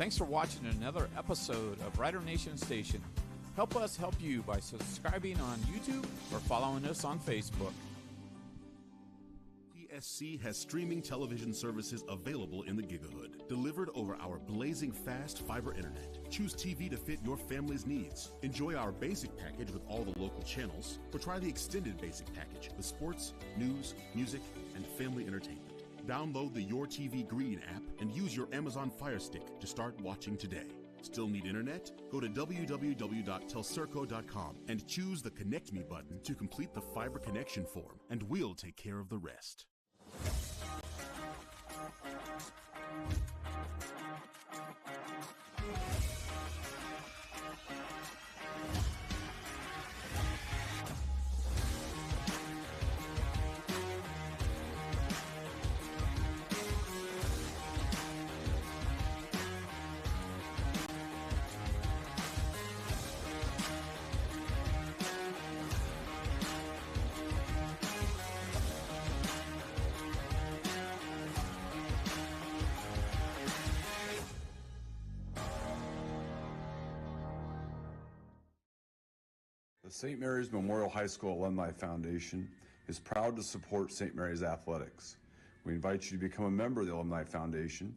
Thanks for watching another episode of Rider Nation Station. Help us help you by subscribing on YouTube or following us on Facebook. TSC has streaming television services available in the Gigahood, delivered over our blazing fast fiber internet. Choose TV to fit your family's needs. Enjoy our basic package with all the local channels, or try the extended basic package with sports, news, music, and family entertainment. Download the Your TV Green app and use your Amazon Fire Stick to start watching today. Still need internet? Go to www.telserco.com and choose the Connect Me button to complete the fiber connection form, and we'll take care of the rest. The St. Mary's Memorial High School Alumni Foundation is proud to support St. Mary's athletics. We invite you to become a member of the Alumni Foundation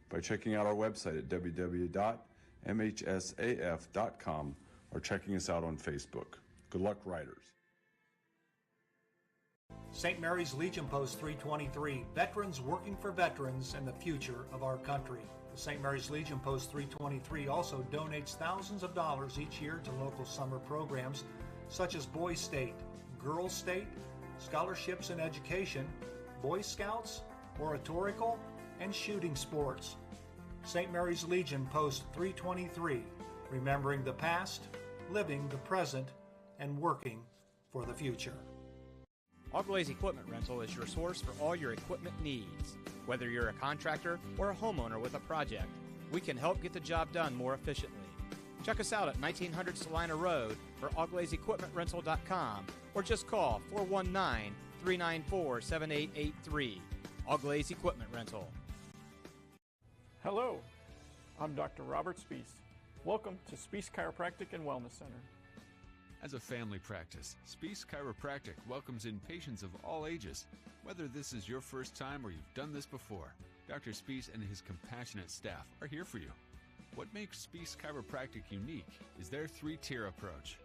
by checking out our website at www.mhsaf.com or checking us out on Facebook. Good luck, Riders. St. Mary's Legion Post 323, veterans working for veterans and the future of our country. The St. Mary's Legion Post 323 also donates thousands of dollars each year to local summer programs such as Boys State, Girls State, scholarships in education, Boy Scouts, oratorical, and shooting sports. St. Mary's Legion Post 323, remembering the past, living the present, and working for the future. Auglaize Equipment Rental is your source for all your equipment needs. Whether you're a contractor or a homeowner with a project, we can help get the job done more efficiently. Check us out at 1900 Salina Road or auglaizeequipmentrental.com or just call 419-394-7883. Auglaize Equipment Rental. Hello, I'm Dr. Robert Spees. Welcome to Spees Chiropractic and Wellness Center. As a family practice, Spees Chiropractic welcomes in patients of all ages. Whether this is your first time or you've done this before, Dr. Spees and his compassionate staff are here for you. What makes Spees Chiropractic unique is their three-tier approach.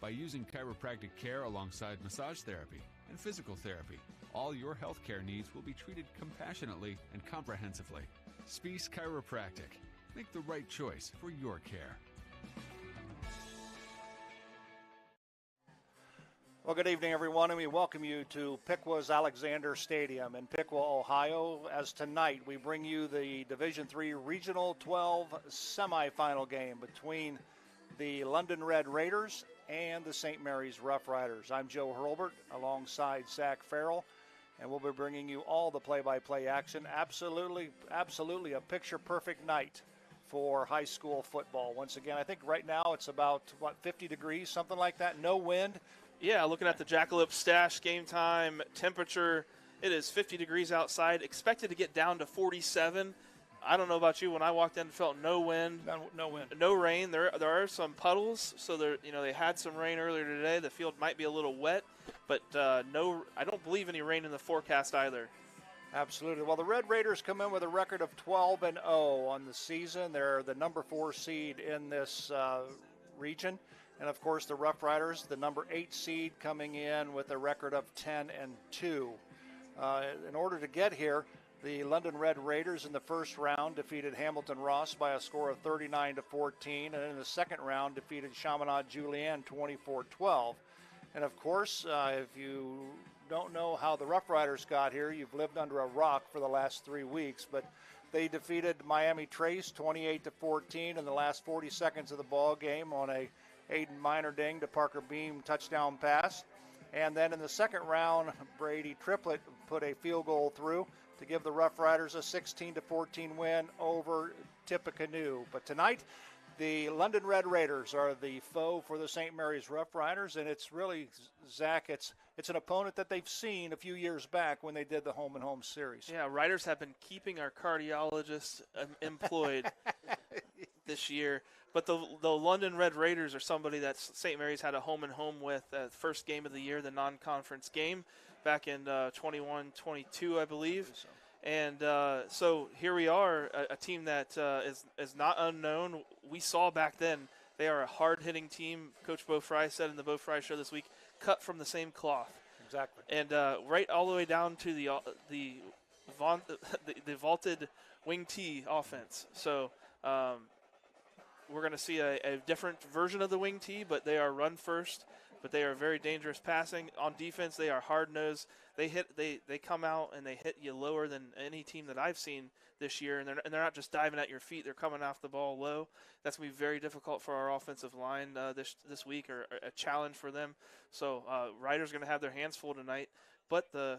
By using chiropractic care alongside massage therapy and physical therapy, all your health care needs will be treated compassionately and comprehensively. Spees Chiropractic. Make the right choice for your care. Well, good evening, everyone, and we welcome you to Piqua Alexander Stadium in Piqua, Ohio, as tonight we bring you the Division III Regional 12 semifinal game between the London Red Raiders and the St. Mary's Roughriders. I'm Joe Hurlbert alongside Zach Farrell, and we'll be bringing you all the play-by-play action. Absolutely a picture-perfect night for high school football. Once again, I think right now it's about, 50 degrees, something like that, no wind. Yeah, looking at the Jackalope Stash game time temperature, it is 50 degrees outside, expected to get down to 47. I don't know about you. When I walked in, it felt no wind. No wind. No rain. There are some puddles, so they had some rain earlier today. The field might be a little wet, but no, I don't believe any rain in the forecast either. Absolutely. Well, the Red Raiders come in with a record of 12-0 on the season. They're the number 4 seed in this region. And, of course, the Roughriders, the number 8 seed, coming in with a record of 10-2. In order to get here, the London Red Raiders in the first round defeated Hamilton Ross by a score of 39-14, and in the second round defeated Chaminade Julienne 24-12. And, of course, if you don't know how the Roughriders got here, you've lived under a rock for the last 3 weeks, but they defeated Miami Trace 28-14 in the last 40 seconds of the ball game on a Aiden Minor ding to Parker Beam touchdown pass. And then in the second round, Brady Triplett put a field goal through to give the Roughriders a 16-14 win over Tippecanoe. But tonight, The London Red Raiders are the foe for the St. Mary's Roughriders, and it's really, Zach, it's an opponent that they've seen a few years back when they did the home-and-home series. Yeah, Riders have been keeping our cardiologists employed this year. But the London Red Raiders are somebody that St. Mary's had a home-and-home with first game of the year, the non-conference game, back in 21-22, I believe. So. And so here we are, a team that is not unknown. We saw back then they are a hard-hitting team. Coach Bo Fry said in the Bo Fry show this week, cut from the same cloth. Exactly. And right all the way down to the vaulted wing T offense. So we're going to see a different version of the wing T, but they are run first. But they are very dangerous passing. On defense, they are hard-nosed. They come out and they hit you lower than any team that I've seen this year, and they're not just diving at your feet. They're coming off the ball low. That's going to be very difficult for our offensive line this week, or a challenge for them. So Riders going to have their hands full tonight. But the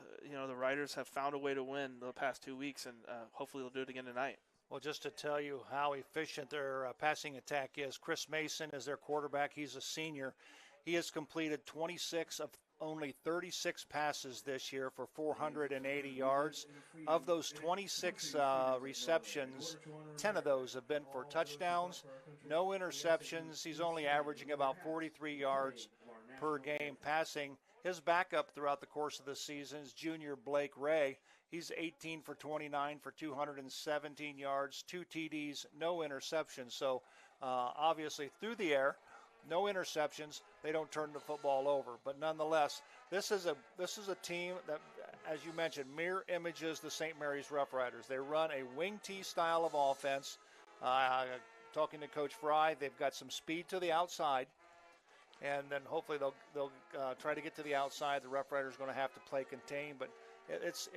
Riders have found a way to win the past 2 weeks, and hopefully they'll do it again tonight. Well, just to tell you how efficient their passing attack is, Chris Mason is their quarterback. He's a senior. He has completed 26 of only 36 passes this year for 480 yards. Of those 26 receptions, 10 of those have been for touchdowns, no interceptions. He's only averaging about 43 yards per game passing. His backup throughout the course of the season is junior Blake Ray. He's 18 for 29 for 217 yards, 2 TDs, no interceptions. So obviously through the air, no interceptions. They don't turn the football over. But nonetheless, this is a team that, as you mentioned, mirror images the St. Mary's Roughriders. They run a wing T style of offense. Talking to Coach Fry, they've got some speed to the outside, and then hopefully they'll try to get to the outside. The Roughriders are going to have to play contain, but it's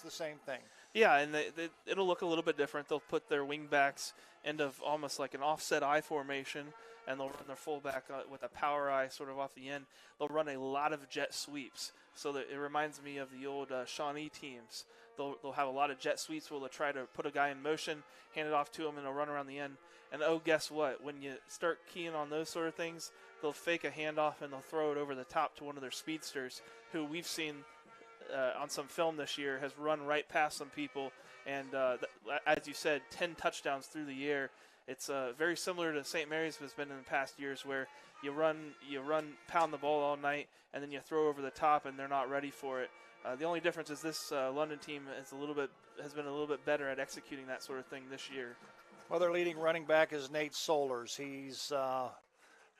the same thing. Yeah, and it'll look a little bit different. They'll put their wing backs into almost like an offset I formation, and they'll run their fullback with a power eye sort of off the end. They'll run a lot of jet sweeps, so that it reminds me of the old Shawnee teams. They'll have a lot of jet sweeps where they'll try to put a guy in motion, hand it off to him, and they'll run around the end. And guess what? When you start keying on those sort of things, they'll fake a handoff and they'll throw it over the top to one of their speedsters, who we've seen on some film this year has run right past some people. And as you said, 10 touchdowns through the air. It's very similar to St. Mary's has been in the past years, where you run, pound the ball all night, and then you throw over the top, and they're not ready for it. The only difference is this London team has been a little bit better at executing that sort of thing this year. Well, their leading running back is Nate Solers. He's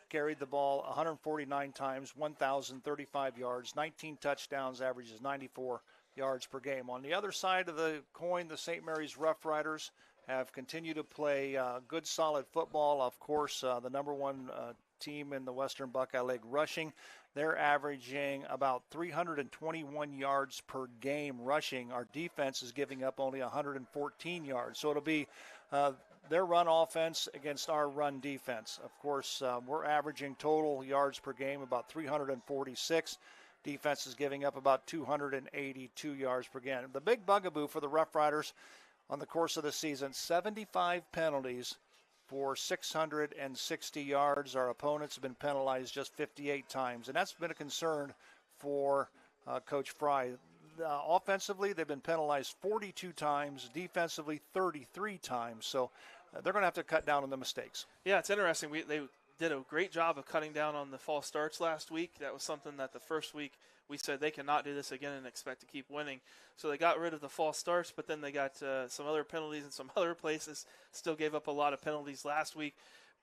carried the ball 149 times, 1,035 yards, 19 touchdowns, averages 94 yards per game. On the other side of the coin, the St. Mary's Roughriders have continued to play good, solid football. Of course, the number one team in the Western Buckeye League rushing. They're averaging about 321 yards per game rushing. Our defense is giving up only 114 yards. So it'll be their run offense against our run defense. Of course, we're averaging total yards per game about 346. Defense is giving up about 282 yards per game. The big bugaboo for the Roughriders on the course of the season, 75 penalties for 660 yards. Our opponents have been penalized just 58 times, and that's been a concern for Coach Fry. Offensively, they've been penalized 42 times, defensively 33 times, so they're going to have to cut down on the mistakes. Yeah, it's interesting. They did a great job of cutting down on the false starts last week. That was something that the first week we said they cannot do this again and expect to keep winning. So they got rid of the false starts, but then they got some other penalties in some other places. Still gave up a lot of penalties last week.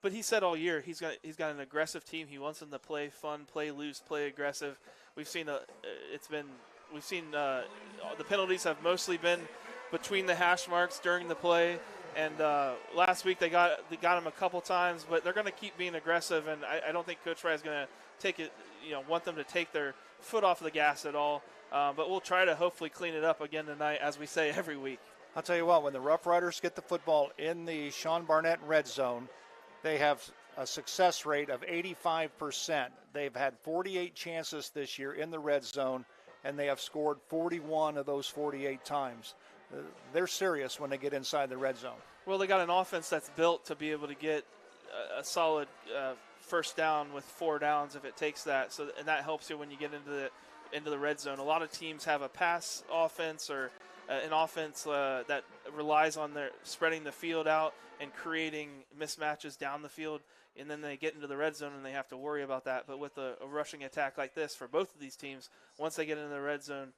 But he said all year he's got an aggressive team. He wants them to play fun, play loose, play aggressive. We've seen the penalties have mostly been between the hash marks during the play. And last week they got him a couple times, but they're going to keep being aggressive. And I don't think Coach Fry is going to take it, want them to take their foot off the gas at all. But we'll try to hopefully clean it up again tonight, as we say every week. I'll tell you what, when the Roughriders get the football in the Sean Barnett red zone, they have a success rate of 85%. They've had 48 chances this year in the red zone, and they have scored 41 of those 48 times. They're serious when they get inside the red zone. Well, they got an offense that's built to be able to get a solid first down with 4 downs if it takes that. So and that helps you when you get into the red zone. A lot of teams have a pass offense or an offense that relies on their spreading the field out and creating mismatches down the field, and then they get into the red zone and they have to worry about that. But with a rushing attack like this for both of these teams, once they get into the red zone,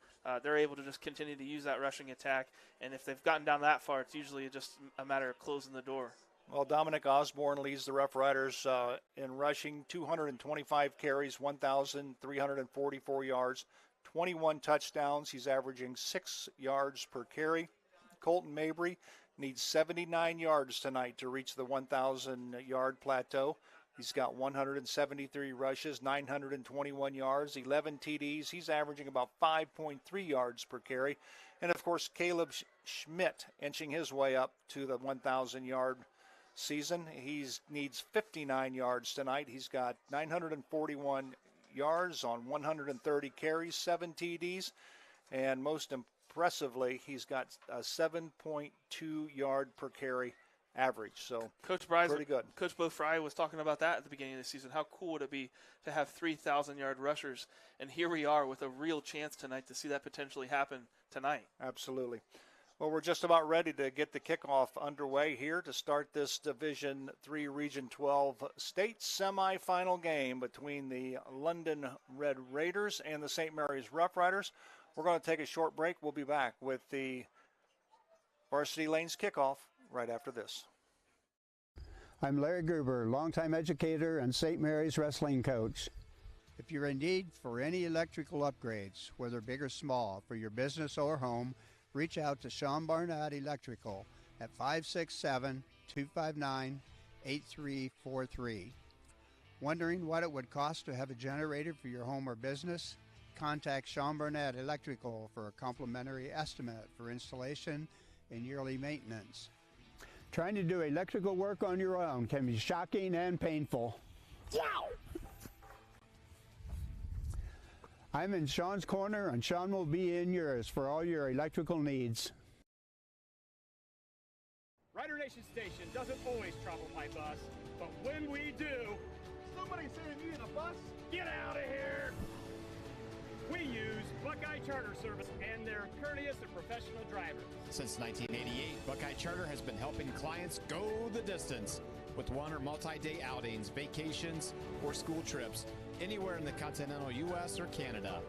they're able to just continue to use that rushing attack. And if they've gotten down that far, it's usually just a matter of closing the door. Well, Dominic Osborne leads the Rough Riders in rushing, 225 carries, 1,344 yards, 21 touchdowns. He's averaging 6 yards per carry. Colton Mabry needs 79 yards tonight to reach the 1,000-yard plateau. He's got 173 rushes, 921 yards, 11 TDs. He's averaging about 5.3 yards per carry. And, of course, Caleb Schmidt inching his way up to the 1,000-yard season. He needs 59 yards tonight. He's got 941 yards on 130 carries, 7 TDs, and most impressively, he's got a 7.2 yard per carry average. So Coach Bryce, pretty good. Coach Bo Fry was talking about that at the beginning of the season. How cool would it be to have 3,000-yard rushers? And here we are with a real chance tonight to see that potentially happen tonight. Absolutely. Well, we're just about ready to get the kickoff underway here to start this Division III Region 12 state semifinal game between the London Red Raiders and the St. Mary's Roughriders. We're going to take a short break. We'll be back with the Varsity Lanes kickoff right after this. I'm Larry Gruber, longtime educator and St. Mary's wrestling coach. If you're in need for any electrical upgrades, whether big or small, for your business or home, reach out to Sean Barnett Electrical at 567-259-8343. Wondering what it would cost to have a generator for your home or business? Contact Sean Barnett Electrical for a complimentary estimate for installation and yearly maintenance. Trying to do electrical work on your own can be shocking and painful. Yow! I'm in Sean's corner, and Sean will be in yours for all your electrical needs. Rider Nation Station doesn't always travel by bus, but when we do, somebody saying you in a bus? Get out of here! We use Buckeye Charter Service, and they're courteous and professional drivers. Since 1988, Buckeye Charter has been helping clients go the distance with one or multi-day outings, vacations, or school trips anywhere in the continental U.S. or Canada,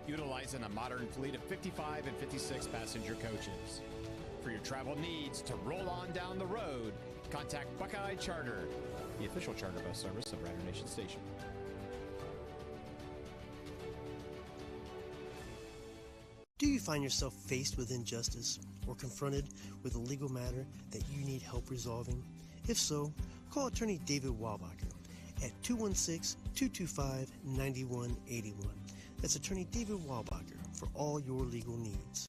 utilizing a modern fleet of 55 and 56 passenger coaches. For your travel needs to roll on down the road, contact Buckeye Charter, the official charter bus service of Rider Nation Station. Do you find yourself faced with injustice or confronted with a legal matter that you need help resolving? If so, call attorney David Walbacher at 216-225-9181. That's attorney David Walbacher for all your legal needs.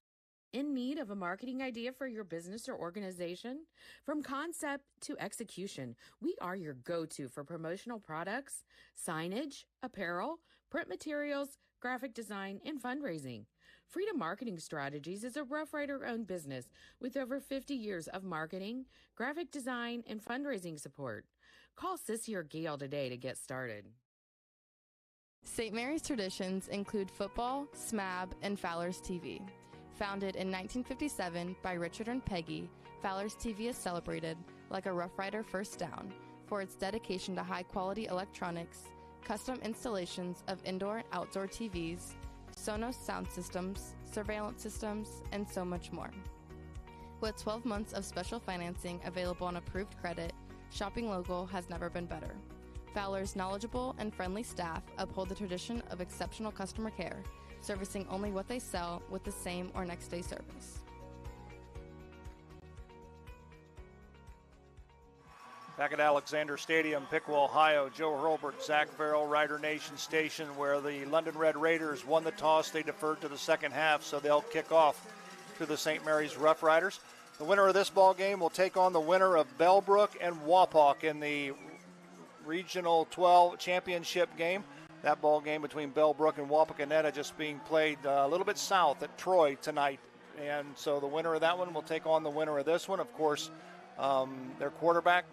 In need of a marketing idea for your business or organization? From concept to execution, we are your go-to for promotional products, signage, apparel, print materials, graphic design, and fundraising. Freedom Marketing Strategies is a Rough Rider-owned business with over 50 years of marketing, graphic design, and fundraising support. Call Sissy or Gail today to get started. St. Mary's traditions include football, SMAB, and Fowler's TV. Founded in 1957 by Richard and Peggy, Fowler's TV is celebrated, like a Rough Rider First Down, for its dedication to high-quality electronics, custom installations of indoor and outdoor TVs, Sonos sound systems, surveillance systems, and so much more. With 12 months of special financing available on approved credit, shopping local has never been better. Fowler's knowledgeable and friendly staff uphold the tradition of exceptional customer care, servicing only what they sell with the same or next day service. Back at Alexander Stadium, Piqua, Ohio, Joe Hurlbert, Zach Farrell, Rider Nation Station, where the London Red Raiders won the toss. They deferred to the second half, so they'll kick off to the St. Mary's Rough Riders. The winner of this ball game will take on the winner of Bellbrook and Wapak in the Regional 12 Championship game. That ball game between Bellbrook and Wapakoneta just being played a little bit south at Troy tonight. And so the winner of that one will take on the winner of this one. Of course, their quarterback.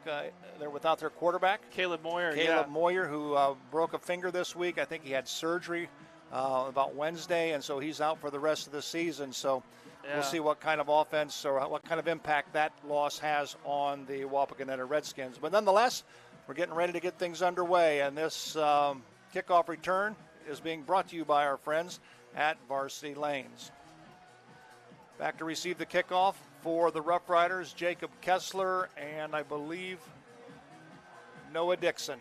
They're without their quarterback. Caleb Moyer, Moyer, who broke a finger this week. I think he had surgery about Wednesday, and so he's out for the rest of the season. So we'll see what kind of offense or what kind of impact that loss has on the Wapakoneta Redskins. But nonetheless, we're getting ready to get things underway, and this kickoff return is being brought to you by our friends at Varsity Lanes. Back to receive the kickoff for the Rough Riders, Jacob Kessler and I believe Noah Dixon.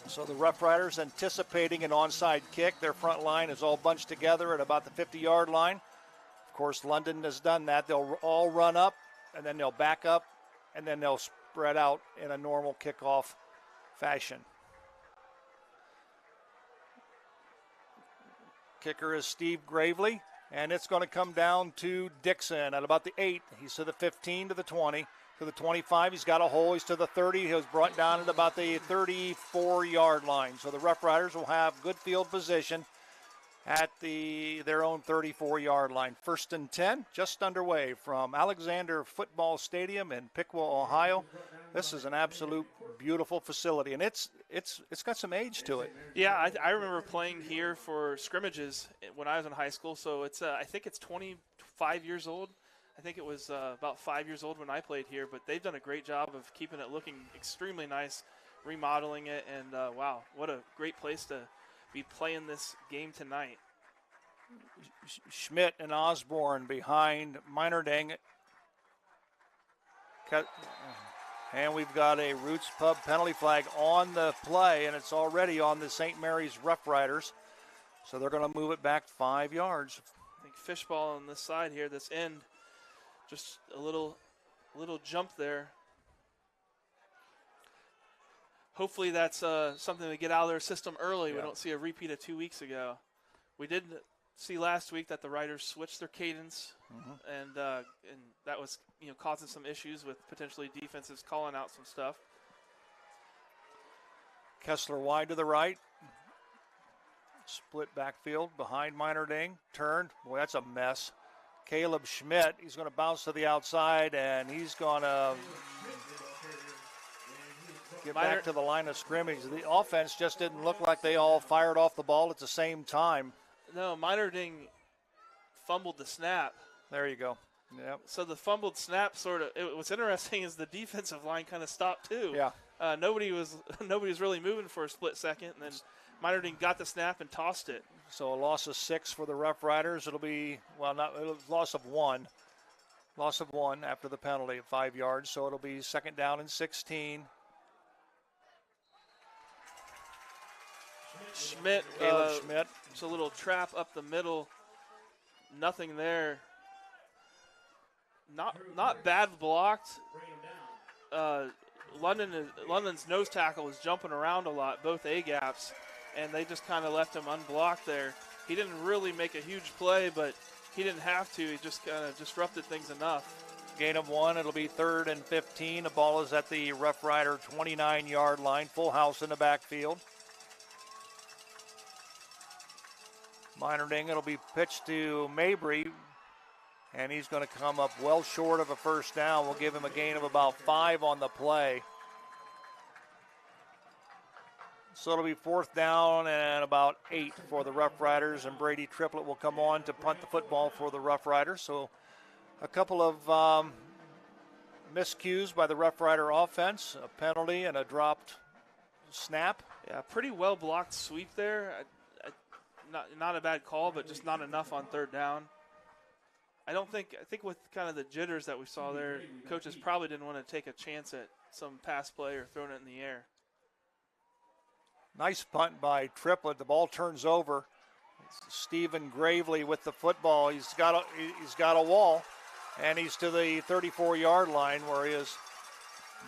So the Rough Riders anticipating an onside kick. Their front line is all bunched together at about the 50-yard line. Of course, London has done that. They'll all run up, and then they'll back up, and then they'll spread out in a normal kickoff fashion. Kicker is Steve Gravely, and it's going to come down to Dixon at about the 8. He's to the 15, to the 20, to the 25. He's got a hole. He's to the 30. He was brought down at about the 34-yard line. So the Rough Riders will have good field position at their own 34-yard line. 1st and 10, just underway from Alexander Football Stadium in Piqua, Ohio. This is an absolute beautiful facility, and it's got some age to it. Yeah, I remember playing here for scrimmages when I was in high school. So it's I think it's 25 years old. I think it was about 5 years old when I played here, but they've done a great job of keeping it looking extremely nice, remodeling it, and wow, what a great place to be playing this game tonight. Schmidt and Osborne behind Minerding. And we've got a Roots Pub penalty flag on the play, and it's already on the St. Mary's Rough Riders. So they're going to move it back 5 yards. I think fishball on this side here, this end, just a little jump there. Hopefully that's something to get out of their system early. Yeah. We don't see a repeat of 2 weeks ago. We did see last week that the Riders switched their cadence, and that was causing some issues with potentially defenses calling out some stuff. Kessler wide to the right. Split backfield behind Minerding. Turned. Boy, that's a mess. Caleb Schmidt, he's going to bounce to the outside, and he's going to get back to the line of scrimmage. The offense just didn't look like they all fired off the ball at the same time. No, Minerding fumbled the snap. There you go. Yep. So the fumbled snap what's interesting is the defensive line kind of stopped too. Yeah. Nobody was really moving for a split second, and then Minerding got the snap and tossed it. So a loss of 6 for the Rough Riders. It'll be, loss of 1. Loss of 1 after the penalty of 5 yards. So it'll be 2nd down and 16. Schmidt, Caleb Schmidt. It's a little trap up the middle. Nothing there. Not bad blocked. London's nose tackle was jumping around a lot, both A-gaps, and they just kind of left him unblocked there. He didn't really make a huge play, but he didn't have to. He just kind of disrupted things enough. Gain of 1. It'll be 3rd and 15. The ball is at the Rough Rider 29-yard line. Full house in the backfield. Minerding, it'll be pitched to Mabry, and he's going to come up well short of a 1st down. We'll give him a gain of about 5 on the play. So it'll be 4th down and about 8 for the Rough Riders, and Brady Triplett will come on to punt the football for the Rough Riders. So a couple of miscues by the Rough Rider offense, a penalty and a dropped snap. Yeah, pretty well blocked sweep there. Not a bad call, but just not enough on 3rd down. I think with kind of the jitters that we saw there, coaches probably didn't want to take a chance at some pass play or throwing it in the air. Nice punt by Triplett. The ball turns over. Stephen Gravely with the football. He's got a wall, and he's to the 34-yard line where he is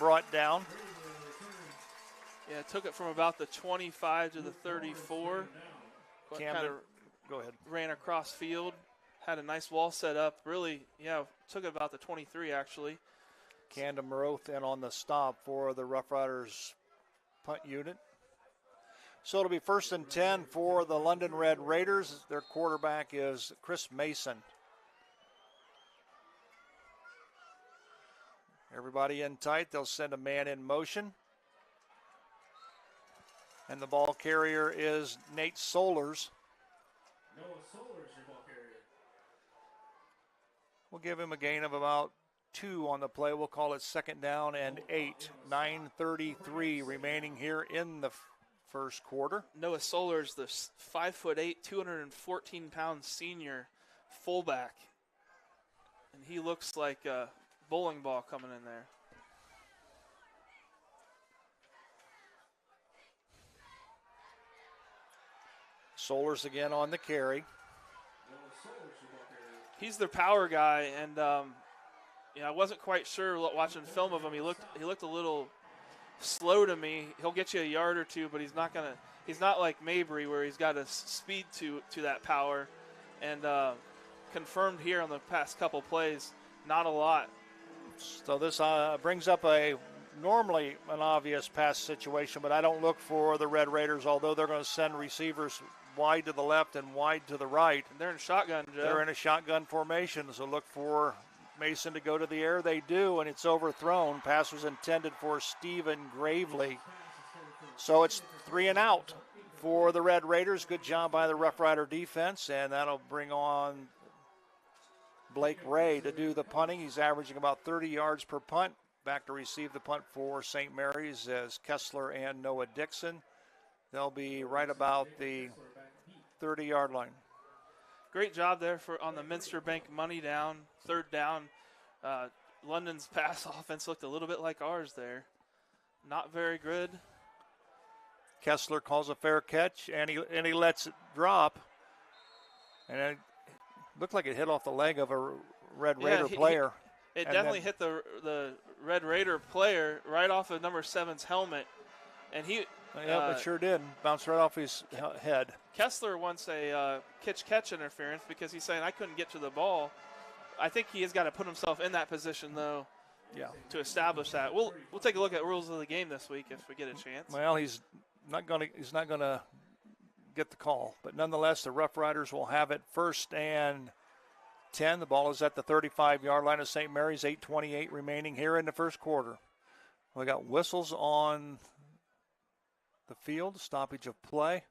brought down. Yeah, took it from about the 25 to the 34. Go ahead. Ran across field, had a nice wall set up. Really, took it about the 23 actually. Camden Maroth in on the stop for the Rough Riders punt unit. So it'll be 1st and 10 for the London Red Raiders. Their quarterback is Chris Mason. Everybody in tight. They'll send a man in motion. And the ball carrier is Nate Solers. Noah Solers, your ball carrier. We'll give him a gain of about 2 on the play. We'll call it 2nd down and 8. 9:33 remaining here in the first quarter. Noah Solers, the 5'8", 214-pound senior fullback. And he looks like a bowling ball coming in there. Solers again on the carry. He's their power guy, and I wasn't quite sure watching film of him. He looked a little slow to me. He'll get you a yard or two, but he's not like Mabry where he's got a speed to that power. And confirmed here on the past couple plays, not a lot. So this brings up normally an obvious pass situation, but I don't look for the Red Raiders, although they're going to send receivers wide to the left and wide to the right. And they're in shotgun, Joe. They're in a shotgun formation, so look for Mason to go to the air. They do, and it's overthrown. Pass was intended for Stephen Gravely. So it's 3 and out for the Red Raiders. Good job by the Roughrider defense, and that'll bring on Blake Ray to do the punting. He's averaging about 30 yards per punt. Back to receive the punt for St. Mary's as Kessler and Noah Dixon. They'll be right about the 30-yard line. Great job there on the Minster Bank money down, 3rd down. London's pass offense looked a little bit like ours there. Not very good. Kessler calls a fair catch, and he lets it drop. And it looked like it hit off the leg of a Red Raider player. It definitely hit the Red Raider player right off of number 7's helmet. And it sure did. Bounced right off his head. Kessler wants a catch interference because he's saying, I couldn't get to the ball. I think he has got to put himself in that position, though, to establish that. We'll take a look at rules of the game this week if we get a chance. Well, he's not going to get the call. But nonetheless, the Rough Riders will have it 1st and 10. The ball is at the 35-yard line of St. Mary's. 8:28 remaining here in the first quarter. We got whistles on the field, stoppage of play.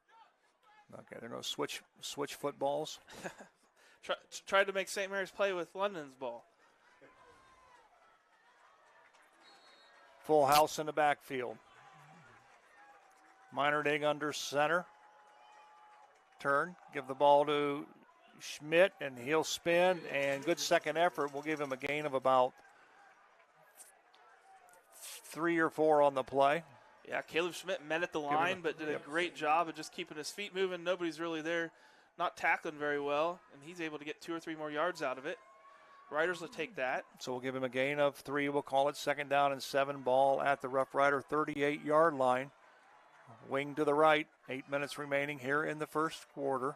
Okay, they're going to switch footballs. Tried to make St. Mary's play with London's ball. Full house in the backfield. Meinerding under center. Turn, give the ball to Schmidt, and he'll spin, and good second effort. We'll give him a gain of about 3 or 4 on the play. Yeah, Caleb Schmidt met at the line, but did a great job of just keeping his feet moving. Nobody's really there, not tackling very well, and he's able to get 2 or 3 more yards out of it. Riders will take that. So we'll give him a gain of 3. We'll call it 2nd down and 7. Ball at the Rough Rider 38-yard line. Wing to the right. 8 minutes remaining here in the first quarter.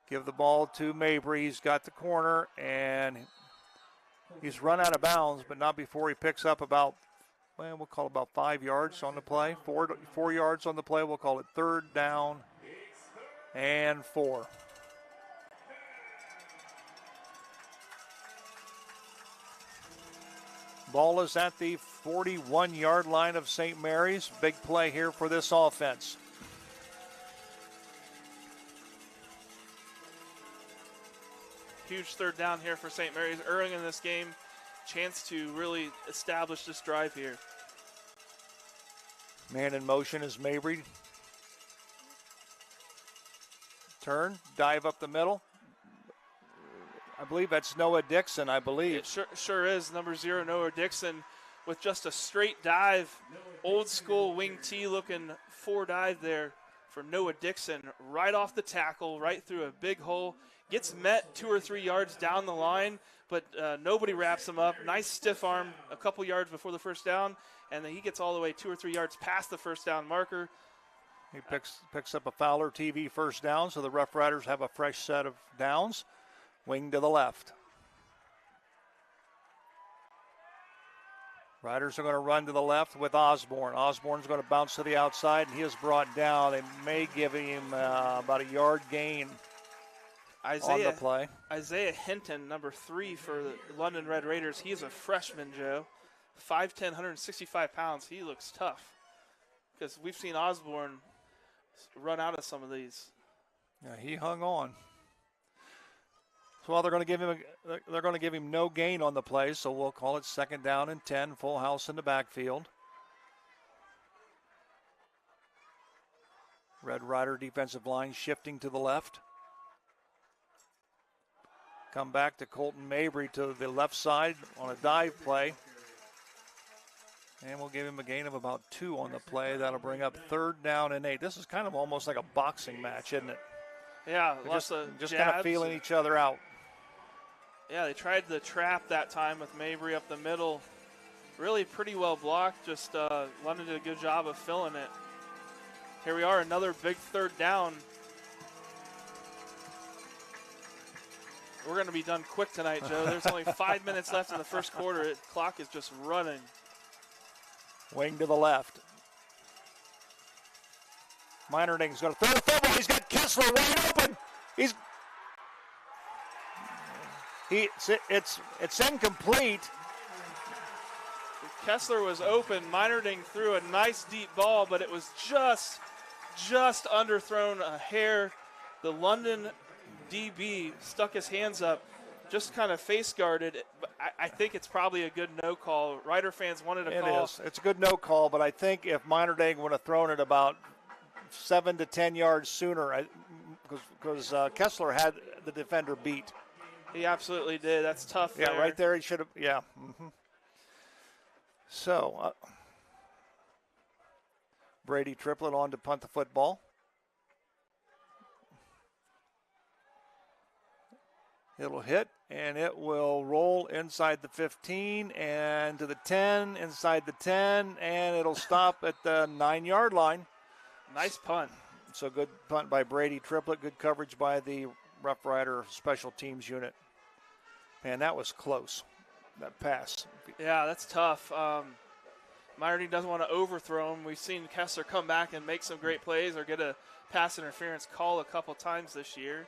Give the ball to Mabry. He's got the corner, and he's run out of bounds, but not before he picks up about, we'll call it about 5 yards on the play. 4 yards on the play. We'll call it 3rd down and 4. Ball is at the 41-yard line of St. Mary's. Big play here for this offense. Huge 3rd down here for St. Mary's. Early in this game, chance to really establish this drive here. Man in motion is Mabry. Turn, dive up the middle. I believe that's Noah Dixon, I believe. It sure is. Number 0, Noah Dixon, with just a straight dive. Old school wing T looking 4 dive there for Noah Dixon. Right off the tackle, right through a big hole. Gets met 2 or 3 yards down the line, but nobody wraps him up. Nice stiff arm a couple yards before the 1st down, and then he gets all the way 2 or 3 yards past the 1st down marker. He picks up a Fowler TV 1st down, so the Rough Riders have a fresh set of downs. Wing to the left. Riders are going to run to the left with Osborne. Osborne's going to bounce to the outside, and he is brought down. They may give him about a yard gain on the play. Isaiah Hinton, number 3 for the London Red Raiders. He is a freshman, Joe. 5'10", 165 pounds. He looks tough because we've seen Osborne run out of some of these. Yeah, he hung on. So they're going to give him no gain on the play, so we'll call it 2nd down and 10, full house in the backfield. Red Rider defensive line shifting to the left. Come back to Colton Mabry to the left side on a dive play. And we'll give him a gain of about 2 on the play. That'll bring up 3rd down and 8. This is kind of almost like a boxing match, isn't it? Yeah, just kind of feeling each other out. Yeah, they tried the trap that time with Mabry up the middle. Really pretty well blocked. Just London did a good job of filling it. Here we are, another big 3rd down. We're going to be done quick tonight, Joe. There's only 5 minutes left in the first quarter. The clock is just running. Wing to the left. Meinerding's going to throw the football. He's got Kessler wide open. It's incomplete. Kessler was open. Meinerding threw a nice deep ball, but it was just underthrown a hair. The London DB stuck his hands up, just kind of face guarded. I think it's probably a good no call. Rider fans wanted a call. It is. It's a good no call, but I think if Meinerding would have thrown it about 7 to 10 yards sooner, because Kessler had the defender beat. He absolutely did. That's tough. Yeah, right there he should have. Yeah. Mm-hmm. So Brady Triplett on to punt the football. It'll hit, and it will roll inside the 15 and to the 10, inside the 10, and it'll stop at the 9-yard line. Nice punt. So good punt by Brady Triplett. Good coverage by the Roughrider special teams unit. Man, that was close, that pass. Yeah, that's tough. Meinerding doesn't want to overthrow him. We've seen Kessler come back and make some great plays or get a pass interference call a couple times this year.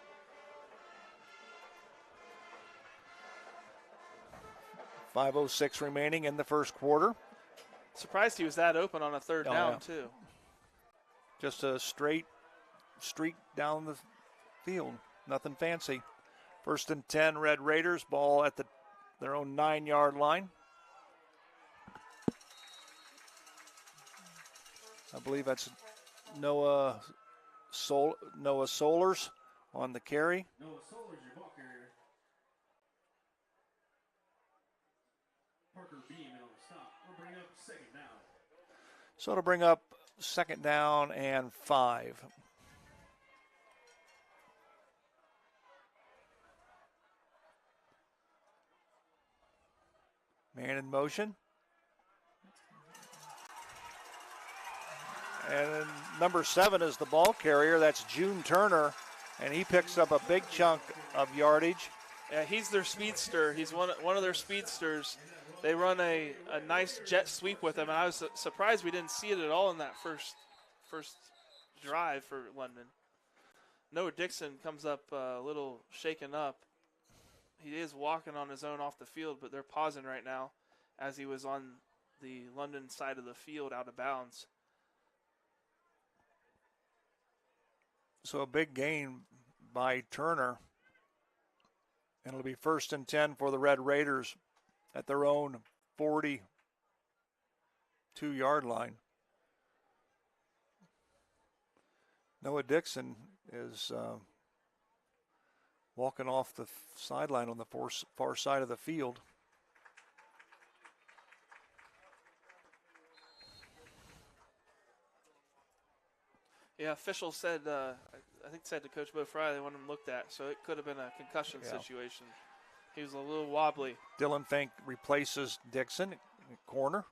.506 remaining in the first quarter. Surprised he was that open on a 3rd down, too. Just a straight streak down the field. Nothing fancy. 1st and 10, Red Raiders. Ball at their own 9-yard line. I believe that's Noah Solers on the carry. Noah Solers, your ball carrier. Parker Beam on the stop. We'll bring up 2nd down. So it'll bring up 2nd down and 5. Man in motion. And number 7 is the ball carrier. That's June Turner, and he picks up a big chunk of yardage. Yeah, he's their speedster. He's one of their speedsters. They run a nice jet sweep with him, and I was surprised we didn't see it at all in that first drive for London. Noah Dixon comes up a little shaken up. He is walking on his own off the field, but they're pausing right now as he was on the London side of the field out of bounds. So a big gain by Turner. And it'll be 1st and 10 for the Red Raiders at their own 42-yard line. Noah Dixon is walking off the sideline on the far side of the field. Yeah, officials said, I think said to Coach Bo Fry they want him looked at, so it could have been a concussion situation. He was a little wobbly. Dylan Fink replaces Dixon in corner.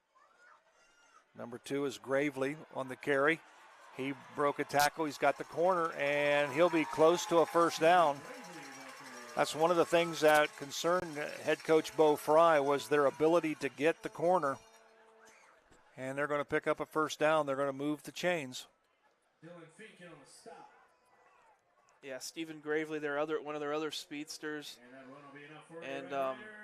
Number 2 is Gravely on the carry. He broke a tackle. He's got the corner, and he'll be close to a 1st down. That's one of the things that concerned head coach Bo Fry was their ability to get the corner. And they're going to pick up a first down. They're going to move the chains. Dylan Finken on the stop. Yeah, Stephen Gravely, one of their other speedsters. And that run will be enough for And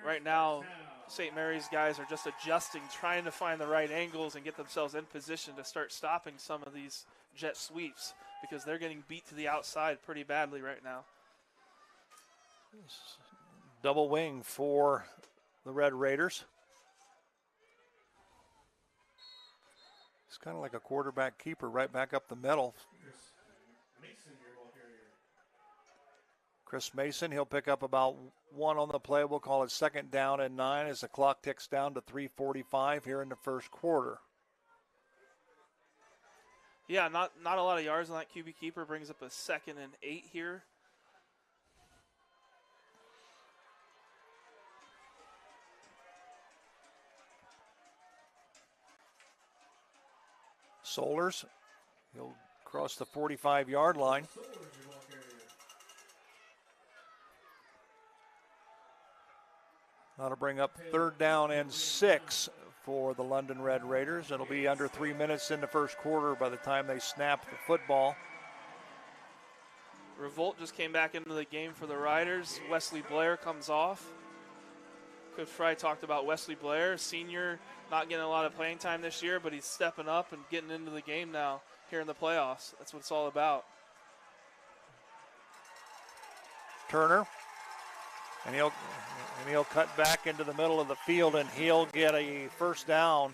right now, St. Mary's guys are just adjusting, trying to find the right angles and get themselves in position to start stopping some of these jet sweeps because they're getting beat to the outside pretty badly right now. Double wing for the Red Raiders. It's kind of like a quarterback keeper right back up the middle. Chris Mason, he'll pick up about 1 on the play. We'll call it 2nd down and 9 as the clock ticks down to 3:45 here in the first quarter. Yeah, not a lot of yards on that QB keeper. Brings up a 2nd and 8 here. Solers, he'll cross the 45-yard line. That'll bring up 3rd down and 6 for the London Red Raiders. It'll be under 3 minutes in the first quarter by the time they snap the football. Revolt just came back into the game for the Riders. Wesley Blair comes off. Coach Fry talked about Wesley Blair, senior, not getting a lot of playing time this year, but he's stepping up and getting into the game now here in the playoffs. That's what it's all about. Turner, and he'll cut back into the middle of the field, and he'll get a first down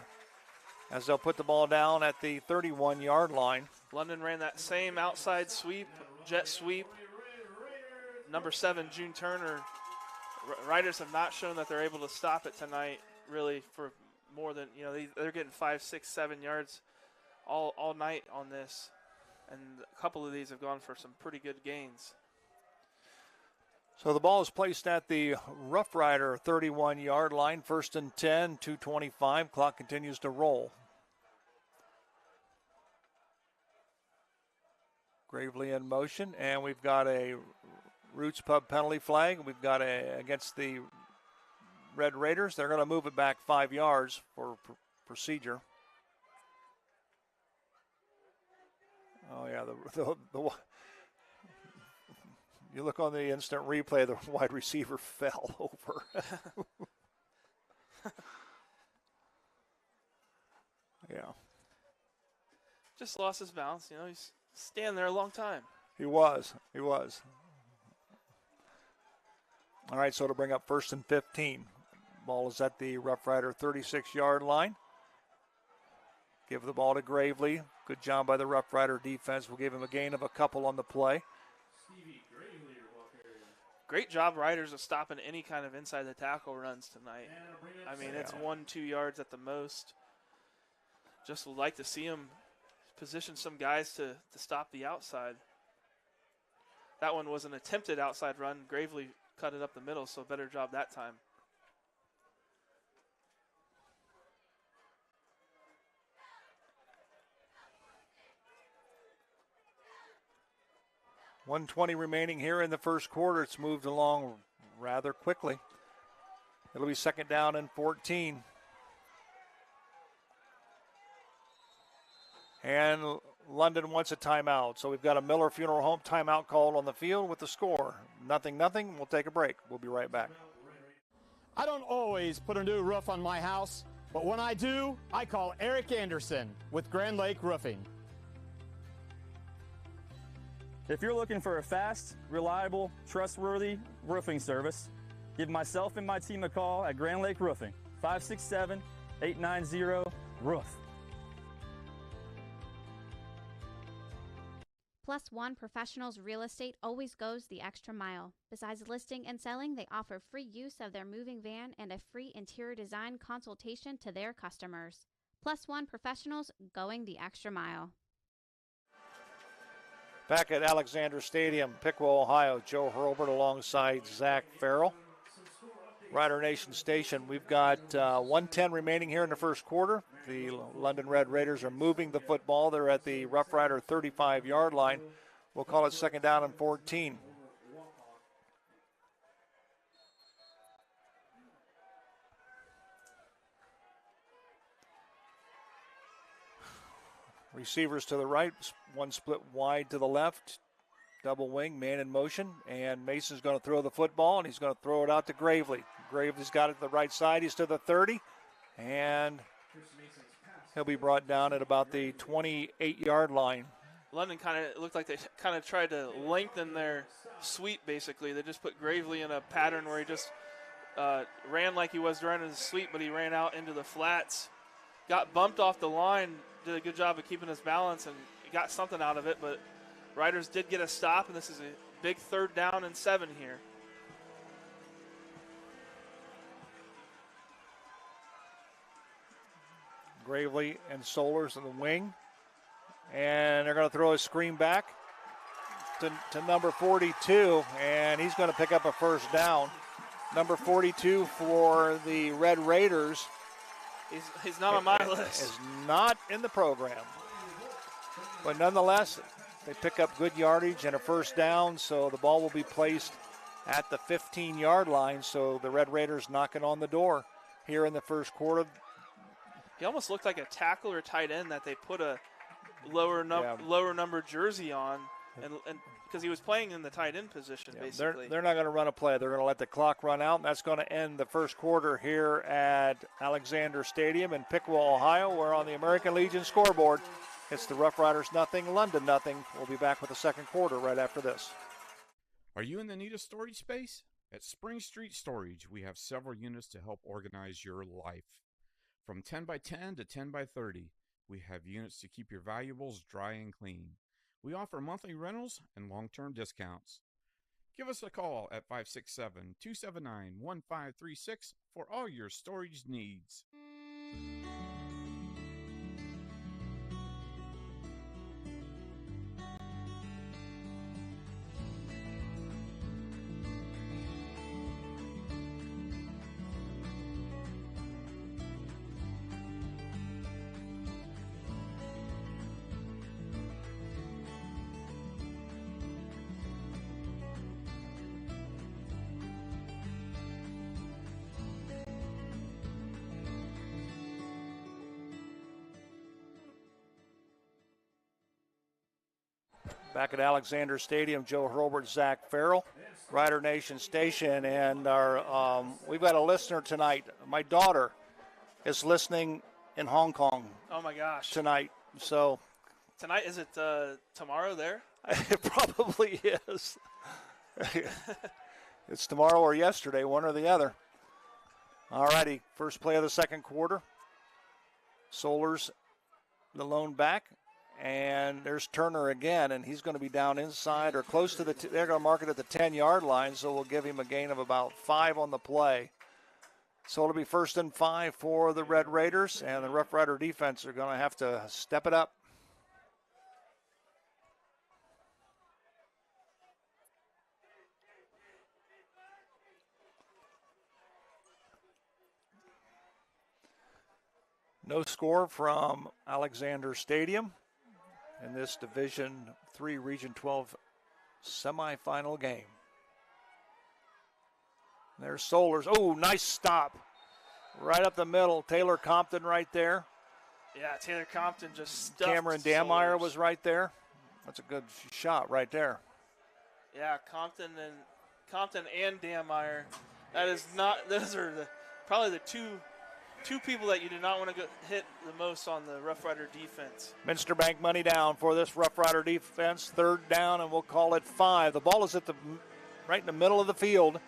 as they'll put the ball down at the 31-yard line. London ran that same outside sweep, jet sweep. Number 7, June Turner. Riders have not shown that they're able to stop it tonight, really, for more than, they're getting 5, 6, 7 yards all night on this. And a couple of these have gone for some pretty good gains. So the ball is placed at the Roughrider 31-yard line, 1st and 10, 2:25. Clock continues to roll. Gravely in motion, and we've got a Roots Pub penalty flag. We've got against the Red Raiders. They're going to move it back 5 yards for procedure. Oh yeah, the you look on the instant replay, the wide receiver fell over. Yeah. Just lost his balance. He's standing there a long time. He was. All right, so it'll bring up 1st and 15. Ball is at the Roughrider 36-yard line. Give the ball to Gravely. Good job by the Roughrider defense. We'll give him a gain of a couple on the play. Great job, Riders, of stopping any kind of inside the tackle runs tonight. I mean, it's 1-2 yards at the most. Just would like to see him position some guys to stop the outside. That one was an attempted outside run. Gravely cut it up the middle, so better job that time. $1:20 remaining here in the first quarter. It's moved along rather quickly. It'll be 2nd down and 14. And London wants a timeout. So we've got a Miller Funeral Home timeout called on the field with the score. 0-0. We'll take a break. We'll be right back. I don't always put a new roof on my house, but when I do, I call Eric Anderson with Grand Lake Roofing. If you're looking for a fast, reliable, trustworthy roofing service, give myself and my team a call at Grand Lake Roofing, 567-890-ROOF. Plus One Professionals Real Estate always goes the extra mile. Besides listing and selling, they offer free use of their moving van and a free interior design consultation to their customers. Plus One Professionals, going the extra mile. Back at Alexander Stadium, Piqua, Ohio, Joe Hurlbert alongside Zach Farrell. Rider Nation Station, we've got 1:10 remaining here in the first quarter. The London Red Raiders are moving the football. They're at the Roughrider 35-yard line. We'll call it 2nd down and 14. Receivers to the right, one split wide to the left. Double wing, man in motion, and Mason's going to throw the football, and he's going to throw it out to Gravely. Gravely's got it to the right side. He's to the 30, and he'll be brought down at about the 28-yard line. London kind of looked like they kind of tried to lengthen their sweep, basically. They just put Gravely in a pattern where he just ran like he was running his sweep, but he ran out into the flats. Got bumped off the line, did a good job of keeping his balance, and got something out of it, but Riders did get a stop, and this is a big 3rd down and 7 here. Gravely and Solers in the wing. And they're going to throw a screen back to number 42, and he's going to pick up a first down. Number 42 for the Red Raiders. He's not on my list. Is not in the program. But nonetheless, they pick up good yardage and a first down, so the ball will be placed at the 15-yard line. So the Red Raiders knocking on the door here in the first quarter. He almost looked like a tackle or tight end that they put a lower number jersey on, and because he was playing in the tight end position, basically. They're not going to run a play. They're going to let the clock run out, and that's going to end the first quarter here at Alexander Stadium in Piqua, Ohio. We're on the American Legion scoreboard. It's the Roughriders 0, London 0. We'll be back with the second quarter right after this. Are you in the need of storage space? At Spring Street Storage, we have several units to help organize your life. From 10 by 10 to 10 by 30, we have units to keep your valuables dry and clean. We offer monthly rentals and long-term discounts. Give us a call at 567-279-1536 for all your storage needs. Back at Alexander Stadium, Joe Hurlbert, Zach Farrell, Rider Nation Station, and our we've got a listener tonight. My daughter is listening in Hong Kong. Oh my gosh! Tonight, so tonight is it tomorrow there? It probably is. It's tomorrow or yesterday, one or the other. All righty, first play of the second quarter. Solers, the lone back. And there's Turner again, and he's going to be down inside or close to they're going to mark it at the 10-yard line, so we'll give him a gain of about 5 on the play. So it'll be 1st and 5 for the Red Raiders, and the Rough Rider defense are going to have to step it up. No score from Alexander Stadium in this Division III Region 12 semifinal game. There's Solers. Oh, nice stop. Right up the middle. Taylor Compton right there. Yeah, Taylor Compton just stuffed Cameron Dameyer was right there. That's a good shot right there. Yeah, Compton and Dameyer. That is not. Those are probably the two people that you do not want to hit the most on the Rough Rider defense. Minster Bank money down for this Rough Rider defense. 3rd down, and we'll call it 5. The ball is right in the middle of the field.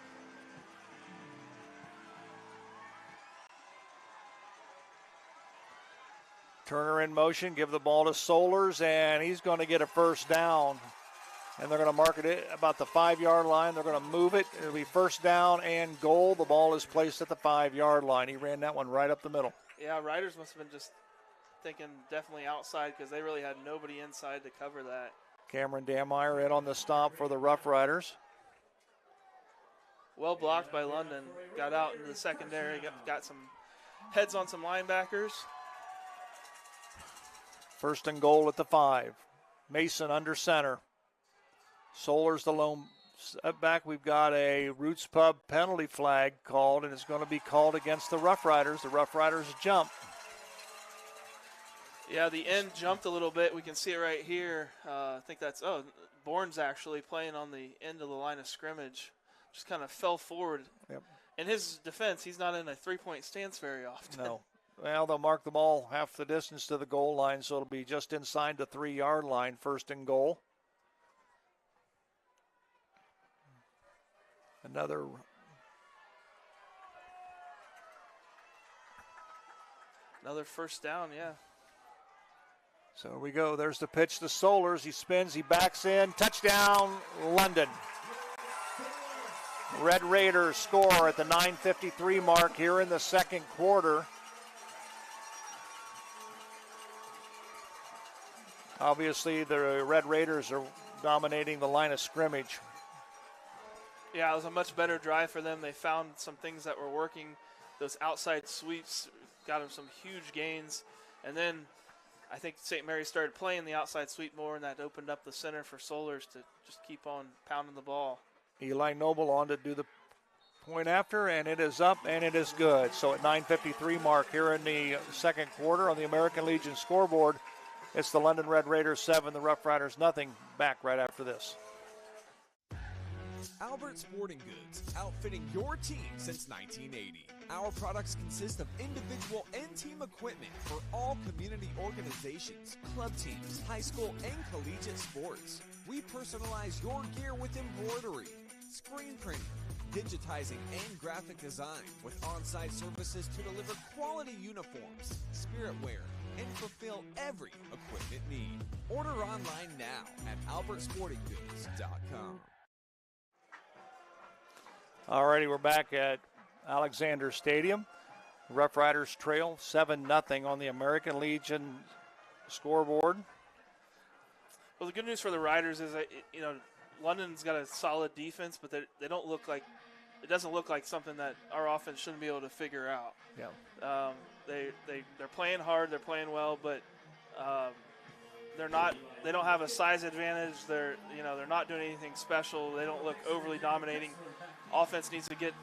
Turner in motion, give the ball to Solers, and he's going to get a first down. And they're going to mark it about the 5-yard line. They're going to move it. It'll be 1st down and goal. The ball is placed at the 5-yard line. He ran that one right up the middle. Yeah, Riders must have been just thinking definitely outside because they really had nobody inside to cover that. Cameron Dameyer in on the stop for the Rough Riders. Well blocked by London. Got out into the secondary. Got some heads on some linebackers. 1st and goal at the 5. Mason under center. Solers the lone back. We've got a Roots Pub penalty flag called, and it's going to be called against the Rough Riders. The Rough Riders jump. Yeah, the end jumped a little bit. We can see it right here. I think that's, Bourne's actually playing on the end of the line of scrimmage. Just kind of fell forward. Yep. In his defense, he's not in a three-point stance very often. No. Well, they'll mark the ball half the distance to the goal line, so it'll be just inside the 3-yard line, first and goal. Another first down, yeah. So we go. There's the pitch to Solers. He spins. He backs in. Touchdown, London. Red Raiders score at the 9:53 mark here in the second quarter. Obviously, the Red Raiders are dominating the line of scrimmage. Yeah, it was a much better drive for them. They found some things that were working. Those outside sweeps got them some huge gains. And then I think St. Mary's started playing the outside sweep more, and that opened up the center for Solers to just keep on pounding the ball. Eli Noble on to do the point after, and it is up, and it is good. So at 9:53 mark here in the second quarter on the American Legion scoreboard, it's the London Red Raiders 7, the Rough Riders nothing. Back right after this. Albert Sporting Goods, outfitting your team since 1980. Our products consist of individual and team equipment for all community organizations, club teams, high school and collegiate sports. We personalize your gear with embroidery, screen printing, digitizing and graphic design with on-site services to deliver quality uniforms, spirit wear, and fulfill every equipment need. Order online now at albertsportinggoods.com. All righty, we're back at Alexander Stadium. Rough Riders trail 7-0 on the American Legion scoreboard. Well, the good news for the Riders is that, London's got a solid defense, but they don't look like, it doesn't look like something that our offense shouldn't be able to figure out. Yeah. They're playing hard, they're playing well, but they don't have a size advantage. They're not doing anything special. They don't look overly dominating. Offense needs to get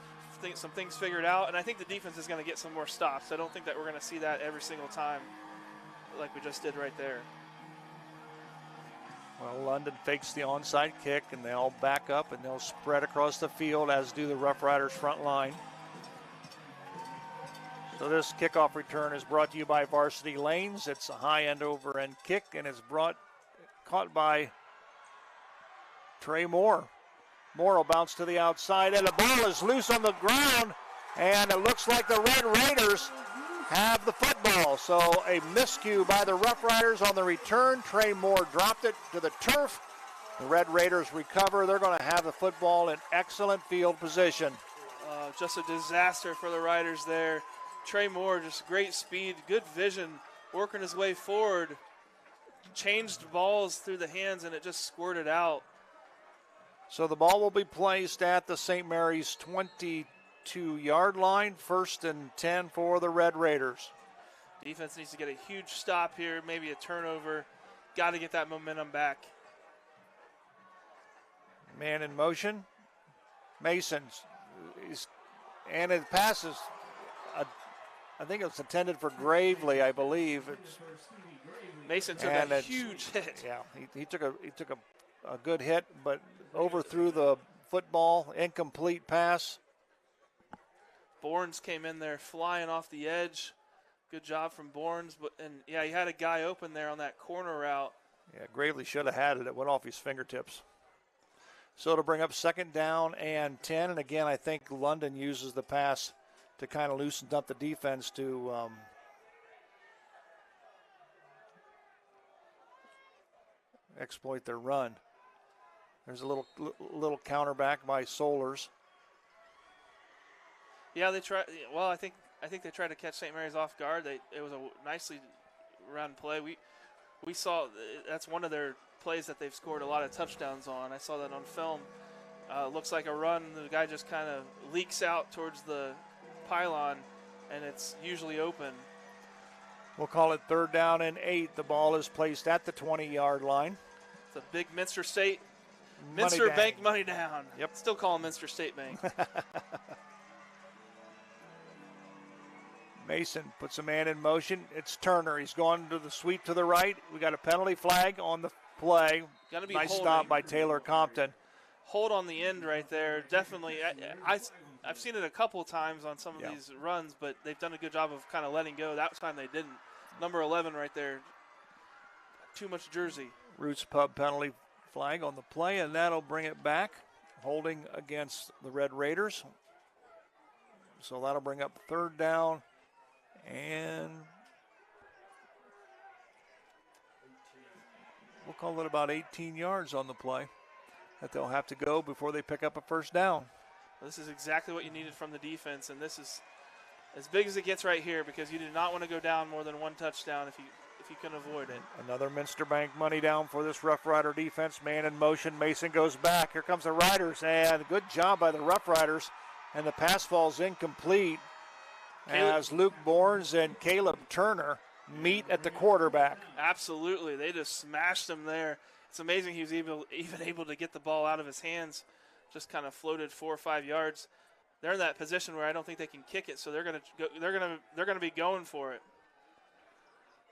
some things figured out, and I think the defense is going to get some more stops. I don't think that we're going to see that every single time like we just did right there. Well, London fakes the onside kick, and they all back up, and they'll spread across the field, as do the Rough Riders front line. So this kickoff return is brought to you by Varsity Lanes. It's a high-end over-end kick, and it's caught by Trey Moore. Moore will bounce to the outside, and the ball is loose on the ground, and it looks like the Red Raiders have the football. So a miscue by the Rough Riders on the return. Trey Moore dropped it to the turf. The Red Raiders recover. They're going to have the football in excellent field position. Just a disaster for the Riders there. Trey Moore, just great speed, good vision, working his way forward. Changed balls through the hands, and it just squirted out. So the ball will be placed at the St. Mary's 22-yard line, 1st and 10 for the Red Raiders. Defense needs to get a huge stop here, maybe a turnover. Got to get that momentum back. Man in motion. Mason's, and it passes. I think it was intended for Gravely, I believe. Mason took a huge hit. Yeah, he took a good hit, but overthrew the football. Incomplete pass. Bournes came in there flying off the edge. Good job from Bournes. He had a guy open there on that corner route. Yeah, Gravely should have had it. It went off his fingertips. So it'll bring up 2nd down and 10. And again, I think London uses the pass to kind of loosen up the defense to exploit their run. There's a little counter back by Solers. Yeah, they try. Well, I think they tried to catch St. Mary's off guard. It was a nicely run play. We saw that's one of their plays that they've scored a lot of touchdowns on. I saw that on film. Looks like a run. The guy just kind of leaks out towards the pylon, and it's usually open. We'll call it 3rd down and 8. The ball is placed at the 20-yard line. It's a big Minster State. Minster Bank money down. Yep. Still call them Minster State Bank. Mason puts a man in motion. It's Turner. He's going to the sweep to the right. We got a penalty flag on the play. Gotta be nice holding. stop by Taylor Compton. Hold on the end right there. Definitely. I've seen it a couple of times on some of these runs, but they've done a good job of kind of letting go. That time they didn't. Number 11 right there. Too much jersey. Roots Pub penalty flag on the play, and that'll bring it back. Holding against the Red Raiders. So that'll bring up third down, and we'll call it about 18 yards on the play that they'll have to go before they pick up a first down. This is exactly what you needed from the defense, and this is as big as it gets right here because you do not want to go down more than one touchdown if you can avoid it. Another Minster Bank money down for this Rough Rider defense. Man in motion. Mason goes back. Here comes the Riders, and good job by the Rough Riders. And the pass falls incomplete as Luke Bournes and Caleb Turner meet at the quarterback. Absolutely. They just smashed him there. It's amazing he was even able to get the ball out of his hands. Just kind of floated 4 or 5 yards. They're in that position where I don't think they can kick it, so they're going to be going for it.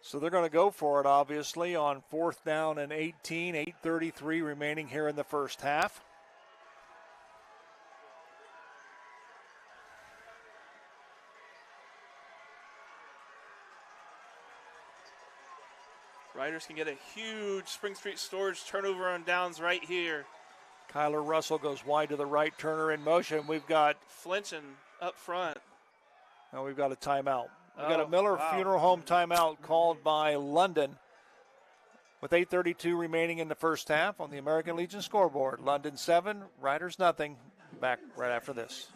So they're going to go for it, obviously, on 4th down and 18, 8:33 remaining here in the first half. Riders can get a huge Spring Street Storage turnover on downs right here. Kyler Russell goes wide to the right, Turner in motion. We've got flinching up front. Now we've got a timeout. We've got a Miller Funeral Home timeout called by London with 8:32 remaining in the first half on the American Legion scoreboard. London 7, Riders nothing. Back right after this.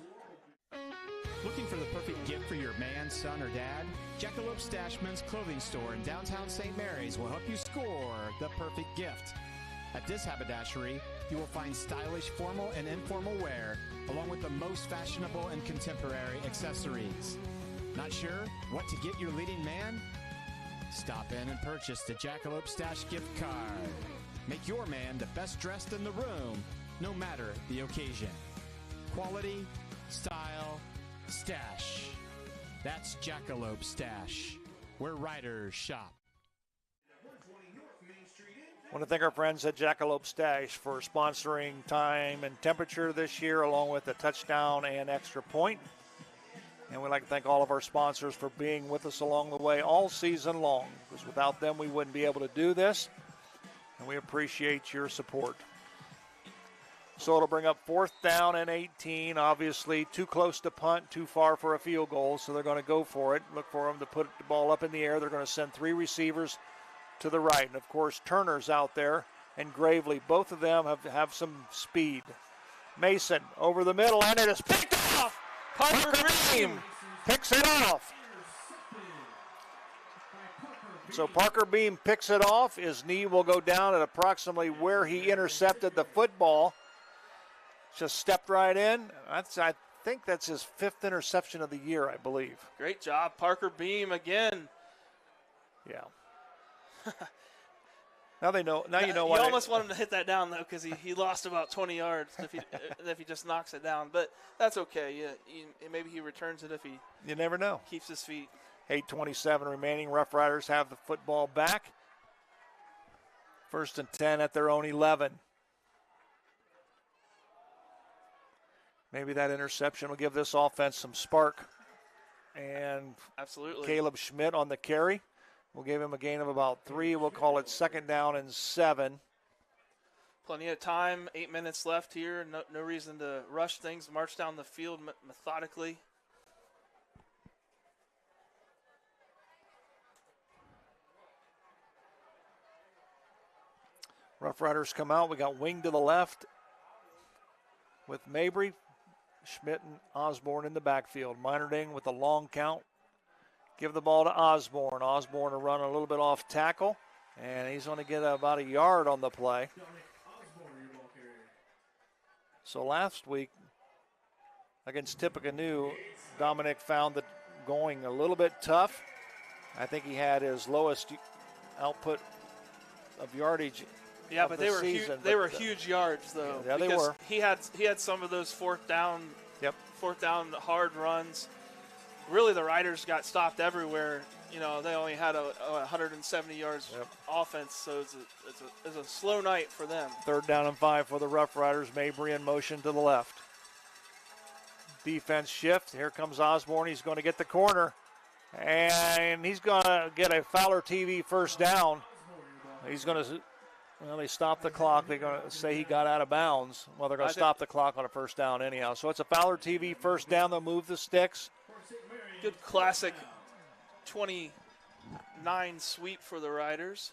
Looking for the perfect gift for your man, son, or dad? Jackalope Stash Men's Clothing Store in downtown St. Mary's will help you score the perfect gift. At this haberdashery, you will find stylish formal and informal wear, along with the most fashionable and contemporary accessories. Not sure what to get your leading man? Stop in and purchase the Jackalope Stash gift card. Make your man the best dressed in the room, no matter the occasion. Quality, style, stash. That's Jackalope Stash, where riders shop. I want to thank our friends at Jackalope Stash for sponsoring Time and Temperature this year, along with a touchdown and extra point. And we'd like to thank all of our sponsors for being with us along the way all season long, because without them we wouldn't be able to do this, and we appreciate your support. So it'll bring up 4th down and 18. Obviously, too close to punt, too far for a field goal, so they're going to go for it. Look for them to put the ball up in the air. They're going to send 3 receivers to the right. And, of course, Turner's out there and Gravely. Both of them have some speed. Mason over the middle, and it is picked off. Parker Beam picks it off. So Parker Beam picks it off. His knee will go down at approximately where he intercepted the football. Just stepped right in. I think that's his 5th interception of the year, I believe. Great job, Parker Beam again. Yeah. Now they know. Now you know why. You almost want him to hit that down though, because he lost about 20 yards if he just knocks it down. But that's okay. Yeah, maybe he returns it if he. You never know. Keeps his feet. 8:27 remaining. Rough Riders have the football back. 1st and 10 at their own 11. Maybe that interception will give this offense some spark. And absolutely, Caleb Schmidt on the carry. We'll give him a gain of about 3. We'll call it 2nd down and 7. Plenty of time. 8 minutes left here. No reason to rush things. March down the field methodically. Rough Riders come out. We got wing to the left with Mabry, Schmidt, and Osborne in the backfield. Minerding with a long count. Give the ball to Osborne. Osborne to run a little bit off tackle, and he's going to get about a yard on the play. So last week against Tippecanoe, Dominic found that going a little bit tough. I think he had his lowest output of yardage. Yeah, but they were huge yards though. Yeah, they were. He had some of those 4th down hard runs. really the Riders got stopped everywhere. You know, they only had a 170 yards offense, so it's a slow night for them. 3rd down and 5 for the Rough Riders. Mabry in motion to the left. Defense shift. Here comes Osborne. He's going to get the corner, and he's going to get a Fowler TV first down. He's going to, well, they stopped the clock. They're going to say he got out of bounds. Well, they're going to stop the clock on a first down anyhow. So it's a Fowler TV first down. They'll move the sticks. Good classic 29 sweep for the Riders.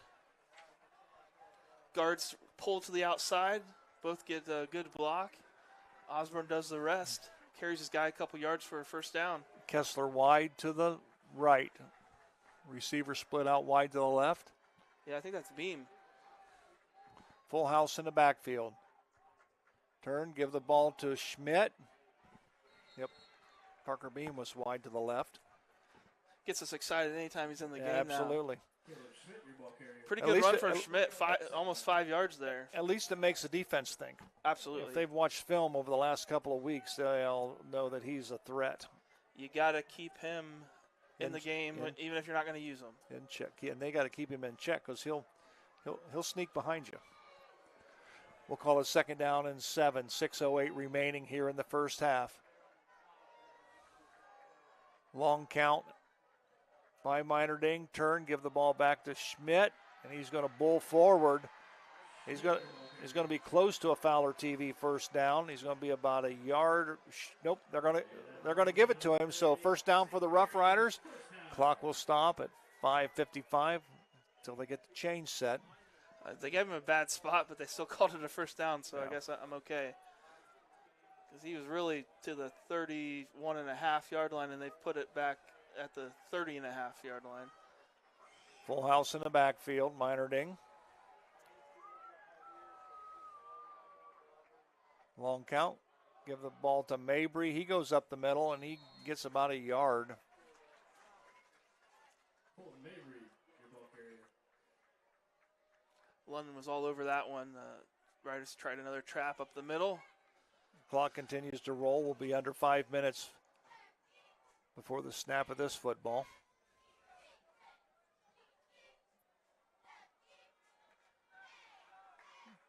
Guards pull to the outside. Both get a good block. Osborne does the rest. Carries his guy a couple yards for a first down. Kessler wide to the right. Receiver split out wide to the left. Yeah, I think that's Beam. Full house in the backfield. Turn, give the ball to Schmidt. Yep. Parker Beam was wide to the left. Gets us excited anytime he's in the game absolutely. Now. Pretty good run from Schmidt, almost 5 yards there. At least it makes the defense think. Absolutely. If they've watched film over the last couple of weeks, they'll know that he's a threat. You got to keep him in the game, even if you're not going to use him. In check, and they got to keep him in check because he'll sneak behind you. We'll call it 2nd down and 7. 6:08 remaining here in the first half. Long count by Minerding. Turn, give the ball back to Schmidt, and he's going to bull forward. He's going to be close to a Fowler TV first down. He's going to be about a yard. Nope, they're going to give it to him. So first down for the Rough Riders. Clock will stop at 5:55 until they get the change set. They gave him a bad spot, but they still called it a first down, so I guess I'm okay. Because he was really to the 31.5-yard line, and they put it back at the 30.5-yard line. Full house in the backfield, Minerding. Long count. Give the ball to Mabry. He goes up the middle, and he gets about a yard. London was all over that one. Riders tried another trap up the middle. Clock continues to roll. We'll be under 5 minutes before the snap of this football.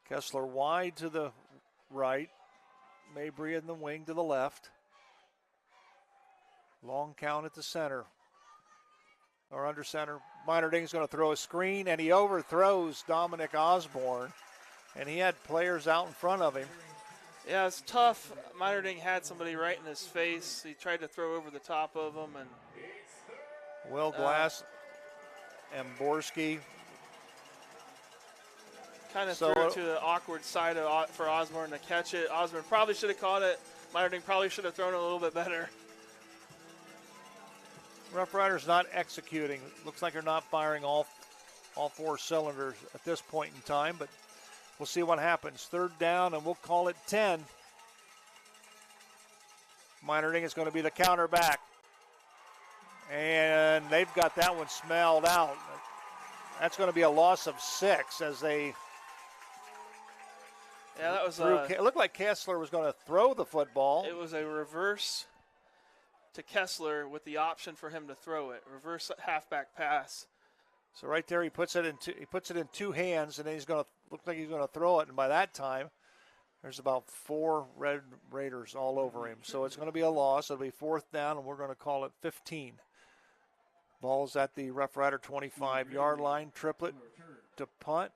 Kessler wide to the right. Mabry in the wing to the left. Long count at the center. Or under center. Minerding's going to throw a screen, and he overthrows Dominic Osborne. And he had players out in front of him. Yeah, it's tough. Minerding had somebody right in his face. He tried to throw over the top of him. And Will Glass and Borski kind of threw it to the awkward side for Osborne to catch it. Osborne probably should have caught it. Minerding probably should have thrown it a little bit better. Rough Riders not executing. Looks like they're not firing all 4 cylinders at this point in time, but we'll see what happens. 3rd down, and we'll call it 10. Minerding is going to be the counter back. And they've got that one smelled out. That's going to be a loss of 6 as they... Yeah, that was it looked like Kessler was going to throw the football. It was a reverse to Kessler with the option for him to throw it. Reverse halfback pass. So right there, he puts it in 2 hands, and then he's going to look like he's going to throw it. And by that time, there's about 4 Red Raiders all over him. So it's going to be a loss. It'll be 4th down, and we're going to call it 15. Ball's at the Rough Rider 25-yard line. Triplet to punt.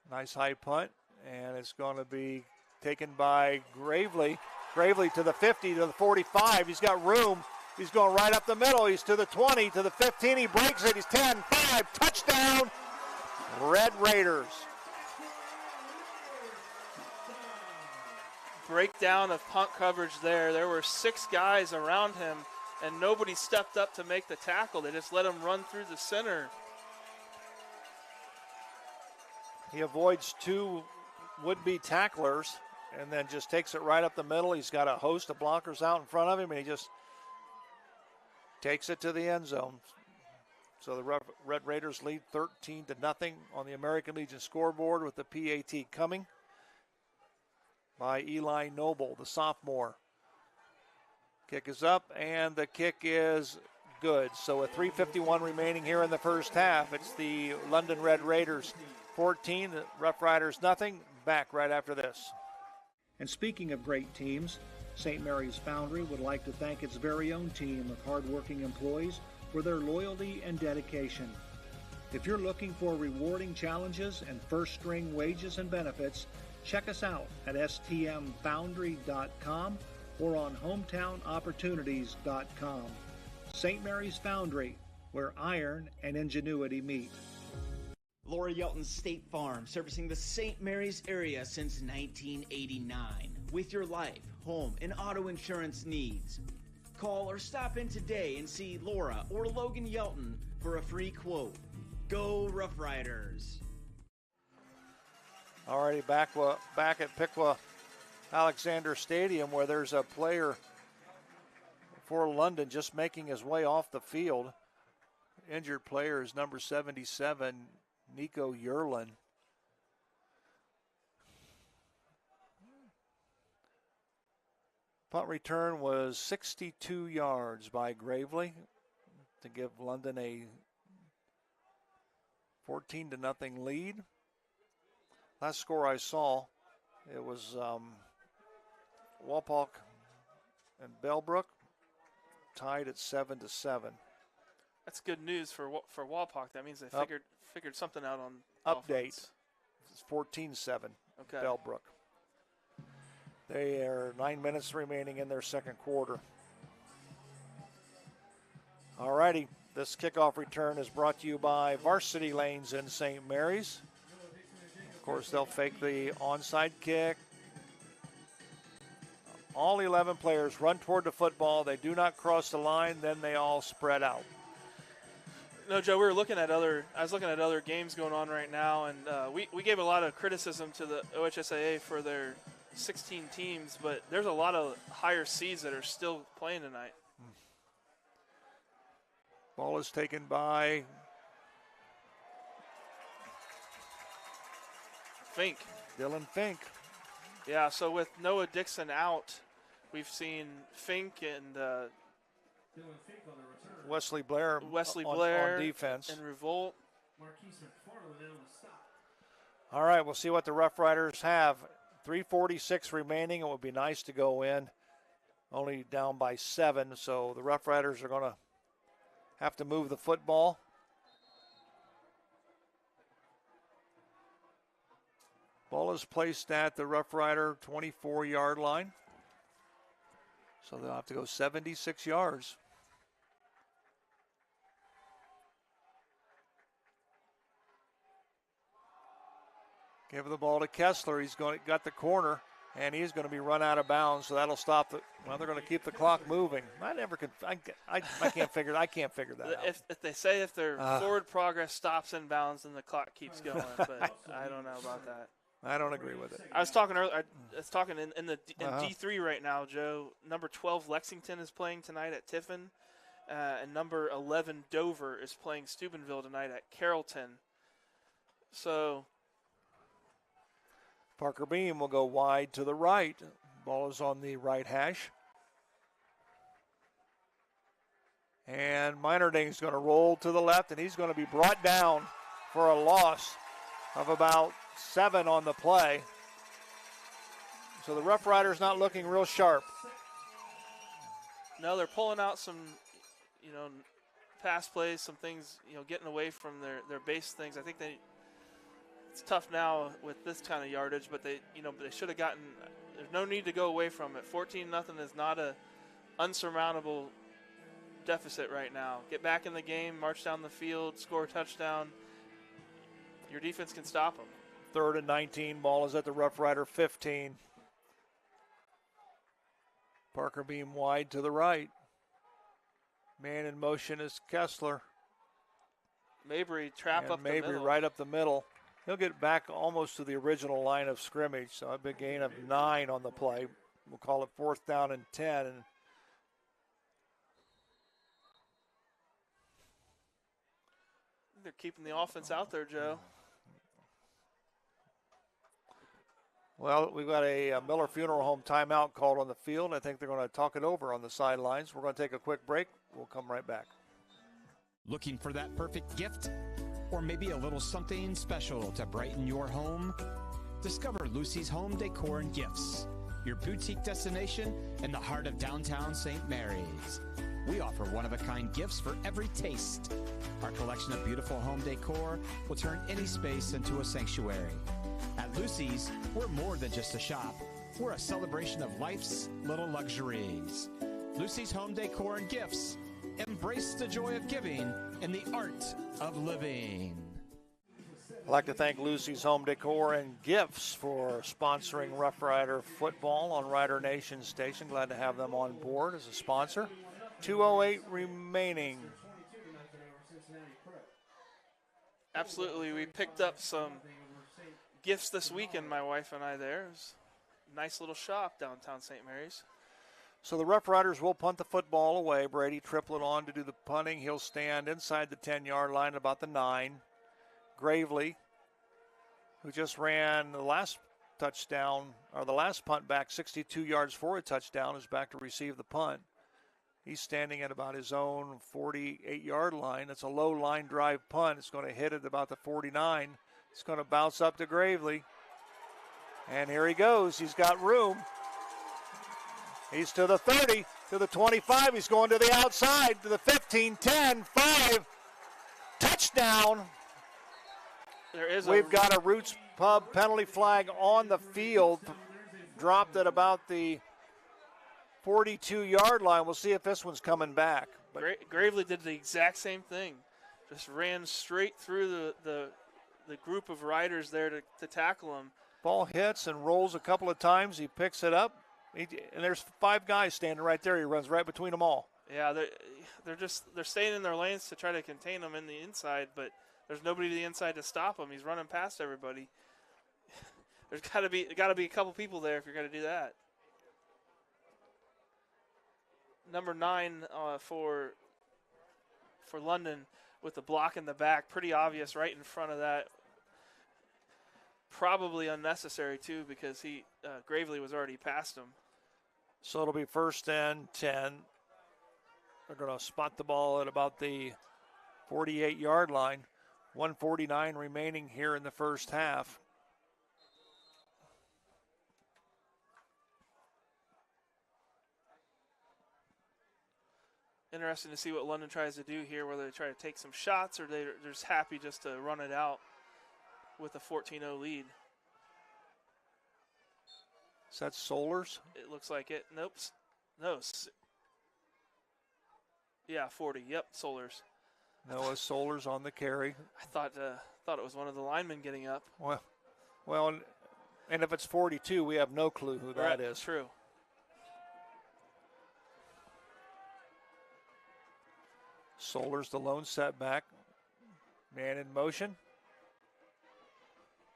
Nice high punt, and it's going to be taken by Gravely. Gravely to the 50, to the 45. He's got room. He's going right up the middle. He's to the 20, to the 15. He breaks it. He's 10, 5, touchdown, Red Raiders. Breakdown of punt coverage there. There were 6 guys around him, and nobody stepped up to make the tackle. They just let him run through the center. He avoids 2 would-be tacklers and then just takes it right up the middle. He's got a host of blockers out in front of him, and he just takes it to the end zone. So the Red Raiders lead 13-0 on the American Legion scoreboard with the PAT coming by Eli Noble, the sophomore. Kick is up, and the kick is good. So with 3:51 remaining here in the first half, it's the London Red Raiders 14, the Rough Riders nothing. Back right after this. And speaking of great teams, St. Mary's Foundry would like to thank its very own team of hardworking employees for their loyalty and dedication. If you're looking for rewarding challenges and first-string wages and benefits, check us out at stmfoundry.com or on hometownopportunities.com. St. Mary's Foundry, where iron and ingenuity meet. Laura Yelton State Farm, servicing the St. Mary's area since 1989. With your life, home, and auto insurance needs. Call or stop in today and see Laura or Logan Yelton for a free quote. Go Roughriders! Already back at Piqua Alexander Stadium, where there's a player for London just making his way off the field. Injured player is number 77, Nico Yerlin. Punt return was 62 yards by Gravely to give London a 14-0 lead. Last score I saw, it was Walpock and Bellbrook tied at 7-7. That's good news for Walpock. That means they figured something out on update. Offense. It's 14-7. Okay. Bellbrook. They are 9 minutes remaining in their second quarter. All righty, this kickoff return is brought to you by Varsity Lanes in St. Mary's. Of course, they'll fake the onside kick. All 11 players run toward the football. They do not cross the line, then they all spread out. No, Joe, I was looking at other games going on right now, and we gave a lot of criticism to the OHSAA for their 16 teams, but there's a lot of higher seeds that are still playing tonight. Ball is taken by Fink. Dylan Fink. Yeah, so with Noah Dixon out, we've seen Fink and Wesley Blair on defense. And Revolt. All right, we'll see what the Rough Riders have. 3:46 remaining. It would be nice to go in. Only down by 7, so the Rough Riders are going to have to move the football. Ball is placed at the Rough Rider 24-yard line. So they'll have to go 76 yards. Give the ball to Kessler. He's got the corner, and he's going to be run out of bounds. So that'll stop the. Well, they're going to keep the clock moving. I can't figure that out. If they say if their forward progress stops in bounds, then the clock keeps going. But I don't know about that. I don't agree with it. I was talking earlier. I was talking in D3 right now, Joe. Number 12 Lexington is playing tonight at Tiffin, and number 11 Dover is playing Steubenville tonight at Carrollton. So. Parker Beam will go wide to the right. Ball is on the right hash. And Meinerding is going to roll to the left, and he's going to be brought down for a loss of about 7 on the play. So the Rough Riders not looking real sharp. No, they're pulling out some, pass plays, some things, getting away from their base things. I think it's tough now with this kind of yardage, but they should have gotten. There's no need to go away from it. 14-0 is not a unsurmountable deficit right now. Get back in the game, march down the field, score a touchdown. Your defense can stop them. 3rd and 19. Ball is at the Rough Rider 15. Parker Beam wide to the right. Man in motion is Kessler. Mabry trap up the middle. Mabry right up the middle. He'll get back almost to the original line of scrimmage, so a big gain of 9 on the play. We'll call it 4th down and 10. And they're keeping the offense out there, Joe. Well, we've got a Miller Funeral Home timeout called on the field. I think they're going to talk it over on the sidelines. We're going to take a quick break. We'll come right back. Looking for that perfect gift? Or maybe a little something special to brighten your home? Discover Lucy's Home Decor and Gifts, your boutique destination in the heart of downtown St. Mary's. We offer one-of-a-kind gifts for every taste. Our collection of beautiful home decor will turn any space into a sanctuary. At Lucy's, we're more than just a shop. We're a celebration of life's little luxuries. Lucy's Home Decor and Gifts. Embrace the joy of giving and the art of living. I'd like to thank Lucy's Home Decor and Gifts for sponsoring Rough Rider football on Rider Nation Station. Glad to have them on board as a sponsor. 2:08 remaining. Absolutely. We picked up some gifts this weekend, my wife and I there. It was a nice little shop downtown St. Mary's. So the Rough Riders will punt the football away. Brady Triplett on to do the punting. He'll stand inside the 10-yard line at about the 9. Gravely, who just ran the last touchdown, or the last punt back 62 yards for a touchdown, is back to receive the punt. He's standing at about his own 48-yard line. It's a low line drive punt. It's going to hit at about the 49. It's going to bounce up to Gravely. And here he goes. He's got room. He's to the 30, to the 25. He's going to the outside, to the 15, 10, 5. Touchdown. We've got a Roots Pub penalty flag on the field, dropped at about the 42-yard line. We'll see if this one's coming back. But Gravely did the exact same thing. Just ran straight through the group of riders there to tackle him. Ball hits and rolls a couple of times. He picks it up. And there's 5 guys standing right there. He runs right between them all. Yeah, they're staying in their lanes to try to contain him in the inside, but there's nobody to the inside to stop him. He's running past everybody. There's got to be a couple people there if you're going to do that. Number 9 for London with the block in the back, pretty obvious right in front of that. Probably unnecessary too because Gravely was already past him. So it'll be 1st and 10. They're going to spot the ball at about the 48-yard line. 1:49 remaining here in the first half. Interesting to see what London tries to do here, whether they try to take some shots or they're just happy just to run it out with a 14-0 lead. Is that Solers? It looks like it. Nope. No. Yeah, 40. Yep, Solers. Noah Solers on the carry. I thought it was one of the linemen getting up. Well, and if it's 42, we have no clue who that is. True. Solers, the lone setback. Man in motion.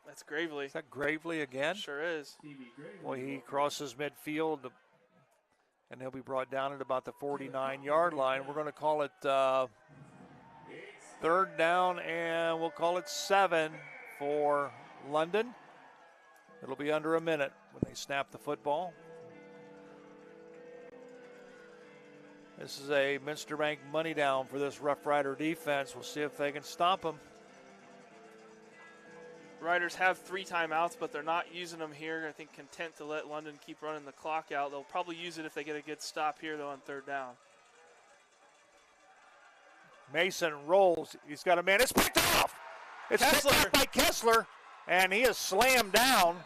That's Gravely. Is that Gravely again? Sure is. Well, he crosses midfield, and he'll be brought down at about the 49-yard line. We're going to call it 3rd down, and we'll call it 7 for London. It'll be under a minute when they snap the football. This is a Minster Bank money down for this Rough Rider defense. We'll see if they can stop them. Riders have 3 timeouts, but they're not using them here. I think content to let London keep running the clock out. They'll probably use it if they get a good stop here, though, on 3rd down. Mason rolls. He's got a man. It's picked off. It's picked off by Kessler, and he is slammed down.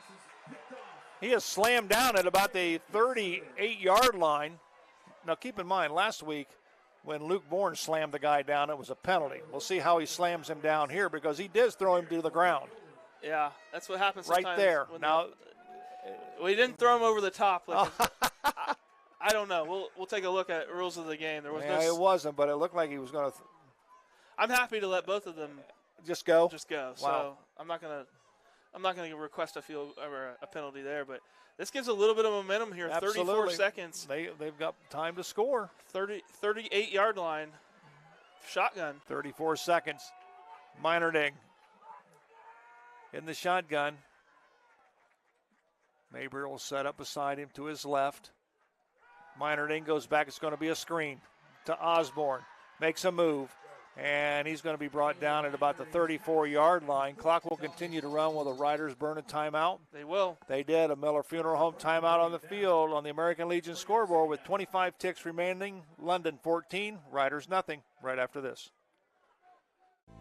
He is slammed down at about the 38-yard line. Now, keep in mind, last week when Luke Bourne slammed the guy down, it was a penalty. We'll see how he slams him down here because he did throw him to the ground. Yeah, that's what happens sometimes. Right there. Now, we didn't throw him over the top. I don't know. We'll take a look at rules of the game. There was it wasn't, but it looked like he was going to. I'm happy to let both of them just go. Wow. So I'm not gonna request a field or a penalty there, but this gives a little bit of momentum here. Absolutely. 34 seconds. They've got time to score. 38-yard line. Shotgun. 34 seconds. Meinerding in the shotgun. Mabry will set up beside him to his left. Meinerding goes back. It's going to be a screen to Osborne. Makes a move. And he's going to be brought down at about the 34-yard line. Clock will continue to run while the Riders burn a timeout. They will. They did. A Miller Funeral Home timeout on the field on the American Legion scoreboard with 25 ticks remaining. London 14, Riders nothing. Right after this.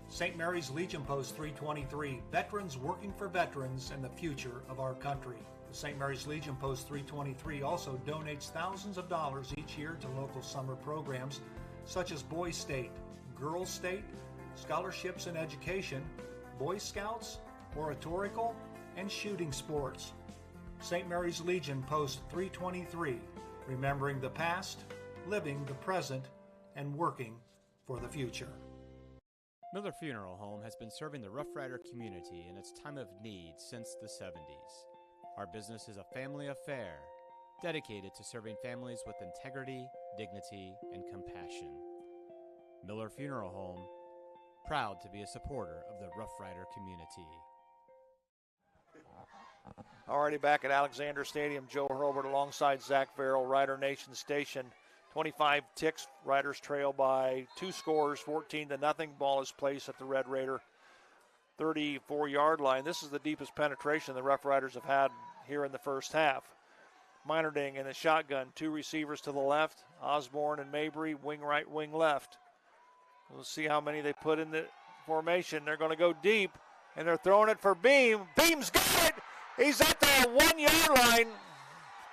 St. Mary's Legion Post 323, veterans working for veterans and the future of our country. The St. Mary's Legion Post 323 also donates thousands of dollars each year to local summer programs such as Boys State, Girls State, scholarships in education, Boy Scouts, oratorical, and shooting sports. St. Mary's Legion Post 323, remembering the past, living the present, and working for the future. Miller Funeral Home has been serving the Roughrider community in its time of need since the 70s. Our business is a family affair, dedicated to serving families with integrity, dignity, and compassion. Miller Funeral Home, proud to be a supporter of the Roughrider community. Already back at Alexander Stadium, Joe Hurlbert alongside Zach Farrell, Rider Nation Station. 25 ticks, Riders trail by 2 scores, 14-0. Ball is placed at the Red Raider 34-yard line. This is the deepest penetration the Rough Riders have had here in the first half. Meinerding in the shotgun, 2 receivers to the left, Osborne and Mabry, wing right, wing left. We'll see how many they put in the formation. They're going to go deep, and they're throwing it for Beam. Beam's got it! He's at the 1-yard line.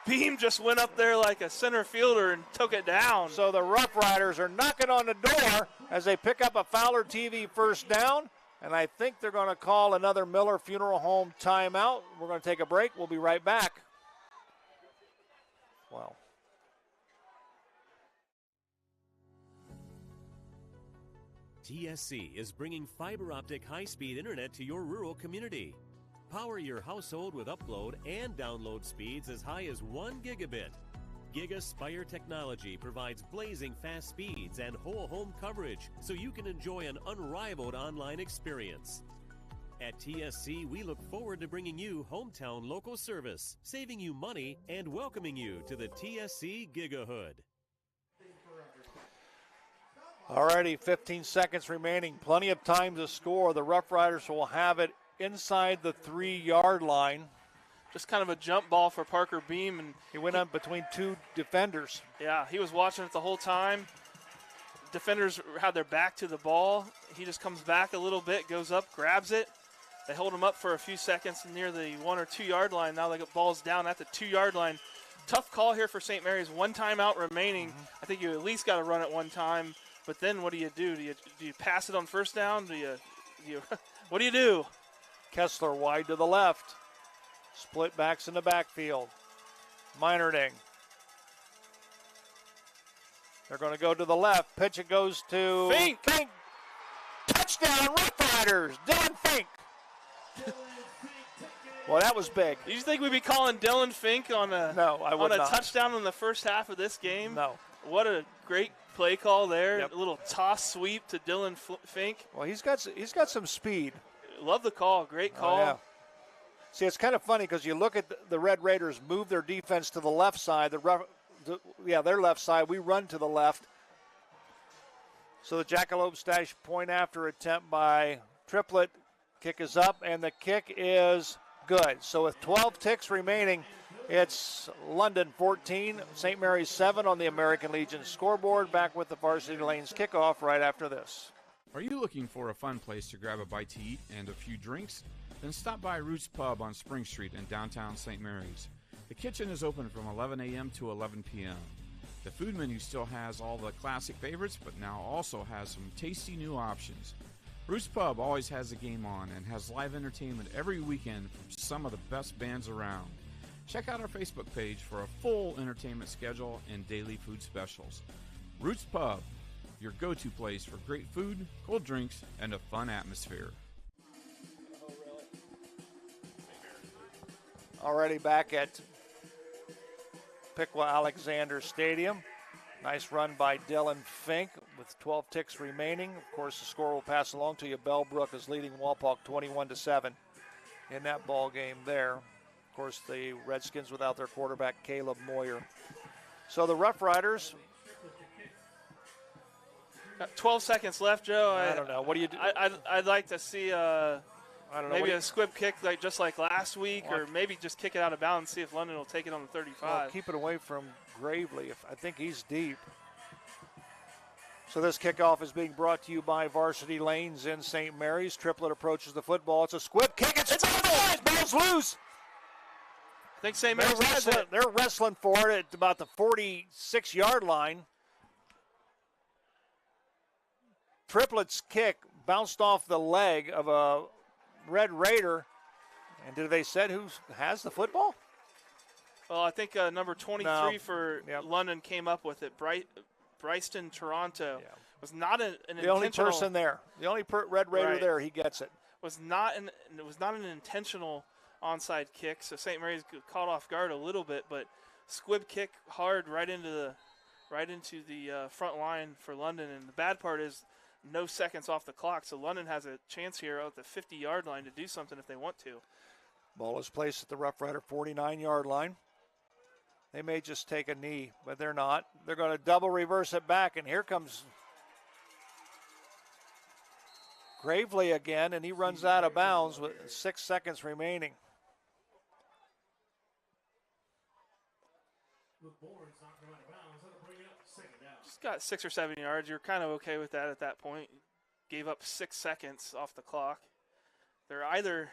Beam just went up there like a center fielder and took it down. So the Rough Riders are knocking on the door as they pick up a Fowler TV first down, and I think they're going to call another Miller Funeral Home timeout. We're going to take a break. We'll be right back. Wow. TSC is bringing fiber optic high-speed internet to your rural community. Power your household with upload and download speeds as high as 1 gigabit. GigaSpire technology provides blazing fast speeds and whole home coverage so you can enjoy an unrivaled online experience. At TSC, we look forward to bringing you hometown local service, saving you money, and welcoming you to the TSC Gigahood. Alrighty, 15 seconds remaining. Plenty of time to score. The Rough Riders will have it inside the 3-yard line. Just kind of a jump ball for Parker Beam. And he went up between 2 defenders. Yeah, he was watching it the whole time. Defenders had their back to the ball. He just comes back a little bit, goes up, grabs it. They hold him up for a few seconds near the 1 or 2 yard line. Now they get balls down at the 2 yard line. Tough call here for St. Mary's. 1 timeout remaining. I think you at least got to run it 1 time. But then what do you do? Do you pass it on first down? Do you what do you do? Kessler wide to the left. Split backs in the backfield. Meinerding. They're going to go to the left. Pitch it goes to Fink. Touchdown, Rough Riders. Dylan Fink. Well, that was big. Do you think we'd be calling Dylan Fink on a touchdown in the first half of this game? No. What a great play call there. Yep. A little toss sweep to Dylan Fink. Well, he's got some speed. Love the call. Great call. Oh, yeah. See, it's kind of funny because you look at the Red Raiders move their defense to the left side. Their left side. We run to the left. So the Jackalope Stash point after attempt by Triplett. Kick is up, and the kick is good. So with 12 ticks remaining, it's London 14, St. Mary's 7 on the American Legion scoreboard. Back with the Varsity Lanes kickoff right after this. Are you looking for a fun place to grab a bite to eat and a few drinks? Then stop by Roots Pub on Spring Street in downtown St. Mary's. The kitchen is open from 11 a.m. to 11 p.m. The food menu still has all the classic favorites, but now also has some tasty new options. Roots Pub always has a game on and has live entertainment every weekend from some of the best bands around. Check out our Facebook page for a full entertainment schedule and daily food specials. Roots Pub, your go-to place for great food, cold drinks, and a fun atmosphere. Already back at Piqua Alexander Stadium. Nice run by Dylan Fink with 12 ticks remaining. Of course, the score will pass along to you. Bellbrook is leading Walpock 21-7 in that ball game there. Of course, the Redskins without their quarterback, Caleb Moyer. So the Rough Riders. Got 12 seconds left, Joe. I don't know. What do you do? I'd like to see I don't know. maybe a squib kick just like last week, or maybe just kick it out of bounds and see if London will take it on the 35. Well, keep it away from Gravely. I think he's deep. So this kickoff is being brought to you by Varsity Lanes in St. Mary's. Triplet approaches the football. It's a squib kick. It's ball's loose. I think St. Mary's has it. They're wrestling for it at about the 46-yard line. Triplet's kick bounced off the leg of a Red Raider. And did they say who has the football? Well, I think number 23 for London came up with it. Bryston Toronto was not an the only person there. The only Red Raider there, he gets it. It was not an intentional onside kick, so St. Mary's caught off guard a little bit, but squib kick hard right into the front line for London. And the bad part is no seconds off the clock, so London has a chance here at the 50-yard line to do something if they want to. Ball is placed at the Rough Rider 49-yard line. They may just take a knee, but they're not. They're going to double reverse it back, and here comes Gravely again, and he runs out of bounds with 6 seconds remaining. Just got 6 or 7 yards. You're kind of okay with that at that point. Gave up 6 seconds off the clock. They're either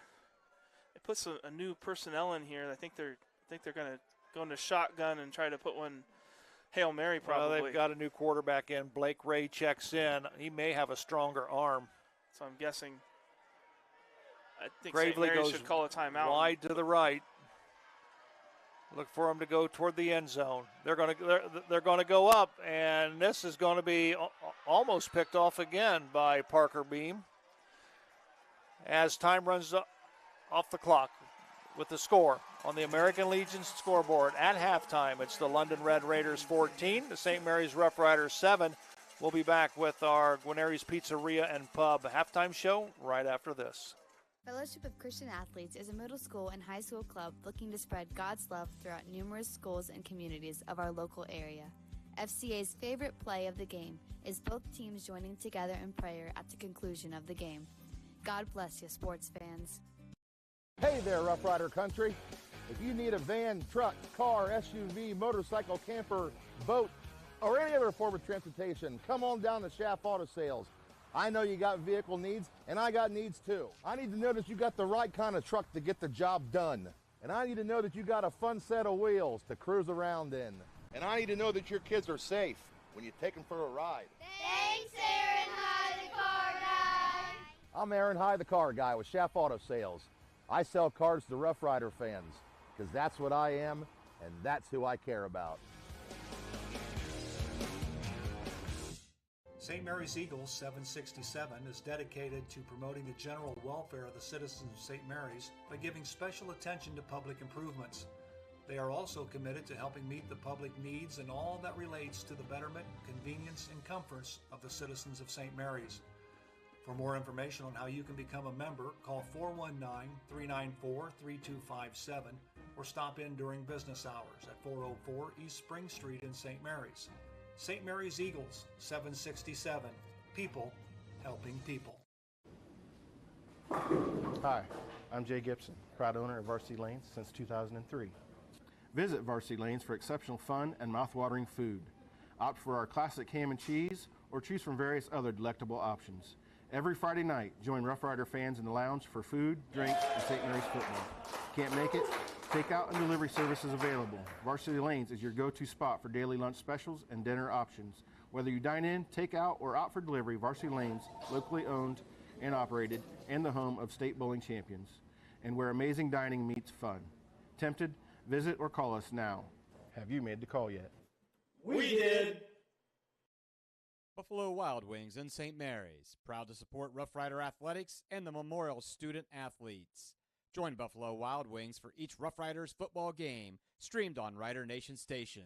it puts a new personnel in here. I think they're going to go into shotgun and try to put one Hail Mary probably. Well, they've got a new quarterback in. Blake Ray checks in. He may have a stronger arm. So I'm guessing. I think Gravely St. Mary's goes should call a timeout. Wide to the right. Look for him to go toward the end zone. They're going to go up, and this is going to be almost picked off again by Parker Beam. As time runs off the clock with the score on the American Legion scoreboard at halftime, it's the London Red Raiders 14, the St. Mary's Rough Riders 7. We'll be back with our Guarneri's Pizzeria and Pub halftime show right after this. Fellowship of Christian Athletes is a middle school and high school club looking to spread God's love throughout numerous schools and communities of our local area. FCA's favorite play of the game is both teams joining together in prayer at the conclusion of the game. God bless you, sports fans. Hey there, Rough Rider Country. If you need a van, truck, car, SUV, motorcycle, camper, boat, or any other form of transportation, come on down to Schaff Auto Sales. I know you got vehicle needs, and I got needs too. I need to know that you got the right kind of truck to get the job done. And I need to know that you got a fun set of wheels to cruise around in. And I need to know that your kids are safe when you take them for a ride. Thanks, Aaron High, the car guy. I'm Aaron High, the car guy with Schaff Auto Sales. I sell cars to Rough Rider fans, because that's what I am, and that's who I care about. St. Mary's Eagles 767 is dedicated to promoting the general welfare of the citizens of St. Mary's by giving special attention to public improvements. They are also committed to helping meet the public needs and all that relates to the betterment, convenience, and comforts of the citizens of St. Mary's. For more information on how you can become a member, call 419-394-3257 or stop in during business hours at 404 East Spring Street in St. Mary's. St. Mary's Eagles, 767. People helping people. Hi, I'm Jay Gibson, proud owner of Varsity Lanes since 2003. Visit Varsity Lanes for exceptional fun and mouth-watering food. Opt for our classic ham and cheese or choose from various other delectable options. Every Friday night, join Rough Rider fans in the lounge for food, drinks, and St. Mary's football. Can't make it? Takeout and delivery services available. Varsity Lanes is your go-to spot for daily lunch specials and dinner options. Whether you dine in, take out, or opt for delivery, Varsity Lanes, locally owned and operated, and the home of state bowling champions, and where amazing dining meets fun. Tempted? Visit or call us now. Have you made the call yet? We did! Buffalo Wild Wings in St. Mary's, proud to support Rough Rider Athletics and the Memorial Student Athletes. Join Buffalo Wild Wings for each Rough Riders football game, streamed on Rider Nation Station.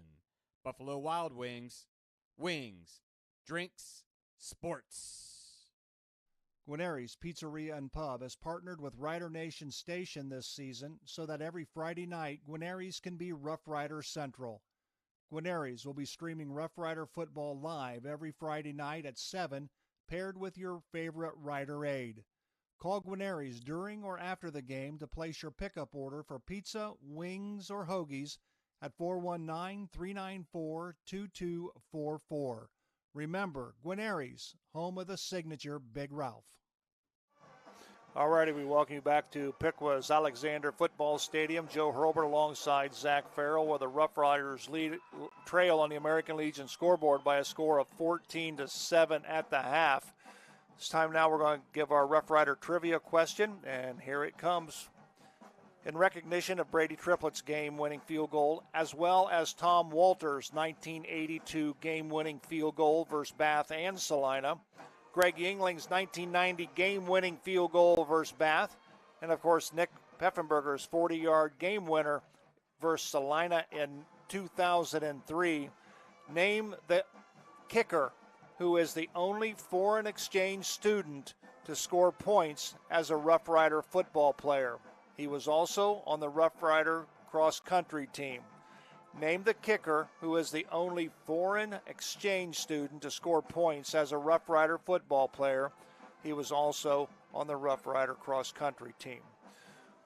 Buffalo Wild Wings, drinks, sports. Guarneri's Pizzeria and Pub has partnered with Rider Nation Station this season so that every Friday night, Guarneri's can be Rough Rider Central. Guarneri's will be streaming Rough Rider football live every Friday night at 7, paired with your favorite Rider aid. Call Guarneri's during or after the game to place your pickup order for pizza, wings, or hoagies at 419-394-2244. Remember, Guarneri's, home of the signature Big Ralph. All righty, we welcome you back to Piqua Alexander Football Stadium. Joe Hurlbert alongside Zach Farrell, where the Rough Riders trail on the American Legion scoreboard by a score of 14-7 at the half. This time now we're going to give our Rough Rider trivia question, and here it comes. In recognition of Brady Triplett's game-winning field goal, as well as Tom Walters' 1982 game-winning field goal versus Bath and Salina, Greg Yingling's 1990 game-winning field goal versus Bath, and of course Nick Peffenberger's 40-yard game winner versus Salina in 2003. Name the kicker who is the only foreign exchange student to score points as a Rough Rider football player. He was also on the Rough Rider cross-country team. Name the kicker who is the only foreign exchange student to score points as a Rough Rider football player. He was also on the Rough Rider cross-country team.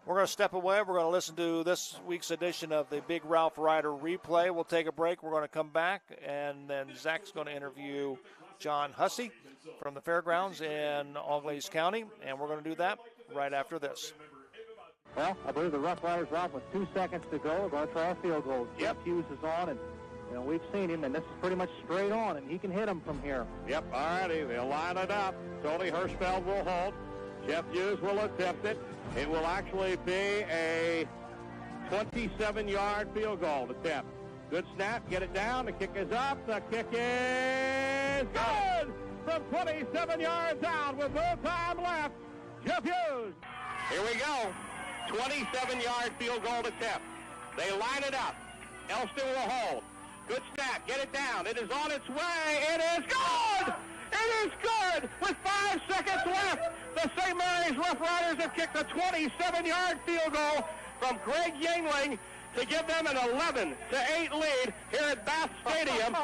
We're going to step away. We're going to listen to this week's edition of the Big Ralph Rider replay. We'll take a break. We're going to come back, and then Zach's going to interview John Hussey from the fairgrounds in Auglaize County, and we're going to do that right after this. Well, I believe the Rough Riders are off with 2 seconds to go. We're going to try a field goal. Jeff Hughes is on, and we've seen him, and this is pretty much straight on, and he can hit him from here. Yep, all righty. They'll line it up. Tony Hirschfeld will hold. Jeff Hughes will attempt it. It will actually be a 27-yard field goal attempt. Good snap. Get it down. The kick is up. The kick is good from 27 yards out with no time left. Jeff Hughes. Here we go. 27-yard field goal attempt. They line it up. Elston will hold. Good snap. Get it down. It is on its way. It is good! It is good! With 5 seconds left, the St. Mary's Rough Riders have kicked a 27-yard field goal from Greg Yingling to give them an 11-8 lead here at Bath Stadium.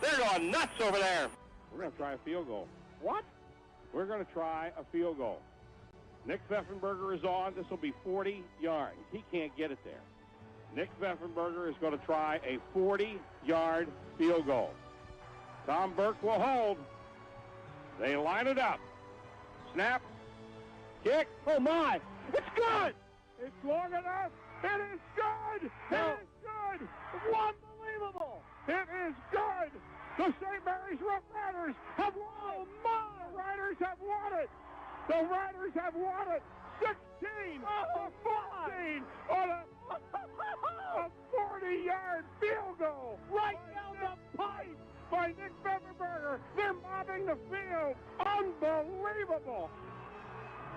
They're going nuts over there. We're going to try a field goal. What? We're going to try a field goal. Nick Pfeffenberger is on. This will be 40 yards. He can't get it there. Nick Pfeffenberger is going to try a 40-yard field goal. Tom Burke will hold. They line it up. Snap. Kick. Oh, my. It's good. It's long enough. It is good. It is good. Unbelievable. It is good. The St. Mary's Rough Riders have won. Oh, my. The Riders have won it. The Riders have won it. 16 to 14 on a 40-yard field goal. Right down the pipe by Nick Pfeffenberger. They're mobbing the field. Unbelievable.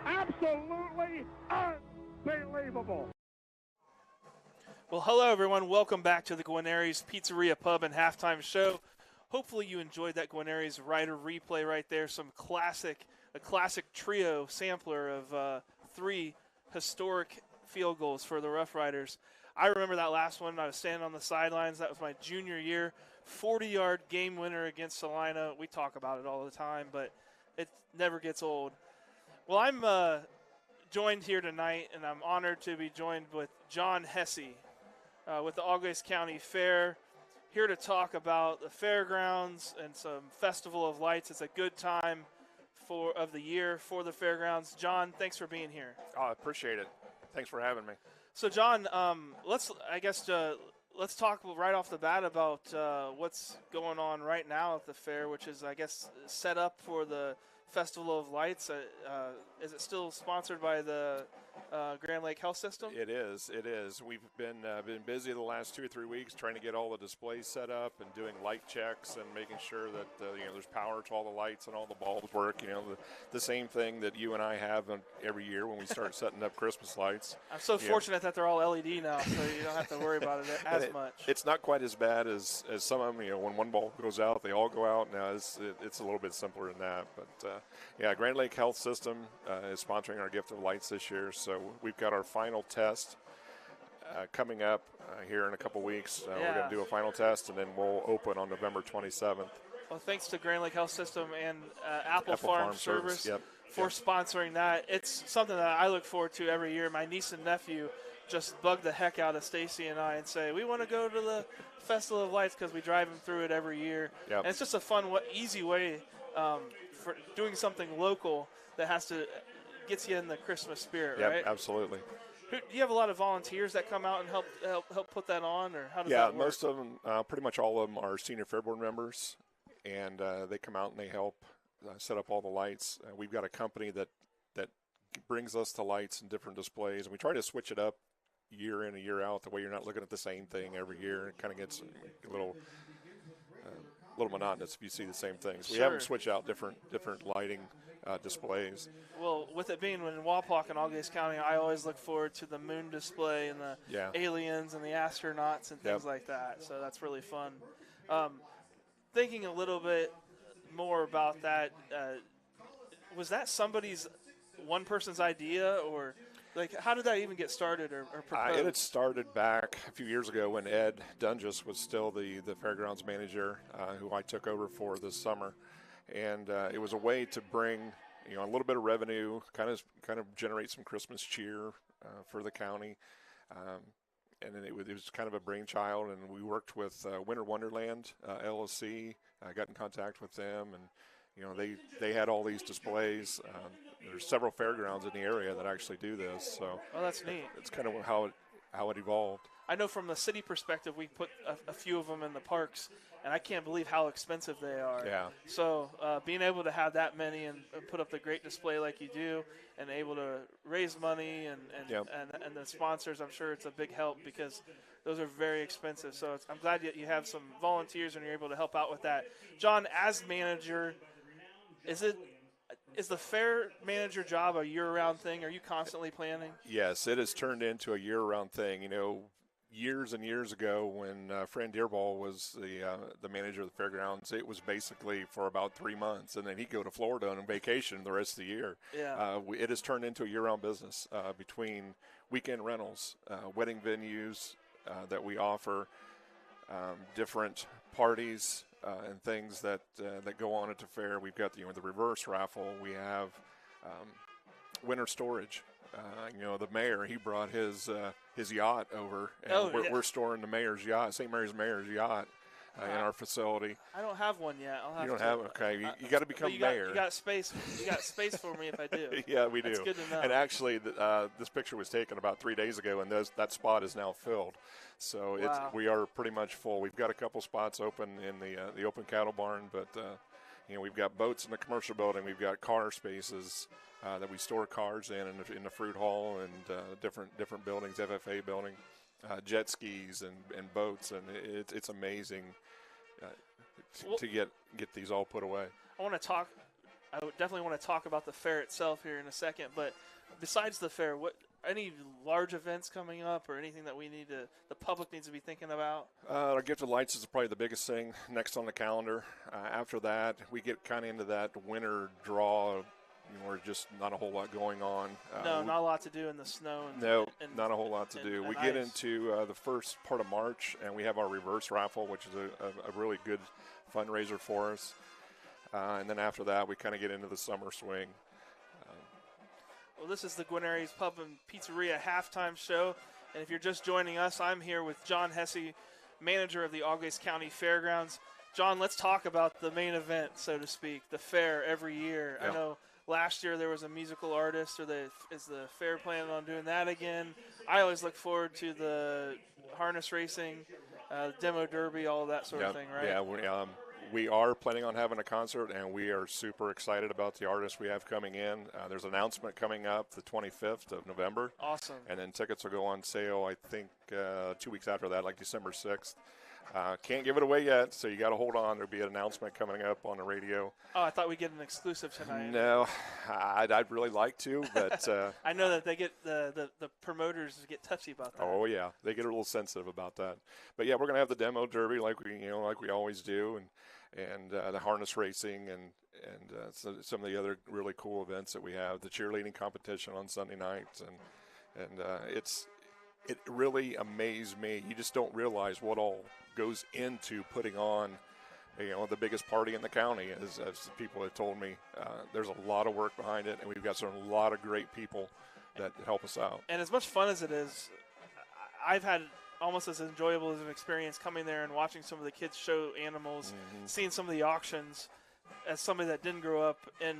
Absolutely unbelievable. Well, hello, everyone. Welcome back to the Guarneri's Pizzeria Pub and Halftime Show. Hopefully you enjoyed that Guarneri's Rider replay right there. A classic trio sampler of 3 historic field goals for the Rough Riders. I remember that last one. I was standing on the sidelines. That was my junior year. 40-yard game winner against Salina. We talk about it all the time, but it never gets old. Well, I'm joined here tonight, and I'm honored to be joined with John Hussey with the Auglaize County Fair, here to talk about the fairgrounds and some Festival of Lights. It's a good time of the year for the fairgrounds. John, thanks for being here. Oh, I appreciate it. Thanks for having me. So, John, let's talk right off the bat about what's going on right now at the fair, which is, I guess, set up for the Festival of Lights. Is it still sponsored by the Grand Lake Health System? It is. We've been busy the last 2 or 3 weeks trying to get all the displays set up and doing light checks and making sure that there's power to all the lights and all the bulbs work. The same thing that you and I have every year when we start setting up Christmas lights. I'm so fortunate that they're all LED now, so you don't have to worry about it as much. It's not quite as bad as some of them. When one bulb goes out, they all go out. Now it's a little bit simpler than that. But Grand Lake Health System is sponsoring our gift of lights this year. So we've got our final test coming up here in a couple weeks. We're going to do a final test, and then we'll open on November 27th. Well, thanks to Grand Lake Health System and Apple Farm Service for sponsoring that. It's something that I look forward to every year. My niece and nephew just bug the heck out of Stacy and I and say, we want to go to the Festival of Lights because we drive them through it every year. Yep. And it's just a fun, easy way for doing something local that gets you in the Christmas spirit, right? Yeah, absolutely. Do you have a lot of volunteers that come out and help put that on, or how does that work? Yeah, most of them, pretty much all of them are senior fair board members, and they come out and they help set up all the lights. We've got a company that brings us the lights and different displays, and we try to switch it up year in and year out, the way you're not looking at the same thing every year. It kind of gets a little monotonous if you see the same things. We have them switch out different lighting displays. Well, with it being in Wapak and Algaze County, I always look forward to the moon display and the aliens and the astronauts and things like that. So that's really fun. Thinking a little bit more about that, was that one person's idea, or how did that even get started or proposed? It had started back a few years ago when Ed Dungus was still the fairgrounds manager, who I took over for this summer. And it was a way to bring a little bit of revenue, kind of generate some Christmas cheer for the county. And then it was kind of a brainchild, and we worked with Winter Wonderland LLC. I got in contact with them, and they had all these displays. There's several fairgrounds in the area that actually do this. So that's neat. It's kind of how it evolved. I know from the city perspective, we put a few of them in the parks, and I can't believe how expensive they are. Yeah. So being able to have that many and put up the great display like you do, and able to raise money and the sponsors, I'm sure it's a big help because those are very expensive. So I'm glad that you have some volunteers and you're able to help out with that. John, as manager, is the fair manager job a year-round thing? Are you constantly planning? Yes, it has turned into a year-round thing. Years and years ago when Fran Dearball was the manager of the fairgrounds, it was basically for about 3 months, and then he'd go to Florida on vacation the rest of the year. Yeah. It has turned into a year-round business between weekend rentals, wedding venues that we offer, different parties, and things that go on at the fair. We've got the reverse raffle. We have winter storage. The mayor, he brought his yacht over, and we're storing the mayor's yacht, St. Mary's mayor's yacht, in our facility. I don't have one yet. You don't have it? Okay. You got to become mayor. You got space. You got space for me if I do. Yeah, we do. That's good to know. And actually, this picture was taken about 3 days ago, and that spot is now filled. So we are pretty much full. We've got a couple spots open in the open cattle barn, but we've got boats in the commercial building. We've got car spaces that we store cars in the fruit hall and different buildings, FFA building, jet skis and boats, and it's amazing to get these all put away. I would definitely want to talk about the fair itself here in a second, but besides the fair, any large events coming up or anything that the public needs to be thinking about? Our Gift of Lights is probably the biggest thing next on the calendar. After that, we get kind of into that winter draw. We're just not a whole lot going on. No, not a lot to do in the snow. Not a whole lot to do. We get into the first part of March, and we have our reverse raffle, which is a really good fundraiser for us. And then after that, we kind of get into the summer swing. Well, this is the Guarneri's Pub and Pizzeria halftime show. And if you're just joining us, I'm here with John Hesse, manager of the Algaze County Fairgrounds. John, let's talk about the main event, so to speak, the fair every year. Yep. I know last year there was a musical artist, is the fair planning on doing that again? I always look forward to the harness racing, demo derby, all that sort of thing, right? Yeah, we are planning on having a concert, and we are super excited about the artists we have coming in. There's an announcement coming up the 25th of November. Awesome. And then tickets will go on sale, I think, 2 weeks after that, like December 6th. Can't give it away yet, so you got to hold on. There'll be an announcement coming up on the radio. Oh, I thought we'd get an exclusive tonight. No, I'd really like to, but I know that they get the promoters get touchy about that. oh yeah, they get a little sensitive about that. But yeah, we're gonna have the demo derby like we always do, and the harness racing and some of the other really cool events that we have. The cheerleading competition on Sunday nights, and it really amazed me. You just don't realize what all goes into putting on, the biggest party in the county, as people have told me. There's a lot of work behind it, and we've got a lot of great people that help us out. And as much fun as it is, I've had almost as enjoyable as an experience coming there and watching some of the kids show animals, seeing some of the auctions. As somebody that didn't grow up in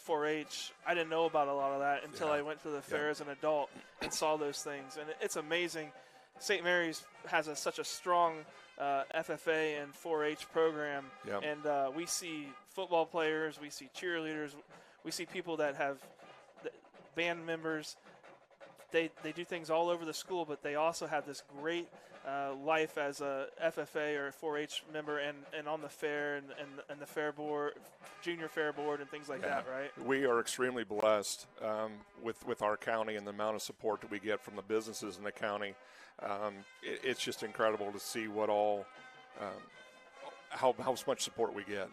4-H, I didn't know about a lot of that until I went to the fair as an adult and saw those things. And it's amazing. St. Mary's has such a strong FFA and 4-H program. Yep. And we see football players, we see cheerleaders, we see people that have band members. They do things all over the school, but they also have this great life as a FFA or a 4-H member and on the fair and the fair board, junior fair board and things like that, right? We are extremely blessed with our county and the amount of support that we get from the businesses in the county. It's just incredible to see what all, how much support we get.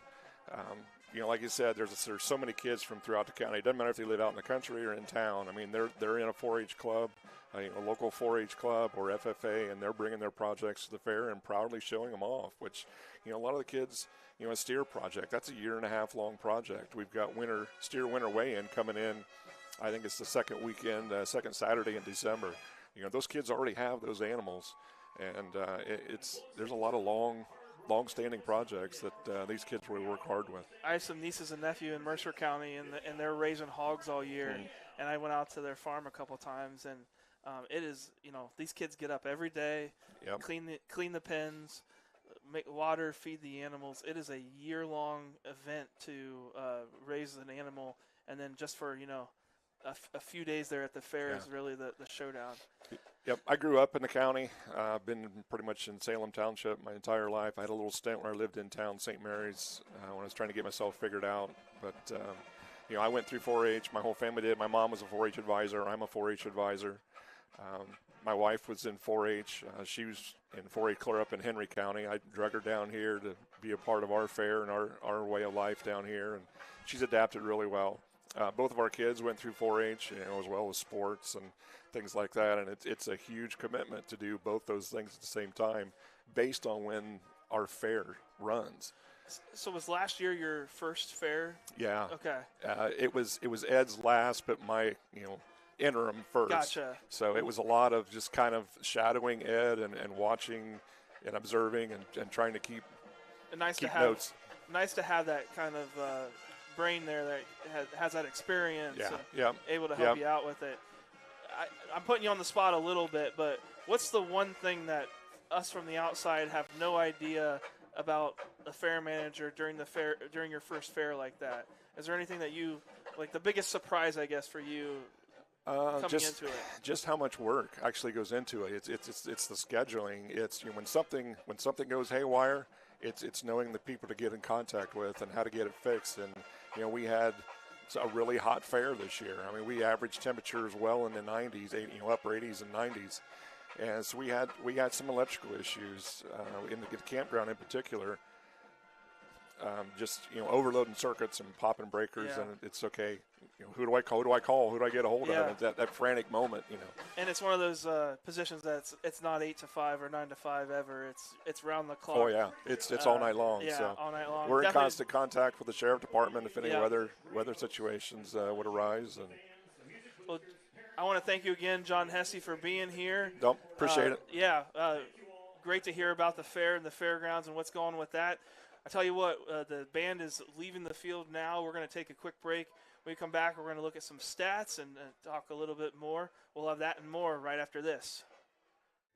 Like you said, there's so many kids from throughout the county. It doesn't matter if they live out in the country or in town. I mean, they're in a 4-H club, a local 4-H club or FFA, and they're bringing their projects to the fair and proudly showing them off, which, a lot of the kids, a steer project, that's a 1.5 year long project. We've got steer winter weigh-in coming in. I think it's the second weekend, second Saturday in December. Those kids already have those animals, and there's a lot of long-standing projects that these kids really work hard with. I have some nieces and nephews in Mercer County, and they're raising hogs all year. And I went out to their farm a couple times, and it is, these kids get up every day, clean the pens, make water, feed the animals. It is a year-long event to raise an animal, and then just for a few days there at the fair is really the showdown. Yep, I grew up in the county. I've been pretty much in Salem Township my entire life. I had a little stint where I lived in town, St. Mary's, when I was trying to get myself figured out. But, I went through 4-H. My whole family did. My mom was a 4-H advisor. I'm a 4-H advisor. My wife was in 4-H. She was in 4-H clear up in Henry County. I drug her down here to be a part of our fair and our way of life down here, and she's adapted really well. Both of our kids went through 4-H, as well as sports and things like that, and it's a huge commitment to do both those things at the same time based on when our fair runs. So was last year your first fair? Yeah. Okay. It was Ed's last, but my interim first. Gotcha. So it was a lot of just kind of shadowing Ed and watching and observing and trying to keep notes. Nice to have that kind of brain there that has that experience. Able to help you out with it. I'm putting you on the spot a little bit, but what's the one thing that us from the outside have no idea about a fair manager during your first fair like that? Is there anything that you like, the biggest surprise, I guess, for you coming into it? Just how much work actually goes into it. It's the scheduling. It's when something goes haywire, it's knowing the people to get in contact with and how to get it fixed. And we had a really hot fair this year. I mean, we averaged temperatures well in the 90s, upper 80s and 90s. And so we had some electrical issues in the campground in particular. Overloading circuits and popping breakers, and it's okay. Who do I call? Who do I get a hold of? That frantic moment, And it's one of those positions it's not 8 to 5 or 9 to 5 ever. It's round the clock. Oh yeah, it's all night long. Yeah, so all night long. We're in constant contact with the sheriff department if any weather situations would arise. And well, I want to thank you again, John Hesse, for being here. Appreciate it. Yeah, great to hear about the fair and the fairgrounds and what's going on with that. I tell you what, the band is leaving the field now. We're going to take a quick break. When we come back, we're going to look at some stats and talk a little bit more. We'll have that and more right after this.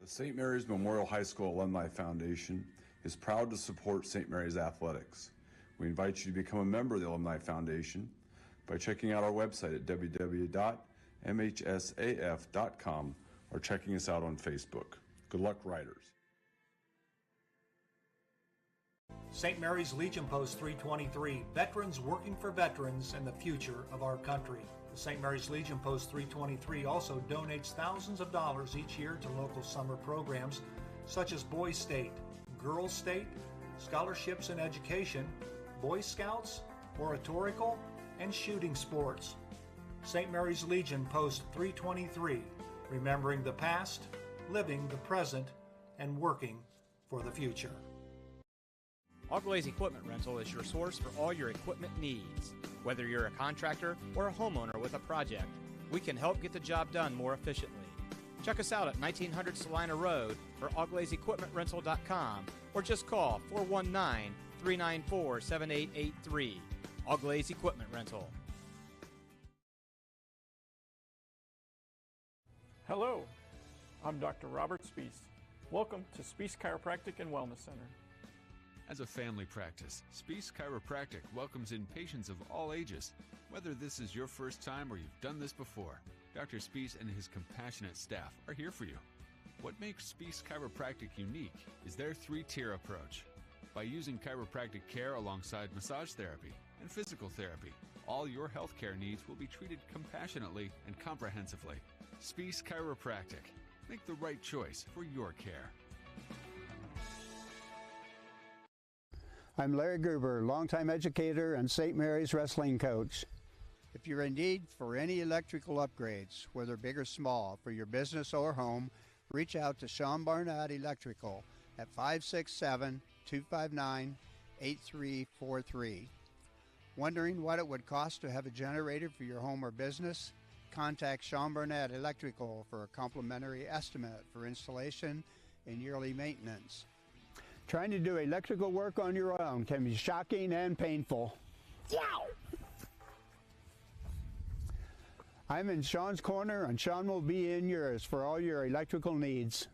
The St. Mary's Memorial High School Alumni Foundation is proud to support St. Mary's Athletics. We invite you to become a member of the Alumni Foundation by checking out our website at www.mhsaf.com or checking us out on Facebook. Good luck, Riders. St. Mary's Legion Post 323, veterans working for veterans and the future of our country. The St. Mary's Legion Post 323 also donates thousands of dollars each year to local summer programs such as Boys State, Girls State, scholarships in education, Boy Scouts, oratorical, and shooting sports. St. Mary's Legion Post 323, remembering the past, living the present, and working for the future. Oglaze Equipment Rental is your source for all your equipment needs. Whether you're a contractor or a homeowner with a project, we can help get the job done more efficiently. Check us out at 1900 Salina Road or oglazeequipmentrental.com or just call 419-394-7883. Oglaze Equipment Rental. Hello, I'm Dr. Robert Spees. Welcome to Spees Chiropractic and Wellness Center. As a family practice, Spees Chiropractic welcomes in patients of all ages. Whether this is your first time or you've done this before, Dr. Spees and his compassionate staff are here for you. What makes Spees Chiropractic unique is their three-tier approach. By using chiropractic care alongside massage therapy and physical therapy, all your health care needs will be treated compassionately and comprehensively. Spees Chiropractic. Make the right choice for your care. I'm Larry Gruber, longtime educator and St. Mary's wrestling coach. If you're in need for any electrical upgrades, whether big or small, for your business or home, reach out to Sean Barnett Electrical at 567-259-8343. Wondering what it would cost to have a generator for your home or business? Contact Sean Barnett Electrical for a complimentary estimate for installation and yearly maintenance. Trying to do electrical work on your own can be shocking and painful. Yow! I'm in Sean's corner, and Sean will be in yours for all your electrical needs.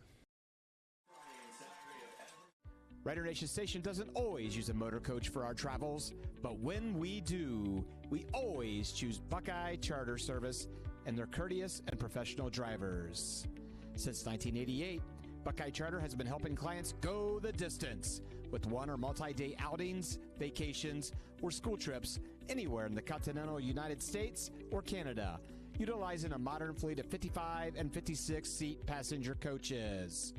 Rider Nation Station doesn't always use a motor coach for our travels, but when we do, we always choose Buckeye Charter Service and their courteous and professional drivers. Since 1988, Buckeye Charter has been helping clients go the distance with one or multi-day outings, vacations, or school trips anywhere in the continental United States or Canada, utilizing a modern fleet of 55 and 56-seat passenger coaches.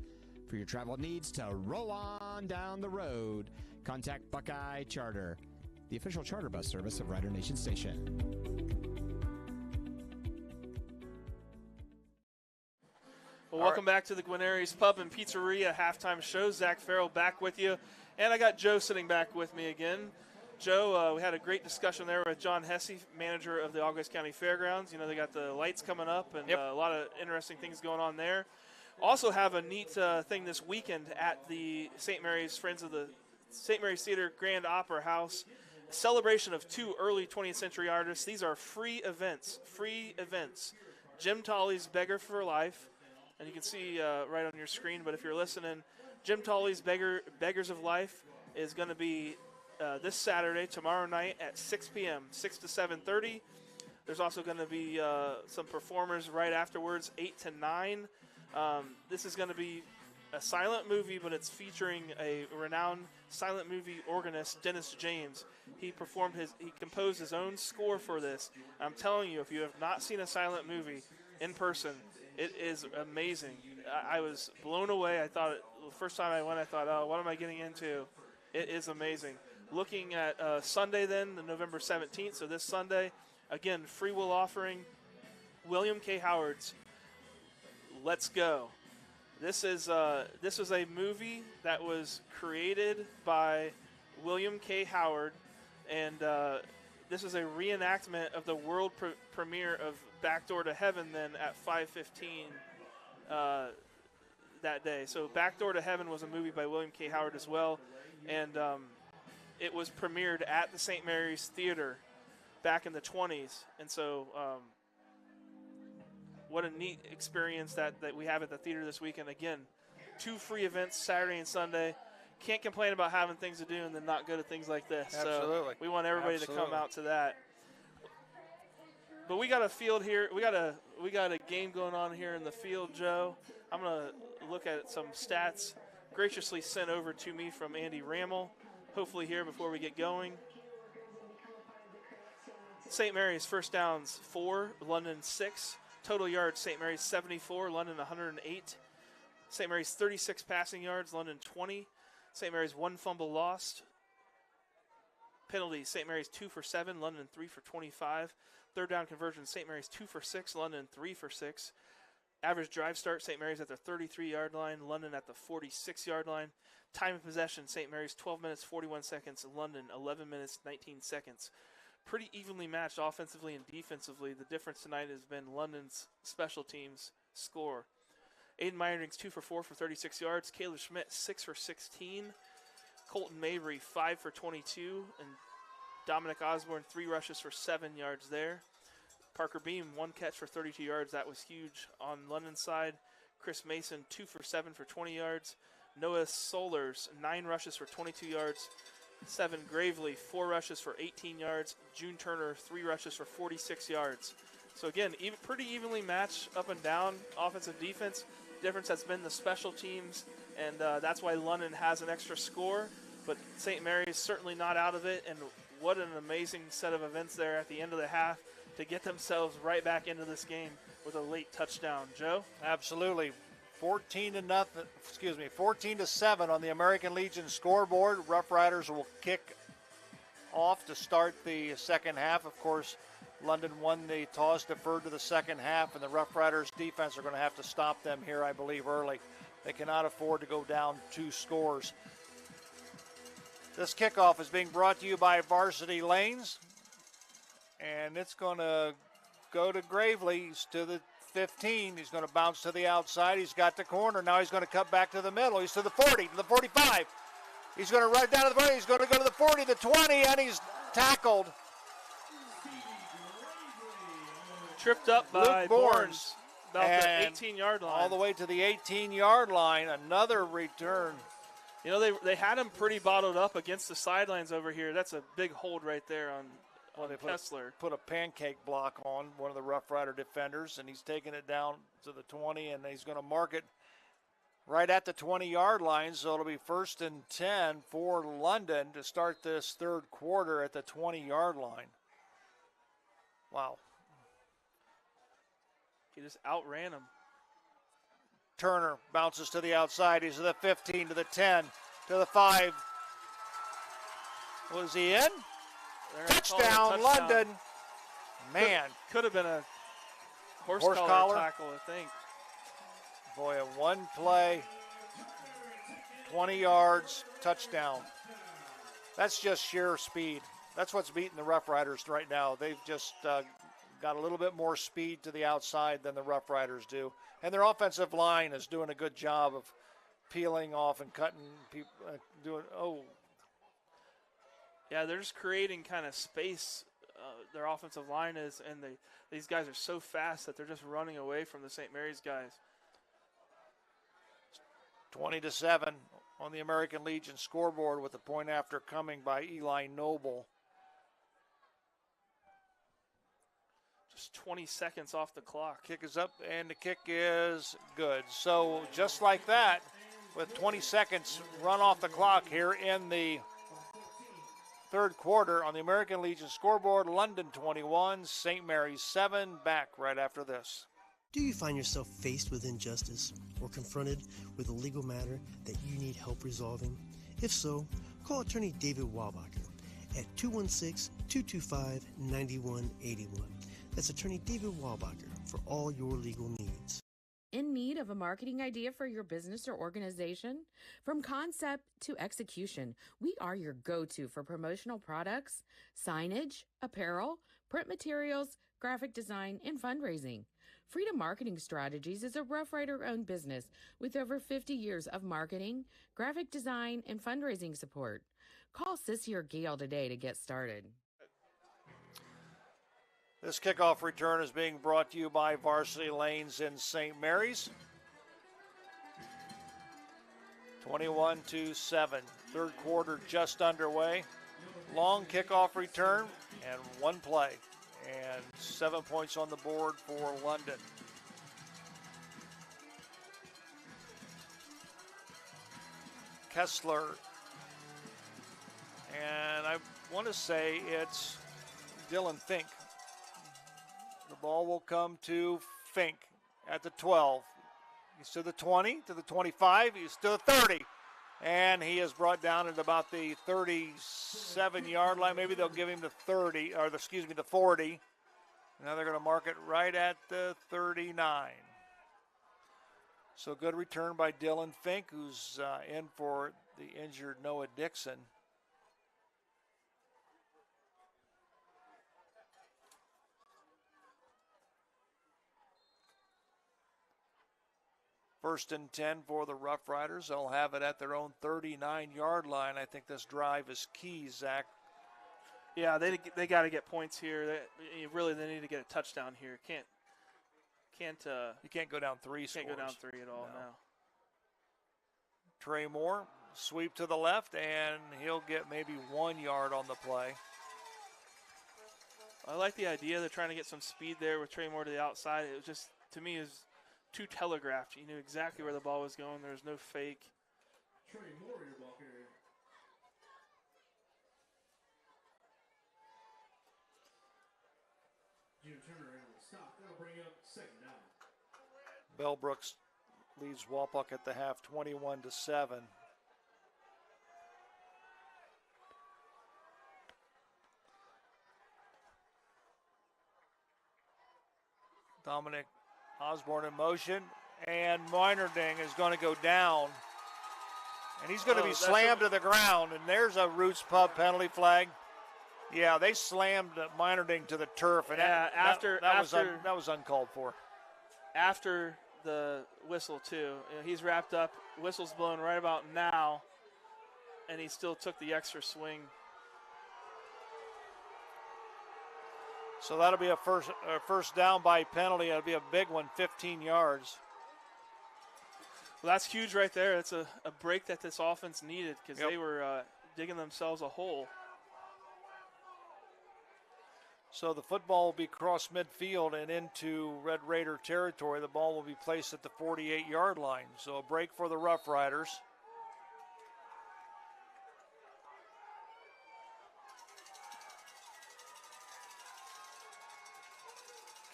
For your travel needs to roll on down the road, contact Buckeye Charter, the official charter bus service of Rider Nation Station. Well, welcome back to the Guarneri's Pub and Pizzeria halftime show. Zach Farrell back with you. And I got Joe sitting back with me again. Joe, we had a great discussion there with John Hesse, manager of the Oglaze County Fairgrounds. You know, they got the lights coming up and a lot of interesting things going on there. Also have a neat thing this weekend at the St. Mary's Friends of the St. Mary's Theater Grand Opera House. Celebration of two early 20th century artists. These are free events. Jim Tolley's Beggar for Life. And you can see right on your screen, but if you're listening, Jim Tolley's Beggars of Life is going to be this Saturday, tomorrow night at 6 p.m., 6 to 7:30. There's also going to be some performers right afterwards, 8 to 9. This is going to be a silent movie, but it's featuring a renowned silent movie organist, Dennis James. He composed his own score for this. I'm telling you, if you have not seen a silent movie in person, it is amazing. I was blown away. The first time I went, I thought, oh, what am I getting into? It is amazing. Looking at Sunday then, the November 17th, so this Sunday, again, free will offering, William K. Howard's Let's Go. This was a movie that was created by William K. Howard, and this is a reenactment of the world premiere of Back Door to Heaven then at 5:15 that day. So Back Door to Heaven was a movie by William K. Howard as well, and it was premiered at the St. Mary's Theater back in the 20s. And so what a neat experience that we have at the theater this weekend. Again, two free events Saturday and Sunday. can't complain about having things to do and then not go to things like this. Absolutely. So we want everybody to come out to that. But we got a field here. We got a game going on here in the field, Joe. I'm going to look at some stats graciously sent over to me from Andy Rammel, hopefully here before we get going. St. Mary's first downs 4, London 6. Total yards, St. Mary's 74, London 108. St. Mary's 36 passing yards, London 20. St. Mary's 1 fumble lost. Penalties, St. Mary's 2 for 7, London 3 for 25. Third down conversion, St. Mary's 2 for 6, London 3 for 6. Average drive start, St. Mary's at the 33-yard line, London at the 46-yard line. Time of possession, St. Mary's 12 minutes, 41 seconds, London 11 minutes, 19 seconds. Pretty evenly matched offensively and defensively. The difference tonight has been London's special teams score. Aiden Meyerdings 2 for 4 for 36 yards. Caleb Schmidt 6 for 16. Colton Mabry 5 for 22. And Dominic Osborne 3 rushes for 7 yards there. Parker Beam 1 catch for 32 yards. That was huge on London's side. Chris Mason 2 for 7 for 20 yards. Noah Solers 9 rushes for 22 yards. 7 Gravely 4 rushes for 18 yards. June Turner 3 rushes for 46 yards. So again, pretty evenly matched up and down, offensive, defense. Difference has been the special teams, and that's why London has an extra score. But St. Mary's certainly not out of it, and what an amazing set of events there at the end of the half to get themselves right back into this game with a late touchdown. Joe? Absolutely. 14-7 on the American Legion scoreboard. Roughriders will kick off to start the second half. Of course, London won the toss, deferred to the second half, and the Roughriders defense are going to have to stop them here, I believe, early. They cannot afford to go down 2 scores. This kickoff is being brought to you by Varsity Lanes, and it's going to go to Gravely. He's to the 15. He's going to bounce to the outside. He's got the corner. Now he's going to cut back to the middle. He's to the 40, to the 45. He's going to run down to the 40. He's going to go to the 40, the 20, and he's tackled. Tripped up by Luke Bournes. About the 18-yard line. All the way to the 18-yard line. Another return. You know, they had him pretty bottled up against the sidelines over here. That's a big hold right there on Kessler. Put a pancake block on one of the Rough Rider defenders, and he's taking it down to the 20, and he's going to mark it right at the 20-yard line, so it'll be 1st and 10 for London to start this third quarter at the 20-yard line. Wow. He just outran him. Turner bounces to the outside. He's to the 15, to the 10, to the 5. Was he in? Touchdown, London. Man. Could have been a horse collar tackle, I think. Boy, a one play, 20 yards, touchdown. That's just sheer speed. That's what's beating the Rough Riders right now. They've just got a little bit more speed to the outside than the Rough Riders do. And their offensive line is doing a good job of peeling off and cutting people, Yeah, they're just creating kind of space. Their offensive line is, and these guys are so fast that they're just running away from the St. Mary's guys. 20-7 on the American Legion scoreboard with the point after coming by Eli Noble. Just 20 seconds off the clock. Kick is up, and the kick is good. So just like that, with 20 seconds run off the clock here in the third quarter on the American Legion scoreboard, London 21, St. Mary's 7, back right after this. Do you find yourself faced with injustice or confronted with a legal matter that you need help resolving? If so, call attorney David Walbacher at 216-225-9181. That's attorney David Walbacher for all your legal needs. In need of a marketing idea for your business or organization? From concept to execution, we are your go-to for promotional products, signage, apparel, print materials, graphic design, and fundraising. Freedom Marketing Strategies is a Rough Rider-owned business with over 50 years of marketing, graphic design, and fundraising support. Call Sissy or Gail today to get started. This kickoff return is being brought to you by Varsity Lanes in St. Mary's. 21-7. Third quarter just underway. Long kickoff return and one play. And 7 points on the board for London. Kessler. And I want to say it's Dylan Fink. The ball will come to Fink at the 12. He's to the 20, to the 25, he's to the 30. And he is brought down at about the 37-yard line. Maybe they'll give him the 30, or the 40. Now they're going to mark it right at the 39. So good return by Dylan Fink, who's in for the injured Noah Dixon. First and 10 for the Rough Riders. They'll have it at their own 39-yard line. I think this drive is key, Zach. Yeah, they got to get points here. They need to get a touchdown here. You can't go down three. Can't go down three at all now. Trey Moore, sweep to the left, and he'll get maybe 1 yard on the play. I like the idea. They're trying to get some speed there with Trey Moore to the outside. It was just, to me, is too telegraphed. You knew exactly where the ball was going. There was no fake. Trey Moore, your ball carrier. Jim Turner able to stop. That'll bring up second down. Bell Brooks leads Wapak at the half 21-7. Dominic Osborne in motion, and Meinerding is going to go down. And he's going to be slammed to the ground, and there's a Roots Pub penalty flag. Yeah, they slammed Meinerding to the turf, and that was uncalled for. After the whistle, too. You know, he's wrapped up. Whistle's blown right about now, and he still took the extra swing. So that'll be a first down by penalty. It'll be a big one, 15 yards. Well, that's huge right there. It's a break that this offense needed because they were digging themselves a hole. So the football will be cross midfield and into Red Raider territory. The ball will be placed at the 48-yard line. So a break for the Rough Riders.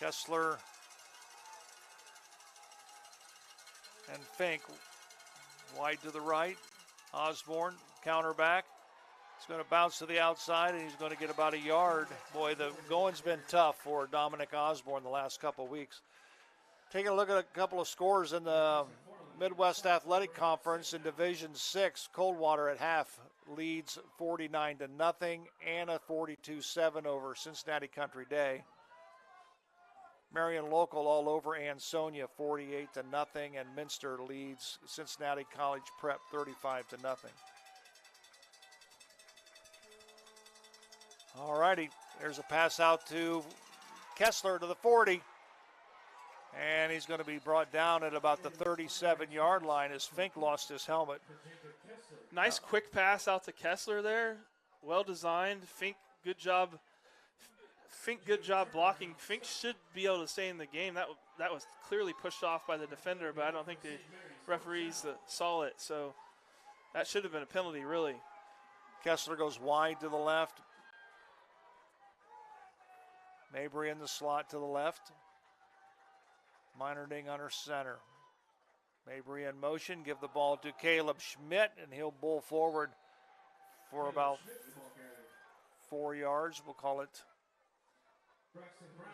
Kessler and Fink wide to the right. Osborne counter back. He's going to bounce to the outside, and he's going to get about a yard. Boy, the going's been tough for Dominic Osborne the last couple of weeks. Taking a look at a couple of scores in the Midwest Athletic Conference in Division 6. Coldwater at half leads 49-0, and a 42-7 over Cincinnati Country Day. Marion Local all over Ansonia 48-0, and Minster leads Cincinnati College Prep 35-0. All righty, there's a pass out to Kessler to the 40. And he's going to be brought down at about the 37-yard line as Fink lost his helmet. Nice quick pass out to Kessler there. Well designed. Fink, good job. Fink, good job blocking. Fink should be able to stay in the game. That was clearly pushed off by the defender, but I don't think the referees saw it. So that should have been a penalty, really. Kessler goes wide to the left. Mabry in the slot to the left. Meinerding under center. Mabry in motion. Give the ball to Caleb Schmidt, and he'll bull forward for about 4 yards. We'll call it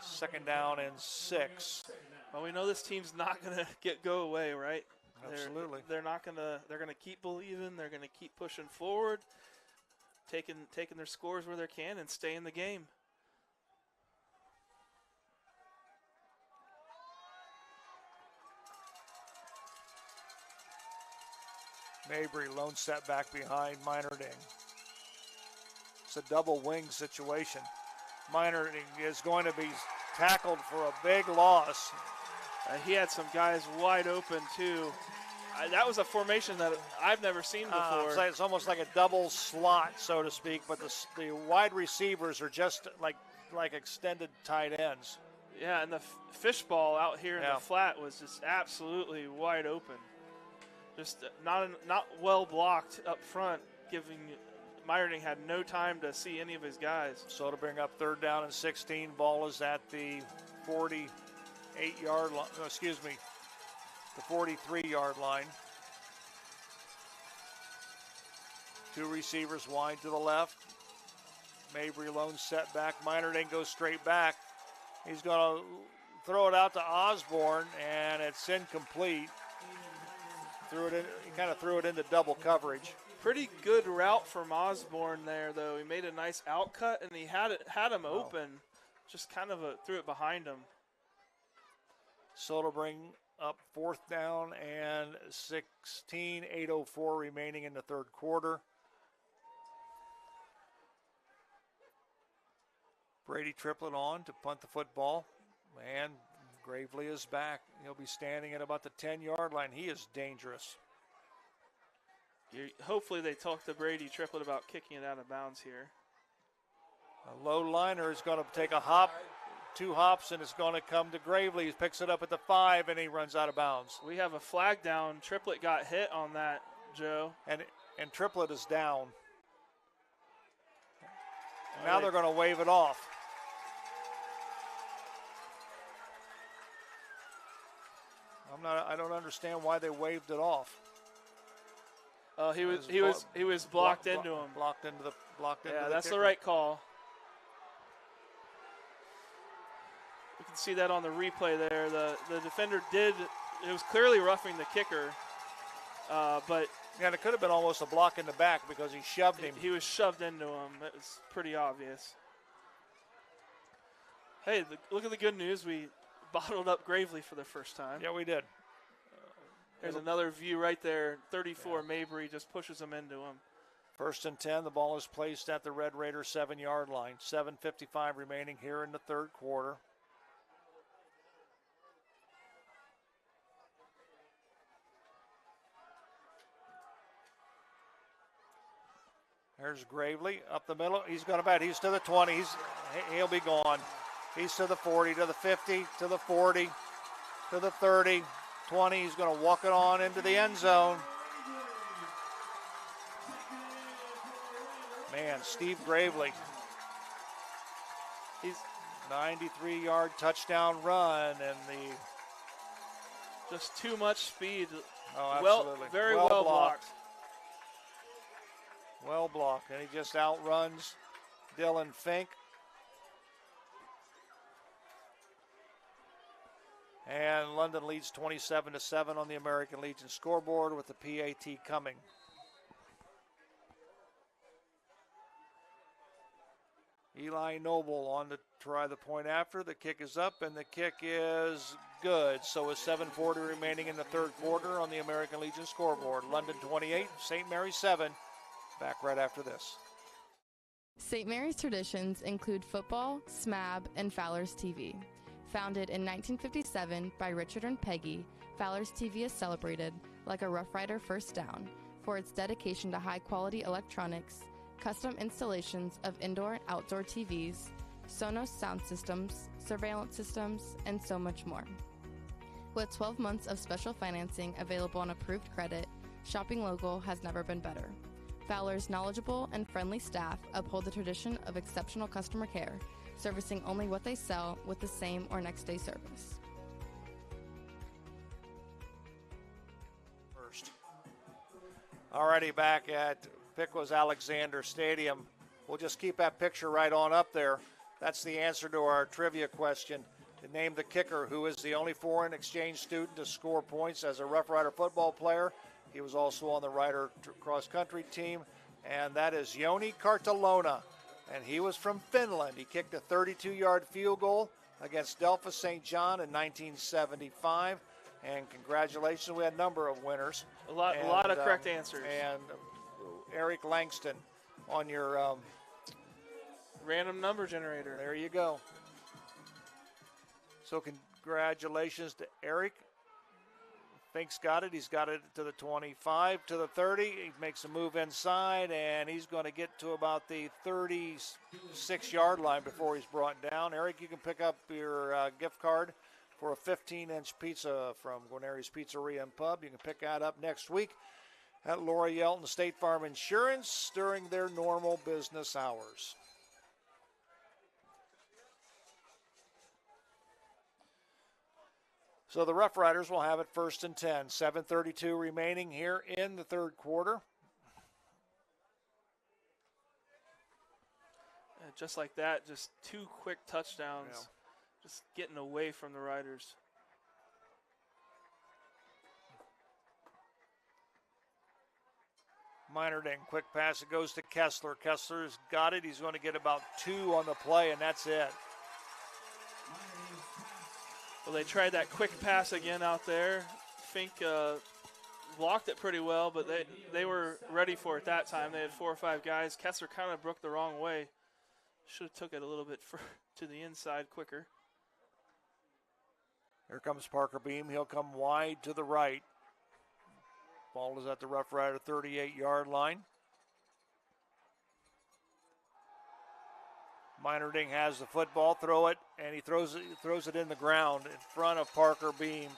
second down and 6. Well, we know this team's not going to go away, right? Absolutely. They're going to keep believing. They're going to keep pushing forward, taking their scores where they can, and stay in the game. Mabry lone set back behind Meinerding. It's a double wing situation. Meinerding is going to be tackled for a big loss. He had some guys wide open too. that was a formation that I've never seen before. It's almost like a double slot, so to speak, but the wide receivers are just like extended tight ends. Yeah, and the fishball out here in the flat was just absolutely wide open. Just not well blocked up front, giving Meyerding had no time to see any of his guys. So to bring up 3rd down and 16, ball is at the 48-yard line. No, excuse me, the 43-yard line. 2 receivers wide to the left. Mabry lone set back. Meyerding goes straight back. He's going to throw it out to Osborne, and it's incomplete. He kind of threw it into double coverage. Pretty good route from Osborne there, though. He made a nice outcut, and he had him open. Just kind of threw it behind him. So to bring up 4th down and 16, 8:04 remaining in the 3rd quarter. Brady Triplett on to punt the football. And Gravely is back. He'll be standing at about the 10-yard line. He is dangerous. Hopefully they talk to Brady Triplett about kicking it out of bounds here. A low liner is going to take a hop, 2 hops, and it's going to come to Gravely. He picks it up at the 5, and he runs out of bounds. We have a flag down. Triplett got hit on that, Joe. And Triplett is down. Now they're going to wave it off. I don't understand why they waved it off. He was blocked into him. Blocked into the Yeah, that's kicker. the right call. You can see that on the replay there. The defender it was clearly roughing the kicker, but yeah, it could have been almost a block in the back because he shoved him. He was shoved into him. It was pretty obvious. Hey, look at the good news. We bottled up Gravely for the first time. Yeah, we did. There's another view right there. 34 Mabry just pushes him into him. 1st and 10. The ball is placed at the Red Raider 7-yard line. 7:55 remaining here in the 3rd quarter. There's Gravely up the middle. He's going to bat. He's to the 20. He'll be gone. He's to the 40, to the 50, to the 40, to the 30, 20. He's going to walk it on into the end zone. Man, Steve Gravely. He's 93-yard touchdown run, and just too much speed. Oh, absolutely. Very well blocked. Well blocked, and he just outruns Dylan Fink. And London leads 27-7 on the American Legion scoreboard with the PAT coming. Eli Noble on to try the point after. The kick is up, and the kick is good. So with 7:40 remaining in the 3rd quarter on the American Legion scoreboard. London 28, St. Mary's 7. Back right after this. St. Mary's traditions include football, SMAB, and Fowler's TV. Founded in 1957 by Richard and Peggy, Fowler's TV is celebrated, like a Roughrider first down, for its dedication to high-quality electronics, custom installations of indoor and outdoor TVs, Sonos sound systems, surveillance systems, and so much more. With 12 months of special financing available on approved credit, shopping local has never been better. Fowler's knowledgeable and friendly staff uphold the tradition of exceptional customer care, servicing only what they sell with the same or next day service. First. Already back at Pickwas Alexander Stadium. We'll just keep that picture right on up there. That's the answer to our trivia question. To name the kicker, who is the only foreign exchange student to score points as a Rough Rider football player. He was also on the Rider cross-country team, and that is Joni Kartalona. And he was from Finland. He kicked a 32-yard field goal against Delphos St. John in 1975. And congratulations, we had a number of winners. A lot of correct answers. And Eric Langston on your random number generator. There you go. So congratulations to Eric. Fink's got it. He's got it to the 25, to the 30. He makes a move inside, and he's going to get to about the 36-yard line before he's brought down. Eric, you can pick up your gift card for a 15-inch pizza from Guarneri's Pizzeria and Pub. You can pick that up next week at Laura Yelton State Farm Insurance during their normal business hours. So the Rough Riders will have it 1st and 10. 7:32 remaining here in the third quarter. And just like that, just 2 quick touchdowns, just getting away from the Riders. Minerding, quick pass. It goes to Kessler. Kessler's got it. He's going to get about 2 on the play, and that's it. Well, they tried that quick pass again out there. Fink blocked it pretty well, but they were ready for it that time. They had 4 or 5 guys. Kessler kind of broke the wrong way. Should have took it a little bit to the inside quicker. Here comes Parker Beam. He'll come wide to the right. Ball is at the Rough Rider 38-yard line. Minerding has the football, throw it, and he throws it in the ground in front of Parker Beam.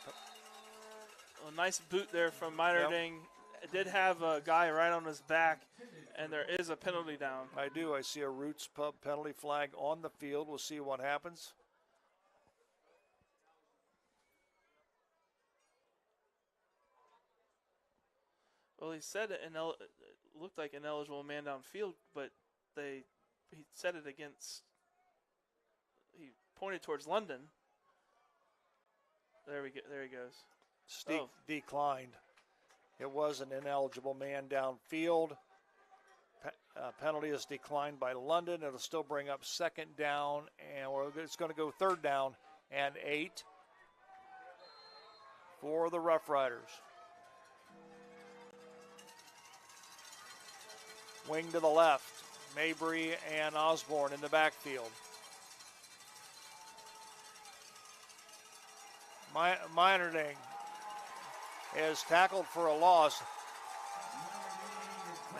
A nice boot there from Minerding. It did have a guy right on his back, and there is a penalty down. I do. I see a Roots Pub penalty flag on the field. We'll see what happens. Well, he said it looked like an eligible man downfield, but he said it against. He pointed towards London. There he goes. Declined. It was an ineligible man downfield. Penalty is declined by London. It'll still bring up 2nd down, and it's going to go 3rd down and 8 for the Rough Riders. Wing to the left. Mabry and Osborne in the backfield. Minerding is tackled for a loss.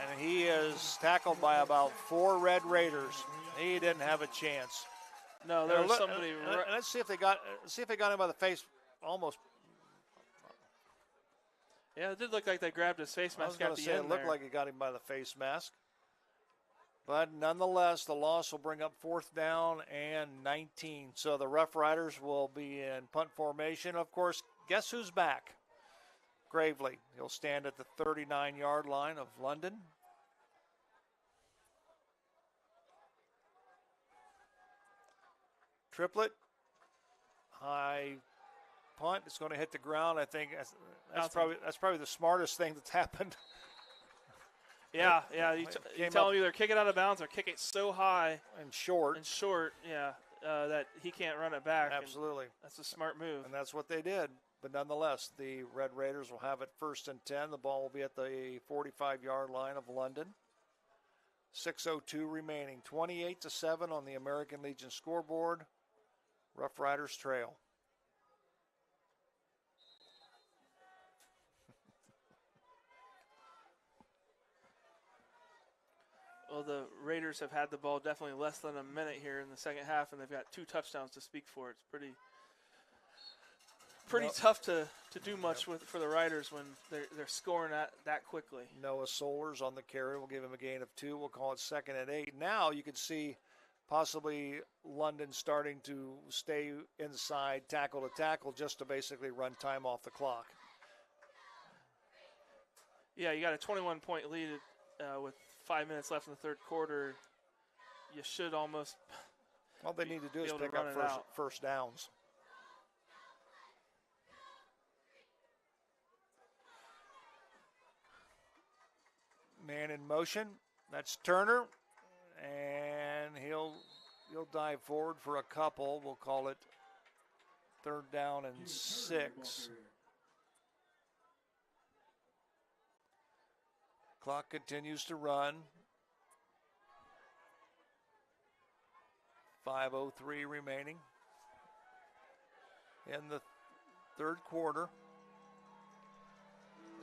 And he is tackled by about 4 Red Raiders. He didn't have a chance. No, there was somebody. Let's see if they got him by the face. Almost. Yeah, it did look like they grabbed his face mask at the end. It looked like he got him by the face mask. But nonetheless, the loss will bring up 4th down and 19. So the Rough Riders will be in punt formation. Of course, guess who's back? Gravely. He'll stand at the 39-yard line of London. Triplet. High punt. It's going to hit the ground. I think that's probably the smartest thing that's happened. Yeah. You tell him either kick it out of bounds or kick it so high and short. That he can't run it back. Absolutely. That's a smart move. And that's what they did. But nonetheless, the Red Raiders will have it 1st and 10. The ball will be at the 45-yard line of London. 6:02 remaining. 28-7 on the American Legion scoreboard. Rough Riders trail. Well, the Raiders have had the ball definitely less than a minute here in the second half, and they've got 2 touchdowns to speak for. It's pretty tough to do much for the Riders when they're scoring that quickly. Noah Solers on the carry. We'll give him a gain of 2. We'll call it 2nd and 8. Now you can see possibly London starting to stay inside tackle to tackle just to basically run time off the clock. Yeah, you got a 21-point lead with 5 minutes left in the third quarter. You should almost. All they need to do is pick up first downs. Man in motion. That's Turner, and he'll dive forward for a couple. We'll call it 3rd down and 6. Clock continues to run. 5:03 remaining in the third quarter.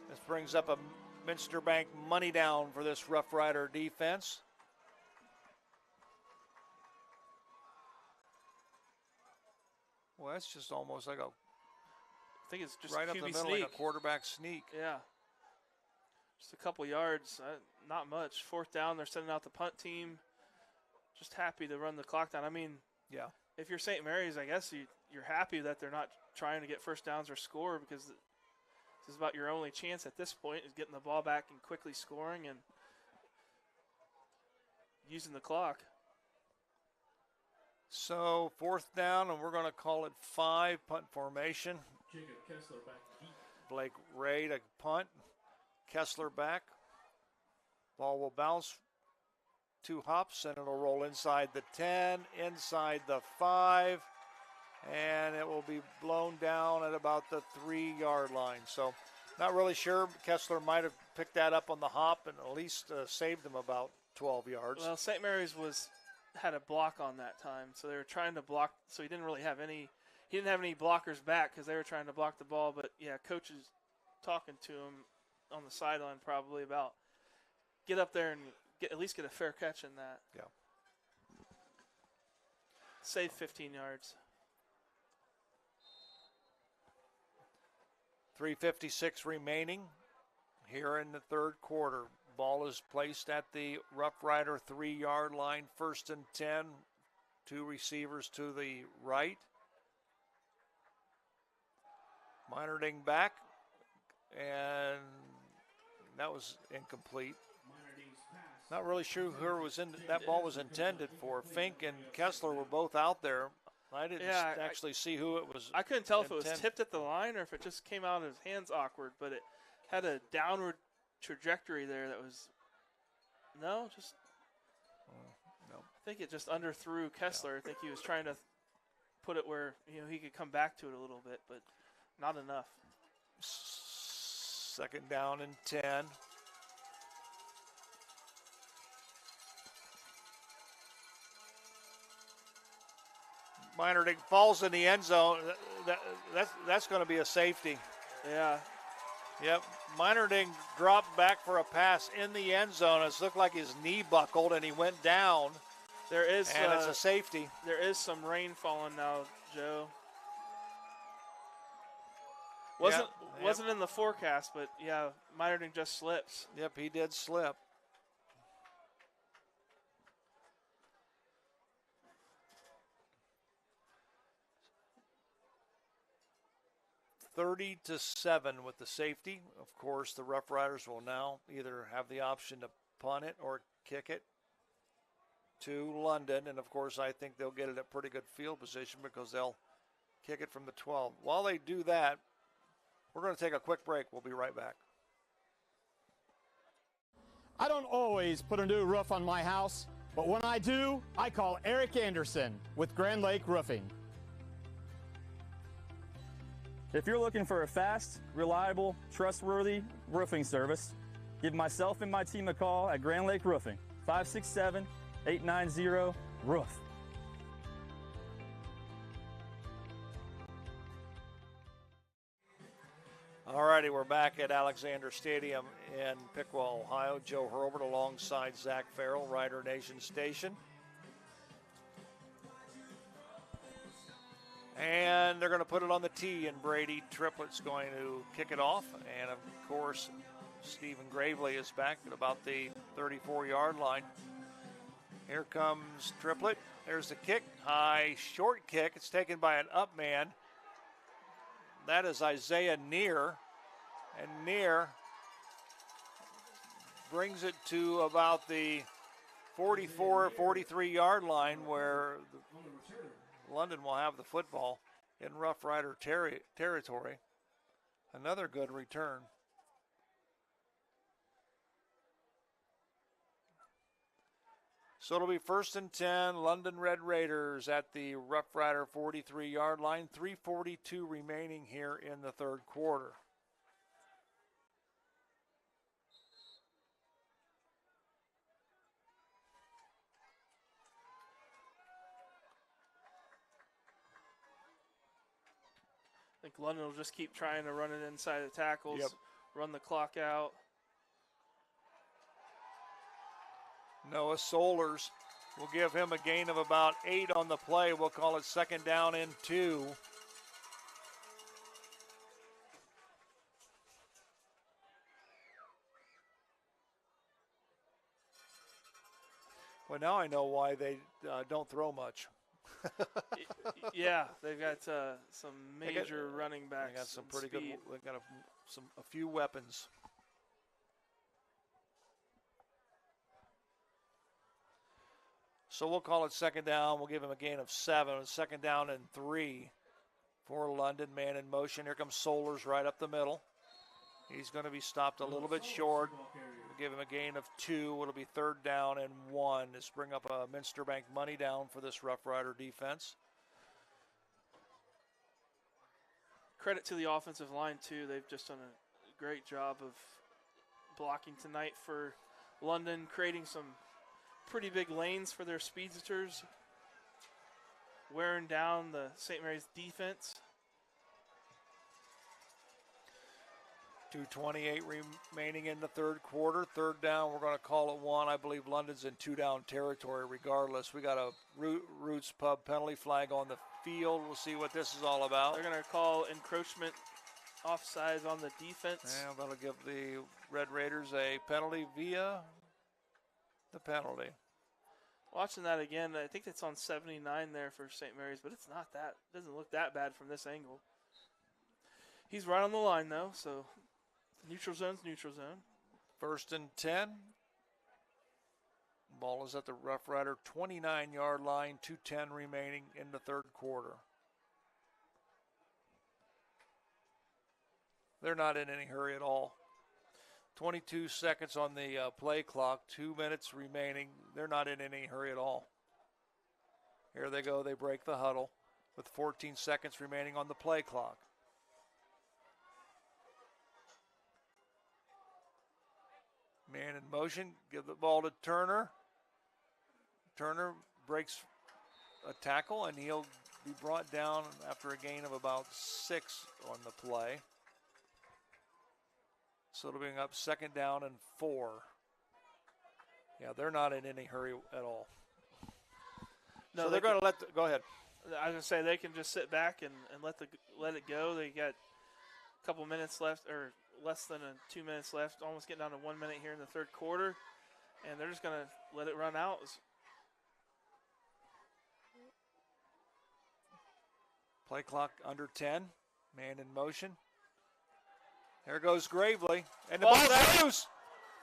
This brings up a Minster Bank money down for this Rough Rider defense. Well, that's just almost like I think it's just right QB up the middle, sneak. like a quarterback sneak. Yeah. Just a couple yards, not much. 4th down, they're sending out the punt team. Just happy to run the clock down. I mean, yeah. If you're St. Mary's, I guess you're happy that they're not trying to get first downs or score, because this is about your only chance at this point, is getting the ball back and quickly scoring and using the clock. So 4th down, and we're going to call it 5, punt formation. Jacob Kessler back deep. Blake Ray to punt. Kessler back. Ball will bounce 2 hops, and it'll roll inside the 10, inside the 5, and it will be blown down at about the 3-yard line. So not really sure. Kessler might have picked that up on the hop and at least saved him about 12 yards. Well, St. Mary's had a block on that time, so they were trying to block, so he didn't have any blockers back because they were trying to block the ball. But yeah, coach is talking to him on the sideline probably about get up there and at least get a fair catch in that. Yeah. Save 15 yards. 3:56 remaining here in the 3rd quarter. Ball is placed at the Rough Rider 3-yard line, 1st and 10. 2 receivers to the right. Minerding back, and that was incomplete. Not really sure who that ball was intended for. Fink and Kessler were both out there. I didn't actually see who it was. I couldn't tell if it was tipped at the line or if it just came out of his hands awkward, but it had a downward trajectory there that was no. I think it just underthrew Kessler. I think he was trying to put it where he could come back to it a little bit, but not enough. 2nd down and 10. Minerding falls in the end zone. That's going to be a safety. Yeah. Yep. Minerding dropped back for a pass in the end zone. It looked like his knee buckled and he went down. It's a safety. There is some rain falling now, Joe. Wasn't in the forecast, but yeah, Minerding just slips. Yep, he did slip. (30-7) with the safety. Of course, the Rough Riders will now either have the option to punt it or kick it to London, and of course, I think they'll get it at pretty good field position because they'll kick it from the 12. While they do that, we're going to take a quick break. We'll be right back. I don't always put a new roof on my house, but when I do, I call Eric Anderson with Grand Lake Roofing. If you're looking for a fast, reliable, trustworthy roofing service, give myself and my team a call at Grand Lake Roofing, 567-890-ROOF. All righty, we're back at Alexander Stadium in Piqua, Ohio. Joe Hurlbert alongside Zach Farrell, Rider Nation Station. And they're going to put it on the tee, and Brady Triplett's going to kick it off. And, of course, Stephen Gravely is back at about the 34-yard line. Here comes Triplett. There's the kick. High, short kick. It's taken by an up man. That is Isaiah Neer. And Neer brings it to about the 44, 43-yard line where London will have the football in Rough Rider territory. Another good return. So it'll be 1st and 10, London Red Raiders at the Rough Rider 43-yard line. 3:42 remaining here in the 3rd quarter. I think London will just keep trying to run it inside the tackles. Yep. run the clock out. Noah Solers will give him a gain of about 8 on the play. We'll call it 2nd down and 2. Well, now I know why they don't throw much. Yeah, they've got some major running backs. They got some pretty speed. good. They got a few weapons. So we'll call it 2nd down. We'll give him a gain of 7. 2nd down and 3 for London. Man in motion. Here comes Solers right up the middle. He's going to be stopped a little bit short. We'll give him a gain of 2. It'll be 3rd down and 1. This bring up a Minster Bank money down for this Rough Rider defense. Credit to the offensive line, too. They've just done a great job of blocking tonight for London, creating some pretty big lanes for their speedsters, wearing down the St. Mary's defense. 2:28 remaining in the 3rd quarter. 3rd down, we're going to call it 1. I believe London's in 2-down territory regardless. We got a Roots Pub penalty flag on the field. We'll see what this is all about. They're going to call encroachment offside on the defense. And that'll give the Red Raiders a penalty via the penalty. Watching that again, I think it's on 79 there for St. Mary's, but it's not that. It doesn't look that bad from this angle. He's right on the line, though, so neutral zone's neutral zone. 1st and 10. Ball is at the Rough Rider 29-yard line, 2:10 remaining in the 3rd quarter. They're not in any hurry at all. 22 seconds on the play clock, 2 minutes remaining. They're not in any hurry at all. Here they go. They break the huddle with 14 seconds remaining on the play clock. Man in motion. Give the ball to Turner. Turner breaks a tackle, and he'll be brought down after a gain of about 6 on the play. So it'll bring up 2nd down and 4. Yeah, they're not in any hurry at all. No, so they're going to go ahead. I was going to say they can just sit back and let it go. They got a couple minutes left, or less than 2 minutes left, almost getting down to 1 minute here in the 3rd quarter, and they're just going to let it run out. Play clock under 10. Man in motion. There goes Gravely. And the ball's loose.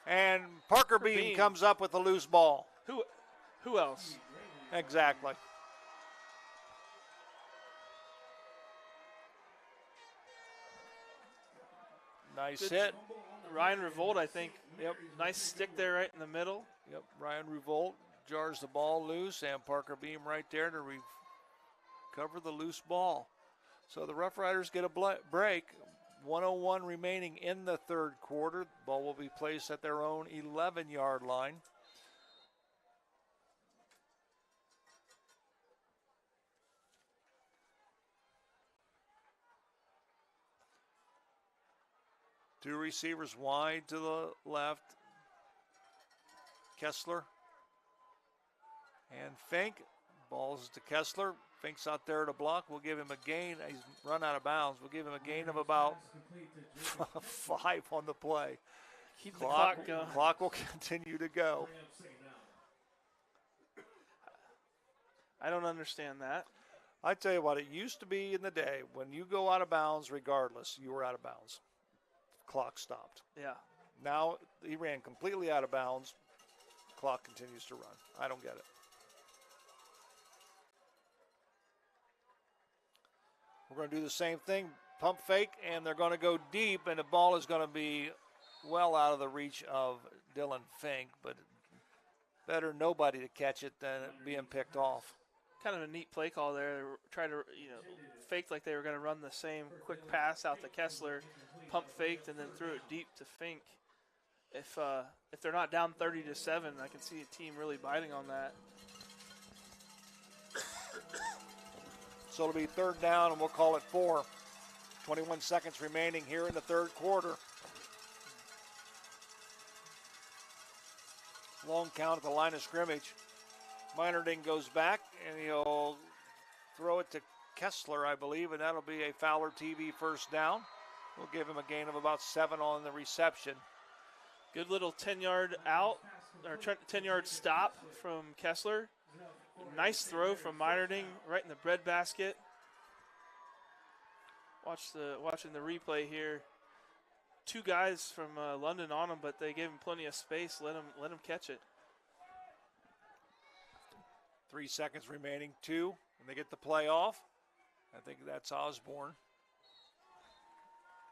And Parker Beam comes up with a loose ball. Who else? Exactly. Nice hit. Ryan Revolt, I think. Yep. Nice stick there right in the middle. Yep. Ryan Revolt jars the ball loose, and Parker Beam right there to recover the loose ball. So the Rough Riders get a break. 1:01 remaining in the 3rd quarter. The ball will be placed at their own 11-yard line. Two receivers wide to the left. Kessler and Fink. Balls to Kessler. Fink's out there to block. We'll give him a gain. He's run out of bounds. We'll give him a gain of about 5 on the play. Keep the clock going. Clock will continue to go. I don't understand that. I tell you what, it used to be in the day when you go out of bounds, regardless, you were out of bounds. Clock stopped. Yeah. Now he ran completely out of bounds. Clock continues to run. I don't get it. We're going to do the same thing, pump fake, and they're going to go deep, and the ball is going to be well out of the reach of Dylan Fink, but better nobody to catch it than it being picked off. Kind of a neat play call there. They tried to, fake like they were going to run the same quick pass out to Kessler, pump faked, and then threw it deep to Fink. If they're not down 30-7, I can see a team really biting on that. So it'll be 3rd down, and we'll call it 4. 21 seconds remaining here in the 3rd quarter. Long count at the line of scrimmage. Minerding goes back, and he'll throw it to Kessler, I believe, and that'll be a Fowler TV first down. We'll give him a gain of about 7 on the reception. Good little 10-yard out, or 10-yard stop from Kessler. Nice throw from Minerding right in the breadbasket. Watching the replay here. 2 guys from London on him, but they gave him plenty of space. Let him catch it. 3 seconds remaining, 2, and they get the play off. I think that's Osborne.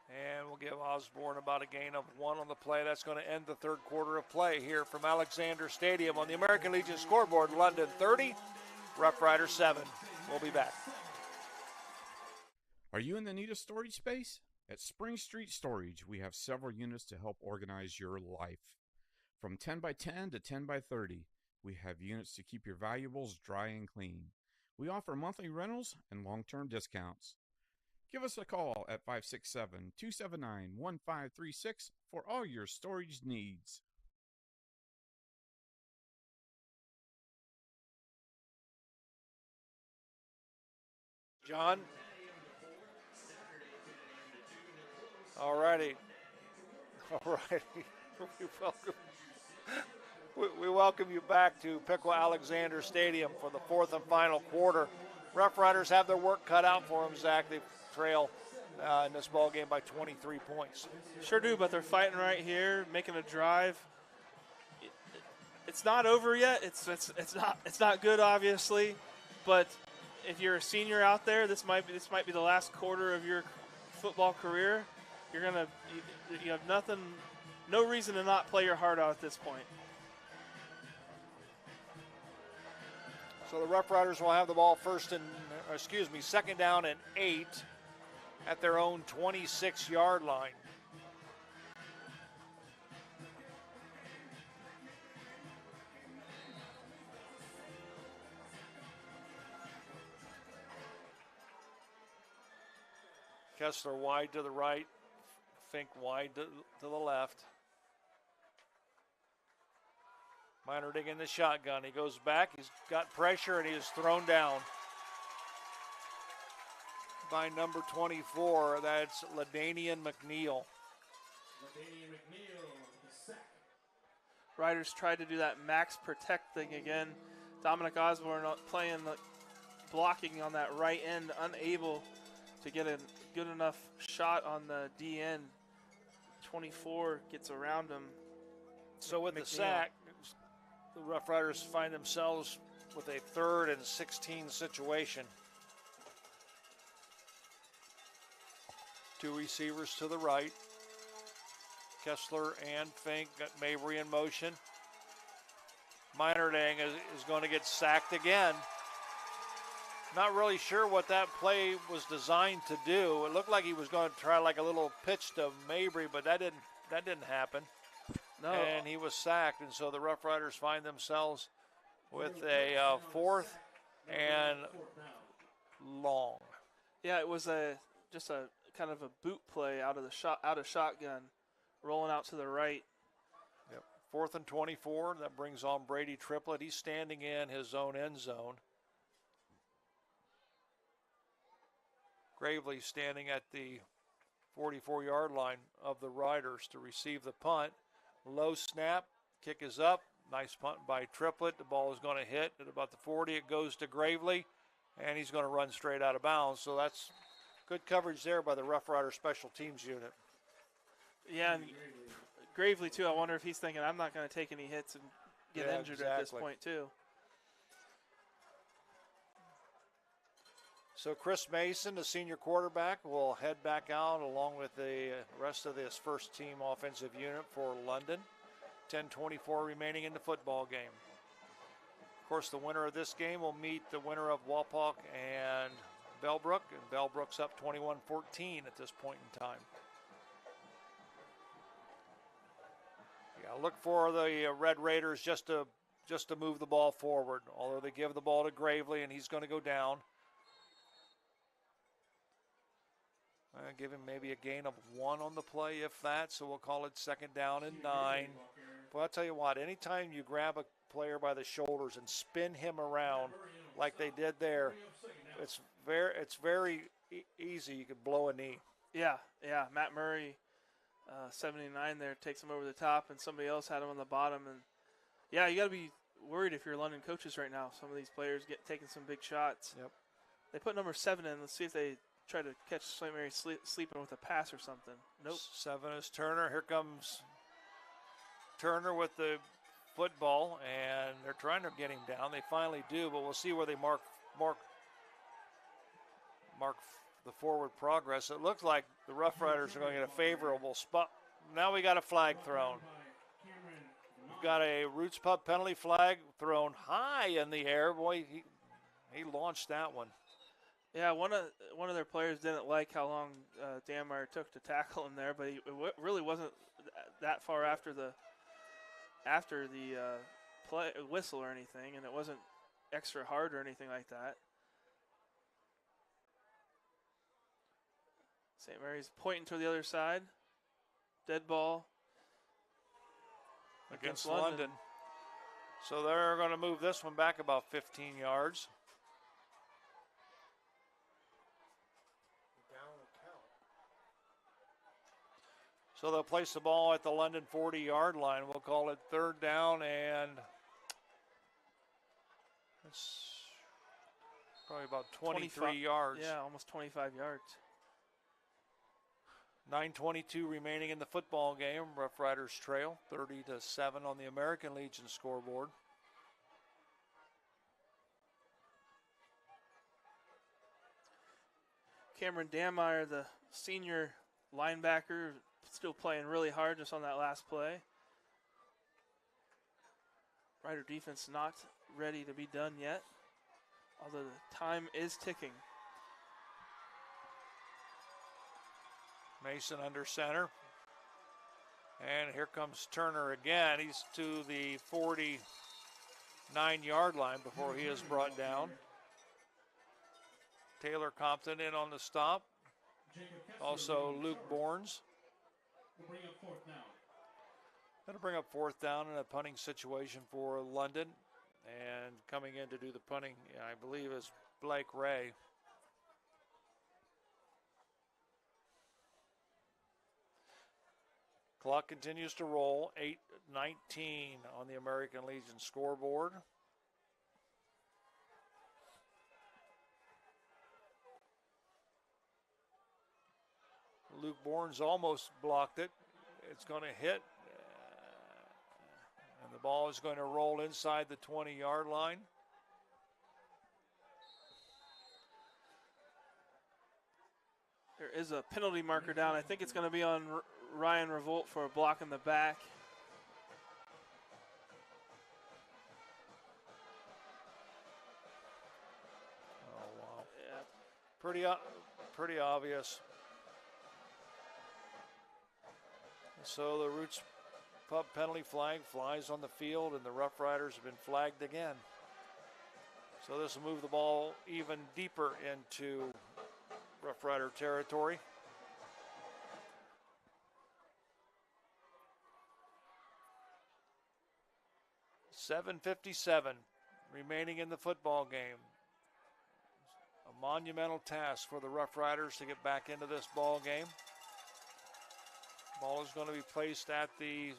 And we'll give Osborne about a gain of 1 on the play. That's going to end the third quarter of play here from Alexander Stadium on the American Legion scoreboard. London 30, Roughrider 7. We'll be back. Are you in the need of storage space? At Spring Street Storage, we have several units to help organize your life. From 10 by 10 to 10 by 30, we have units to keep your valuables dry and clean. We offer monthly rentals and long-term discounts. Give us a call at 567-279-1536 for all your storage needs. John? All righty. We welcome you back to Piqua Alexander Stadium for the 4th and final quarter. Rough Riders have their work cut out for them, Zach. They trail in this ball game by 23 points. Sure do, but they're fighting right here, making a drive. It's not over yet. It's not good, obviously, but if you're a senior out there, this might be the last quarter of your football career. You have no reason to not play your heart out at this point. So the Rough Riders will have the ball second down and 8 at their own 26-yard line. Kessler wide to the right, Fink wide to the left. Minerding in the shotgun. He goes back. He's got pressure, and he is thrown down by number 24. That's LaDanian McNeil. Riders tried to do that max protect thing again. Dominic Osborne blocking on that right end, unable to get a good enough shot on the DN. 24 gets around him. So with the sack, the Rough Riders find themselves with a 3rd and 16 situation. 2 receivers to the right. Kessler and Fink got Mabry in motion. Minerding is going to get sacked again. Not really sure what that play was designed to do. It looked like he was going to try like a little pitch to Mabry, but that didn't happen. No. And he was sacked, and so the Rough Riders find themselves with a 4th and long. Yeah, it was just a kind of a boot play out of shotgun, rolling out to the right. Yep. 4th and 24. That brings on Brady Triplett. He's standing in his own end zone. Gravely standing at the 44-yard line of the Riders to receive the punt. Low snap, kick is up. Nice punt by Triplett. The ball is going to hit at about the 40. It goes to Gravely, and he's going to run straight out of bounds. So that's good coverage there by the Rough Rider special teams unit. Yeah, and Gravely, too. I wonder if he's thinking, I'm not going to take any hits and get injured at this point, too. So Chris Mason, the senior quarterback, will head back out along with the rest of this first team offensive unit for London. 10:24 remaining in the football game. Of course, the winner of this game will meet the winner of Walpock and Bellbrook, and Bellbrook's up 21-14 at this point in time. Yeah, look for the Red Raiders just to move the ball forward, although they give the ball to Gravely, and he's going to go down. Give him maybe a gain of 1 on the play, if that, so we'll call it 2nd down and 9 Well, I'll tell you what, anytime you grab a player by the shoulders and spin him around like they did there, it's very easy. You could blow a knee. Yeah. Matt Murray, 79 there, takes him over the top, and somebody else had him on the bottom. And, yeah, you got to be worried if you're London coaches right now. Some of these players taking some big shots. Yep. They put number 7 in. Let's see if they try to catch St. Mary sleeping with a pass or something. Nope. 7 is Turner. Here comes Turner with the football, and they're trying to get him down. They finally do, but we'll see where they mark the forward progress. It looks like the Rough Riders are going to get a favorable spot. Now we got a flag thrown. We've got a Roots Pup penalty flag thrown high in the air. Boy, he launched that one. Yeah, one of their players didn't like how long Danmeyer took to tackle him there, but it really wasn't that far after the play whistle or anything, and it wasn't extra hard or anything like that. St. Mary's pointing to the other side. Dead ball against London. So they're going to move this one back about 15 yards. So they'll place the ball at the London 40-yard line. We'll call it 3rd down, and it's probably about 23 yards. Yeah, almost 25 yards. 9:22 remaining in the football game. Rough Riders trail 30-7 on the American Legion scoreboard. Cameron Danmeyer, the senior linebacker, still playing really hard just on that last play. Rider defense not ready to be done yet, although the time is ticking. Mason under center. And here comes Turner again. He's to the 49-yard line before he is brought down. Taylor Compton in on the stop. Also Luke Bournes. Going to bring up 4th down in a punting situation for London. And coming in to do the punting, I believe, is Blake Ray. Clock continues to roll. 8:19 on the American Legion scoreboard. Luke Bournes almost blocked it. It's going to hit. And the ball is going to roll inside the 20-yard line. There is a penalty marker down. I think it's going to be on Ryan Revolt for a block in the back. Oh, wow. Yeah. Pretty obvious. So the Roots Pup penalty flag flies on the field, and the Rough Riders have been flagged again. So this will move the ball even deeper into Rough Rider territory. .7:57 remaining in the football game. A monumental task for the Rough Riders to get back into this ball game. Ball is going to be placed at the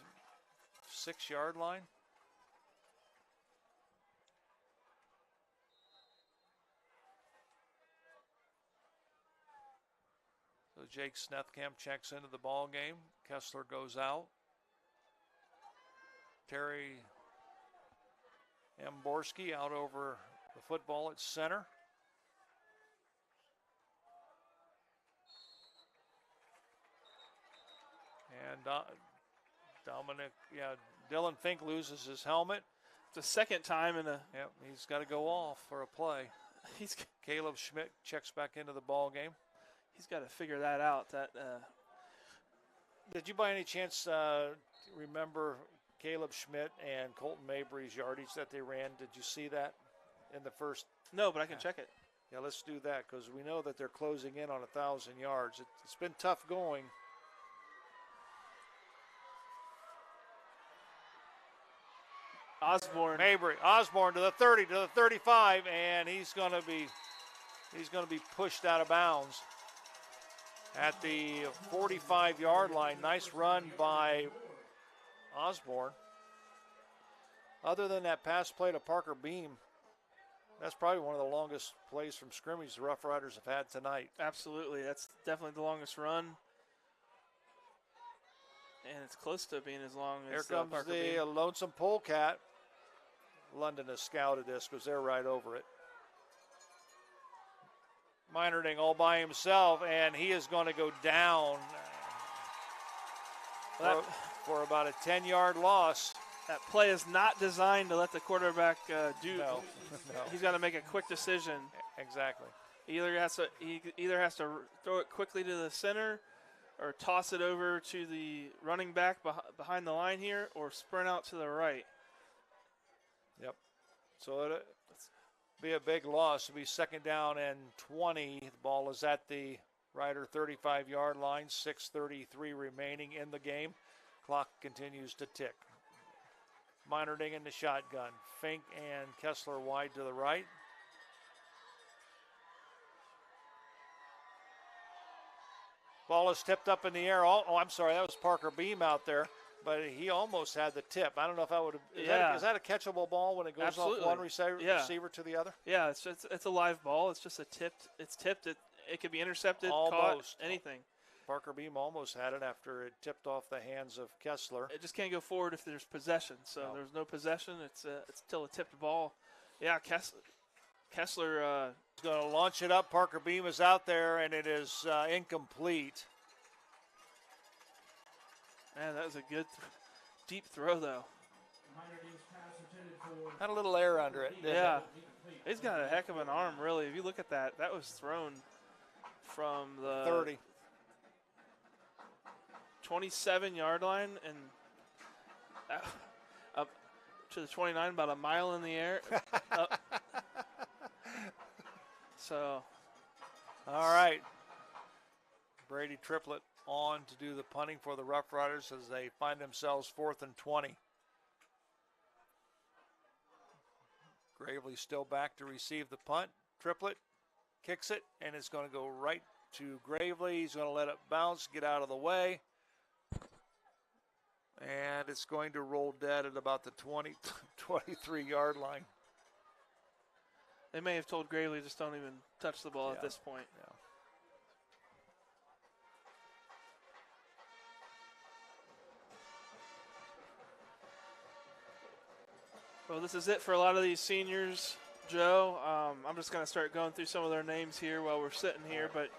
6-yard line. So Jake Snethkamp checks into the ball game. Kessler goes out. Terry Borski out over the football at center. And Dylan Fink loses his helmet. It's the second time in a... Yep, he's got to go off for a play. Caleb Schmidt checks back into the ball game. He's got to figure that out. Did you by any chance remember Caleb Schmidt and Colton Mabry's yardage that they ran? Did you see that in the first? No, but I can check it. Yeah, let's do that because we know that they're closing in on 1,000 yards. It's been tough going. Osborne. Mabry, Osborne to the 30, to the 35, and he's going to be pushed out of bounds at the 45-yard line. Nice run by Osborne. Other than that pass play to Parker Beam, that's probably one of the longest plays from scrimmage the Rough Riders have had tonight. Absolutely. That's definitely the longest run. And it's close to being as long as Here comes Parker the Beam. lonesome polecat. London has scouted this because they're right over it. Meinerding all by himself, and he is going to go down for about a 10-yard loss. That play is not designed to let the quarterback do. No. He's got to make a quick decision. Exactly. He either has to throw it quickly to the center, or toss it over to the running back behind the line here, or sprint out to the right. Yep. So it'll be a big loss. It'll be 2nd down and 20. The ball is at the Rider 35-yard line. 6:33 remaining in the game. Clock continues to tick. Meinerding in the shotgun. Fink and Kessler wide to the right. Ball is tipped up in the air. Oh, I'm sorry, that was Parker Beam out there, but he almost had the tip. I don't know if I would have. Is that a catchable ball when it goes Absolutely. off one receiver to the other? Yeah, it's a live ball. It's just it's tipped. It could be intercepted, Almost. caught, anything. Parker Beam almost had it after it tipped off the hands of Kessler. It just can't go forward if there's possession. So there's no possession. It's still a tipped ball. Yeah, Kessler is going to launch it up. Parker Beam is out there, and it is incomplete. Man, that was a good deep throw, though. Had a little air under it. Yeah. He's got a heck of an arm, really. If you look at that, that was thrown from the 30. 27-yard line and up to the 29, about a mile in the air. So. All right. Brady Triplett on to do the punting for the Rough Riders as they find themselves 4th and 20. Gravely still back to receive the punt. Triplett kicks it, and it's going to go right to Gravely. He's going to let it bounce, get out of the way. And it's going to roll dead at about the 23-yard line. They may have told Gravely just don't even touch the ball at this point. Yeah. Well, this is it for a lot of these seniors, Joe. I'm just going to start going through some of their names here while we're sitting here. But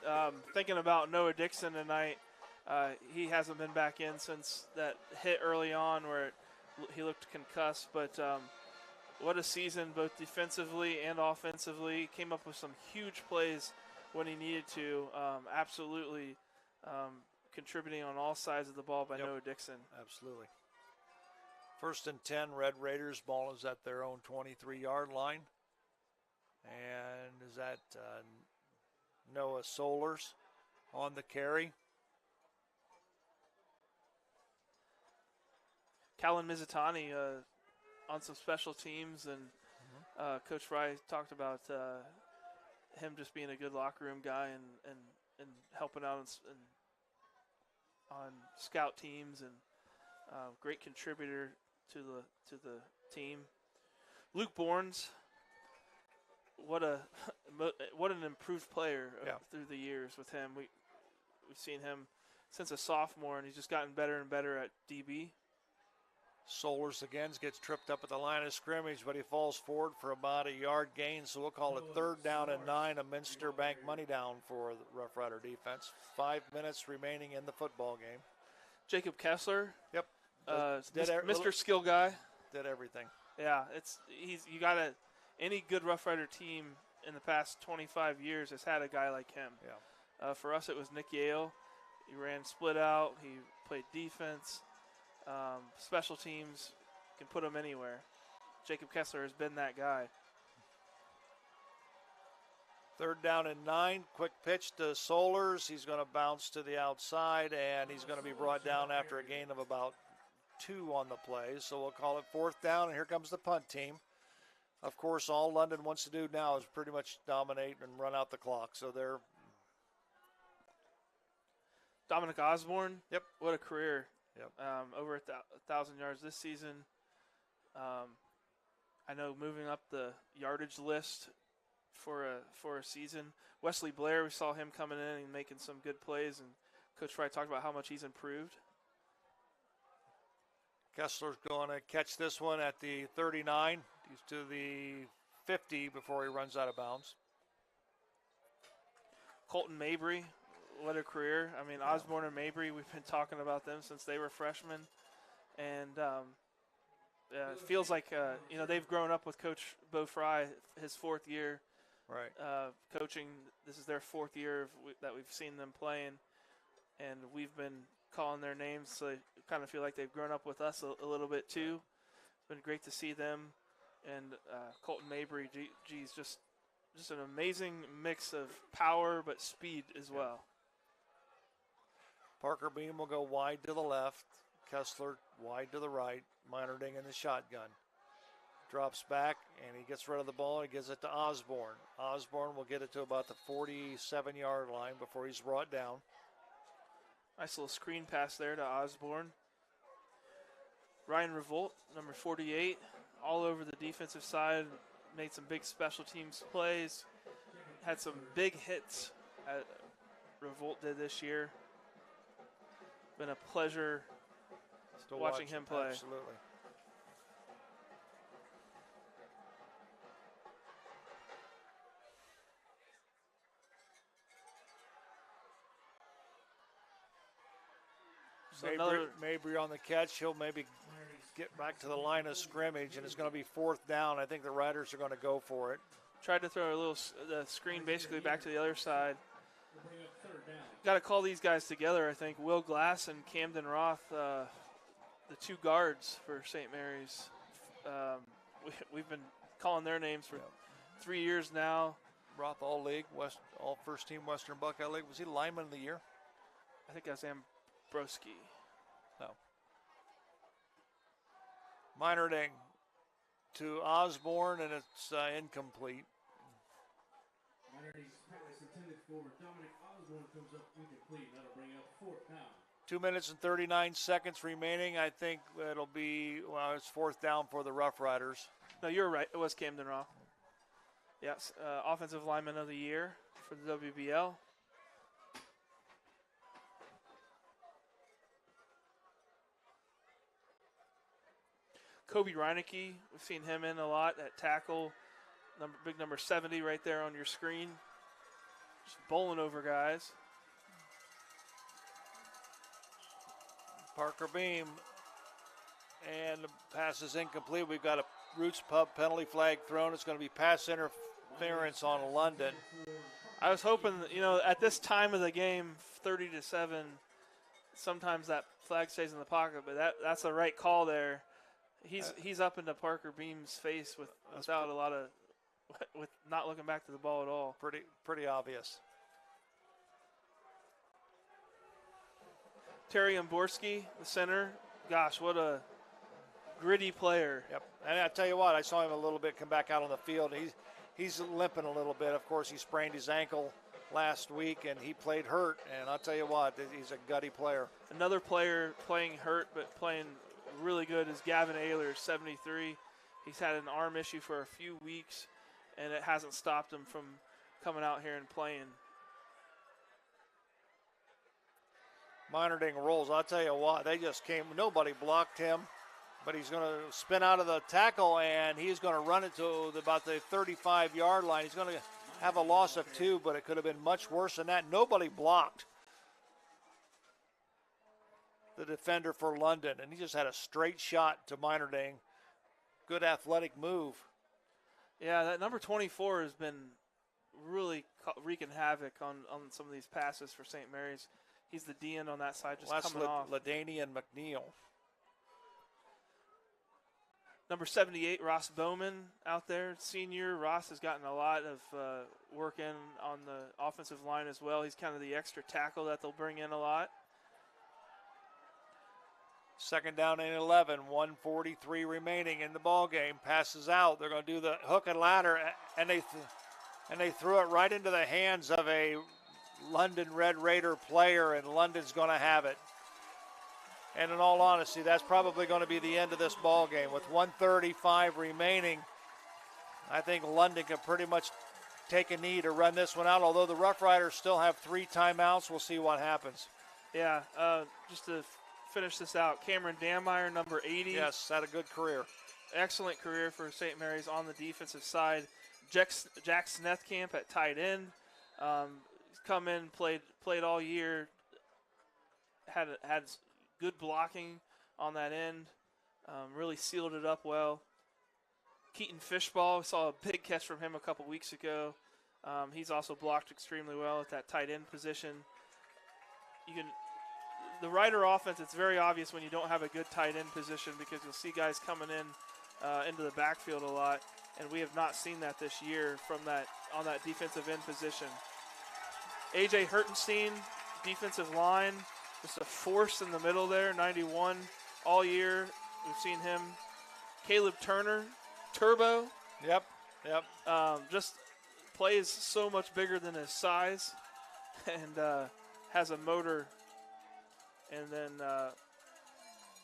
thinking about Noah Dixon tonight, he hasn't been back in since that hit early on where he looked concussed. But what a season, both defensively and offensively. Came up with some huge plays when he needed to. Absolutely contributing on all sides of the ball by Noah Dixon. Absolutely. 1st and 10, Red Raiders. Ball is at their own 23-yard line. And is that Noah Solers on the carry? Callan Mizutani on some special teams, and Coach Fry talked about him just being a good locker room guy and helping out on scout teams, and great contributor to the team. Luke Bournes, what an improved player through the years with him. We've seen him since a sophomore, and he's just gotten better and better at DB. Solers again gets tripped up at the line of scrimmage, but he falls forward for about a yard gain, so we'll call it 3rd down and 9, a Minster Bank money down for the Rough Rider defense. 5 minutes remaining in the football game. Jacob Kessler. Yep. Mr. Skill guy. Did everything. Yeah, any good Rough Rider team in the past 25 years has had a guy like him. Yeah. For us, it was Nick Yale. He ran split out. He played defense. Special teams, can put him anywhere. Jacob Kessler has been that guy. 3rd down and 9. Quick pitch to Solers. He's going to bounce to the outside, and he's going to be brought down after a gain of about 2 on the play, so we'll call it 4th down, and here comes the punt team. Of course, all London wants to do now is pretty much dominate and run out the clock, so they're... Dominic Osborne. Yep. What a career. Yep. Over 1,000 yards this season. I know moving up the yardage list for a season. Wesley Blair, we saw him coming in and making some good plays, and Coach Fry talked about how much he's improved. Kessler's going to catch this one at the 39. He's to the 50 before he runs out of bounds. Colton Mabry, what a career. I mean, Osborne and Mabry, we've been talking about them since they were freshmen. And it feels like, they've grown up with Coach Bo Fry, his 4th year coaching. This is their 4th year that we've seen them playing. And we've been calling their names, so I kind of feel like they've grown up with us a little bit too. It's been great to see them. And Colton Mabry, geez, just an amazing mix of power but speed as well. Parker Beam will go wide to the left. Kessler wide to the right. Meinerding in the shotgun. Drops back, and he gets rid of the ball and gives it to Osborne. Osborne will get it to about the 47-yard line before he's brought down. Nice little screen pass there to Osborne. Ryan Revolt, number 48, all over the defensive side, made some big special teams plays, had some big hits Revolt did this year. Been a pleasure watching him play. Absolutely. So Mabry on the catch. He'll maybe get back to the line of scrimmage, and it's going to be 4th down. I think the Riders are going to go for it. Tried to throw the screen basically back to the other side. Got to call these guys together, I think. Will Glass and Camden Roth, the 2 guards for St. Mary's. We've been calling their names for 3 years now. Roth All-League, all first-team Western Buckeye League. Was he lineman of the year? I think that's Broski. No. Meinerding to Osborne, and it's incomplete. Meinerding's pass intended for Dominic Osborne comes up incomplete. That'll bring up 4th down. 2 minutes and 39 seconds remaining. I think it'll be, it's 4th down for the Roughriders. No, you're right. It was Camden Roth. Yes, Offensive Lineman of the Year for the WBL. Kobe Reinecke, we've seen him in a lot at tackle. Big number 70 right there on your screen. Just bowling over guys. Parker Beam, and the pass is incomplete. We've got a Roots Pub penalty flag thrown. It's going to be pass interference on London. I was hoping, at this time of the game, 30-7, sometimes that flag stays in the pocket, but that's the right call there. He's up into Parker Beam's face without a lot of, with not looking back to the ball at all. Pretty obvious. Terry Umborski, the center. Gosh, what a gritty player. Yep. And I tell you what, I saw him a little bit come back out on the field. He's limping a little bit. Of course, he sprained his ankle last week, and he played hurt. And I'll tell you what, he's a gutty player. Another player playing hurt but playing really good is Gavin Ehlers, 73. He's had an arm issue for a few weeks, and it hasn't stopped him from coming out here and playing. Meinerding rolls. I'll tell you what, they just came. Nobody blocked him, but he's going to spin out of the tackle, and he's going to run it to about the 35-yard line. He's going to have a loss of 2, but it could have been much worse than that. Nobody blocked the defender for London, and he just had a straight shot to Meinerding. Good athletic move. Yeah, that number 24 has been really wreaking havoc on some of these passes for St. Mary's. He's the DN on that side, just coming off. Ladany and McNeil. Number 78, Ross Bowman out there, senior. Ross has gotten a lot of work in on the offensive line as well. He's kind of the extra tackle that they'll bring in a lot. Second down and 11, 1:43 remaining in the ball game. Passes out. They're going to do the hook and ladder, and they threw it right into the hands of a London Red Raider player, and London's going to have it. And in all honesty, that's probably going to be the end of this ball game. With 1:35 remaining, I think London can pretty much take a knee to run this one out, although the Rough Riders still have 3 timeouts. We'll see what happens. Yeah, just to finish this out, Cameron Dameyer, number 80. Yes, had a good career. Excellent career for St. Mary's on the defensive side. Jack Snethkamp at tight end. He's come in, played all year, had good blocking on that end, really sealed it up well. Keaton Fishball, we saw a big catch from him a couple weeks ago. He's also blocked extremely well at that tight end position. The Rider offense, it's very obvious when you don't have a good tight end position because you'll see guys coming in into the backfield a lot, and we have not seen that this year on that defensive end position. A.J. Hertenstein, defensive line, just a force in the middle there, 91 all year. We've seen him. Caleb Turner, Turbo. Yep. Just plays so much bigger than his size and has a motor. And then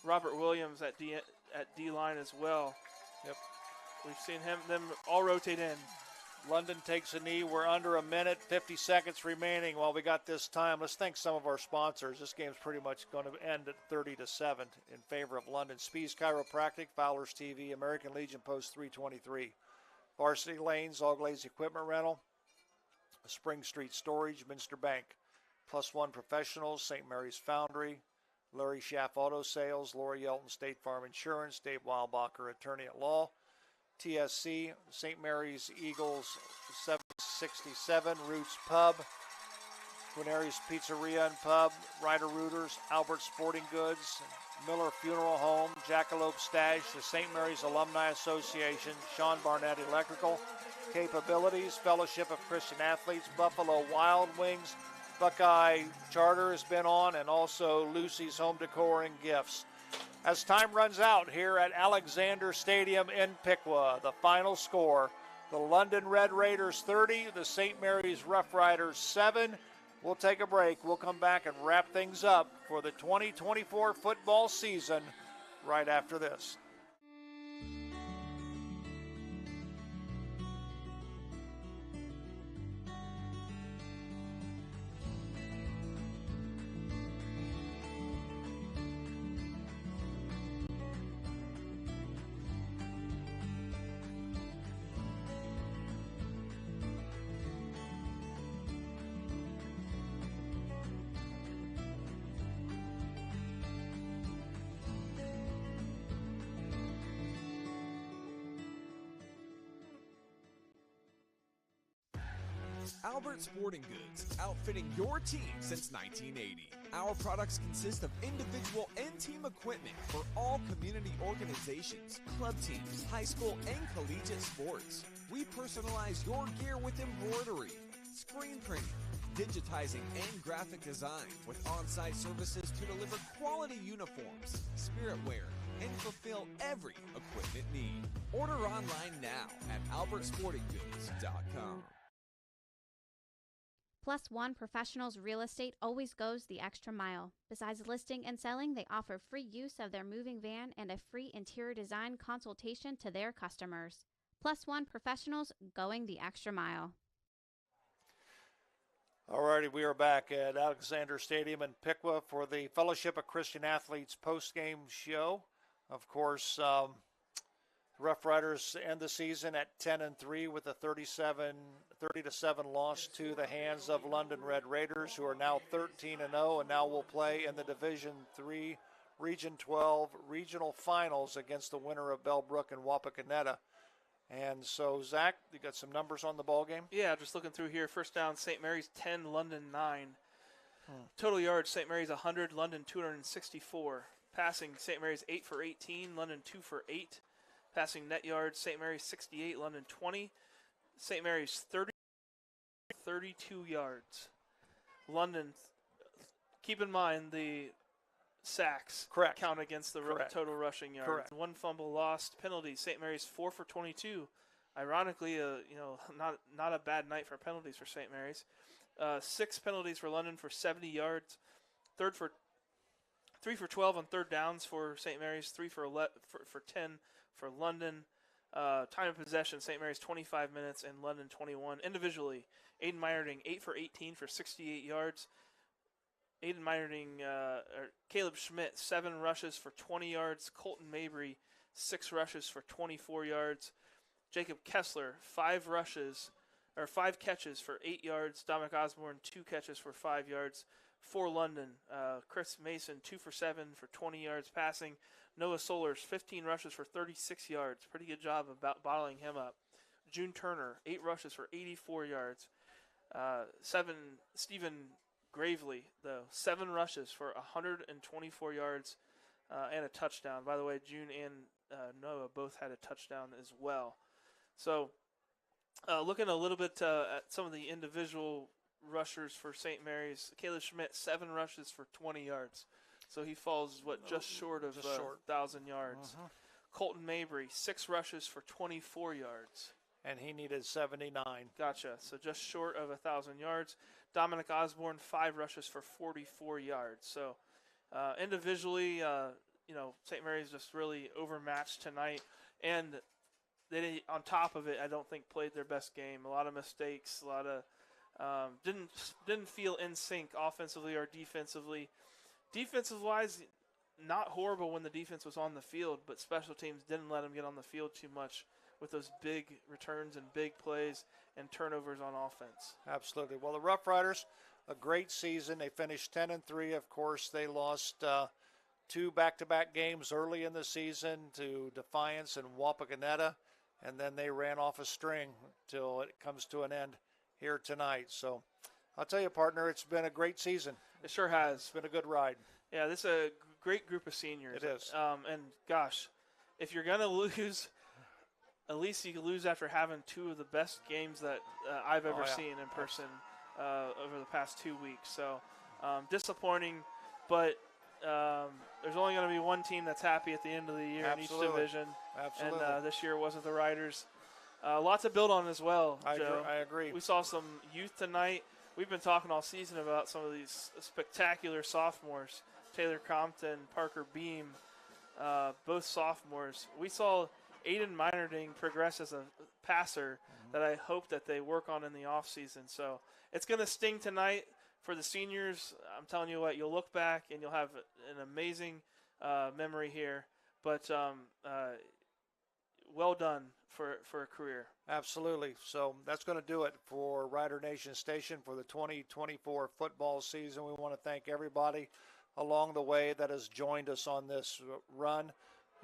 Robert Williams at D-line as well. Yep. We've seen them all rotate in. London takes a knee. We're under a minute, 50 seconds remaining while we got this time. Let's thank some of our sponsors. This game's pretty much going to end at 30-7 in favor of London. Spees Chiropractic, Fowler's TV, American Legion Post 323. Varsity Lanes, All Glaze Equipment Rental, Spring Street Storage, Minster Bank. Plus One Professionals, St. Mary's Foundry, Larry Schaff Auto Sales, Laura Yelton State Farm Insurance, Dave Weilbacher, Attorney at Law, TSC, St. Mary's Eagles 767, Roots Pub, Guarneri's Pizzeria and Pub, Rider Rooters, Albert Sporting Goods, Miller Funeral Home, Jackalope Stash, the St. Mary's Alumni Association, Sean Barnett Electrical, Capabilities, Fellowship of Christian Athletes, Buffalo Wild Wings, Buckeye Charter has been on, and also Lucy's Home Decor and Gifts. As time runs out here at Alexander Stadium in Piqua, the final score, the London Red Raiders 30, the St. Mary's Rough Riders 7. We'll take a break. We'll come back and wrap things up for the 2024 football season right after this. Albert Sporting Goods, outfitting your team since 1980. Our products consist of individual and team equipment for all community organizations, club teams, high school and collegiate sports. We personalize your gear with embroidery, screen printing, digitizing and graphic design with on-site services to deliver quality uniforms, spirit wear, and fulfill every equipment need. Order online now at albertsportinggoods.com. Plus One Professionals Real Estate always goes the extra mile. Besides listing and selling, they offer free use of their moving van and a free interior design consultation to their customers. Plus One Professionals, going the extra mile. All righty, we are back at Alexander Stadium in Piqua for the Fellowship of Christian Athletes post-game show. Of course, the Rough Riders end the season at 10-3 with a 30-7 loss to the hands of London Red Raiders, who are now 13-0 and now will play in the Division III Region 12 regional finals against the winner of Bellbrook and Wapakoneta. And so, Zach, you got some numbers on the ball game? Yeah, just looking through here. First down, St. Mary's 10, London 9. Total yards, St. Mary's 100, London 264. Passing, St. Mary's 8 for 18, London 2 for 8. Passing net yards, St. Mary's 68, London 20. St. Mary's 32 yards. London, keep in mind the sacks Correct. count against the total rushing yards. Correct. 1 fumble lost. Penalties. St. Mary's 4 for 22. Ironically, not a bad night for penalties for St. Mary's. 6 penalties for London for 70 yards. 3 for 12 on third downs for St. Mary's. 3 for 10 for London. Time of possession, St. Mary's 25 minutes and London 21. Individually, Aiden Meyerding 8 for 18 for 68 yards. Caleb Schmidt 7 rushes for 20 yards. Colton Mabry 6 rushes for 24 yards. Jacob Kessler 5 catches for 8 yards. Dominic Osborne 2 catches for 5 yards. For London, Chris Mason 2 for 7 for 20 yards passing. Noah Solers 15 rushes for 36 yards. Pretty good job about bottling him up. June Turner 8 rushes for 84 yards. Stephen Gravely, though, 7 rushes for 124 yards and a touchdown. By the way, June and Noah both had a touchdown as well. So looking a little bit at some of the individual rushers for St. Mary's, Caleb Schmidt 7 rushes for 20 yards. So he falls, just short of 1,000 yards. Colton Mabry 6 rushes for 24 yards. And he needed 79. Gotcha. So just short of 1,000 yards. Dominic Osborne 5 rushes for 44 yards. So individually, St. Mary's just really overmatched tonight. And they, on top of it, I don't think played their best game. A lot of mistakes, a lot of didn't feel in sync offensively or defensively. Defensive-wise, not horrible when the defense was on the field, but special teams didn't let them get on the field too much with those big returns and big plays and turnovers on offense. Absolutely. Well, the Roughriders, a great season. They finished 10-3. Of course, they lost 2 back-to-back games early in the season to Defiance and Wapakoneta, and then they ran off a string till it comes to an end here tonight. So I'll tell you, partner, it's been a great season. It sure has. It's been a good ride. Yeah, this is a great group of seniors. It is. And gosh, if you're going to lose, at least you can lose after having 2 of the best games that I've ever seen in person over the past 2 weeks. So disappointing, but there's only going to be one team that's happy at the end of the year in each division. Absolutely. And this year wasn't the Riders. Lots to build on as well, Joe. I agree. We saw some youth tonight. We've been talking all season about some of these spectacular sophomores. Taylor Compton, Parker Beam, both sophomores. We saw Aiden Meinerding progress as a passer that I hope that they work on in the offseason. So it's going to sting tonight for the seniors. I'm telling you what, you'll look back and you'll have an amazing memory here. But well done for a career. Absolutely. So that's going to do it for Rider Nation Station for the 2024 football season. We want to thank everybody along the way that has joined us on this run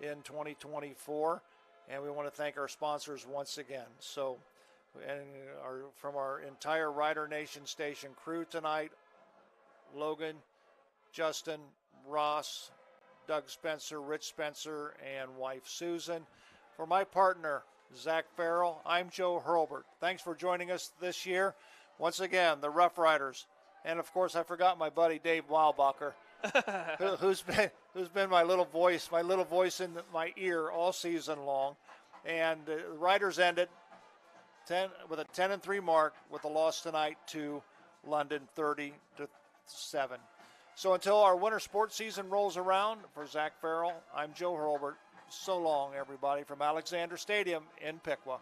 in 2024. And we want to thank our sponsors once again. So, and from our entire Rider Nation Station crew tonight, Logan, Justin, Ross, Doug Spencer, Rich Spencer, and wife Susan. For my partner, Zach Farrell, I'm Joe Hurlbert. Thanks for joining us this year. Once again, the Roughriders. And, of course, I forgot my buddy Dave Weilbacher, who's been my little voice in my ear all season long. And the Riders ended with a 10-3 mark with a loss tonight to London 30-7. So until our winter sports season rolls around, for Zach Farrell, I'm Joe Hurlbert. So long, everybody, from Alexander Stadium in Piqua.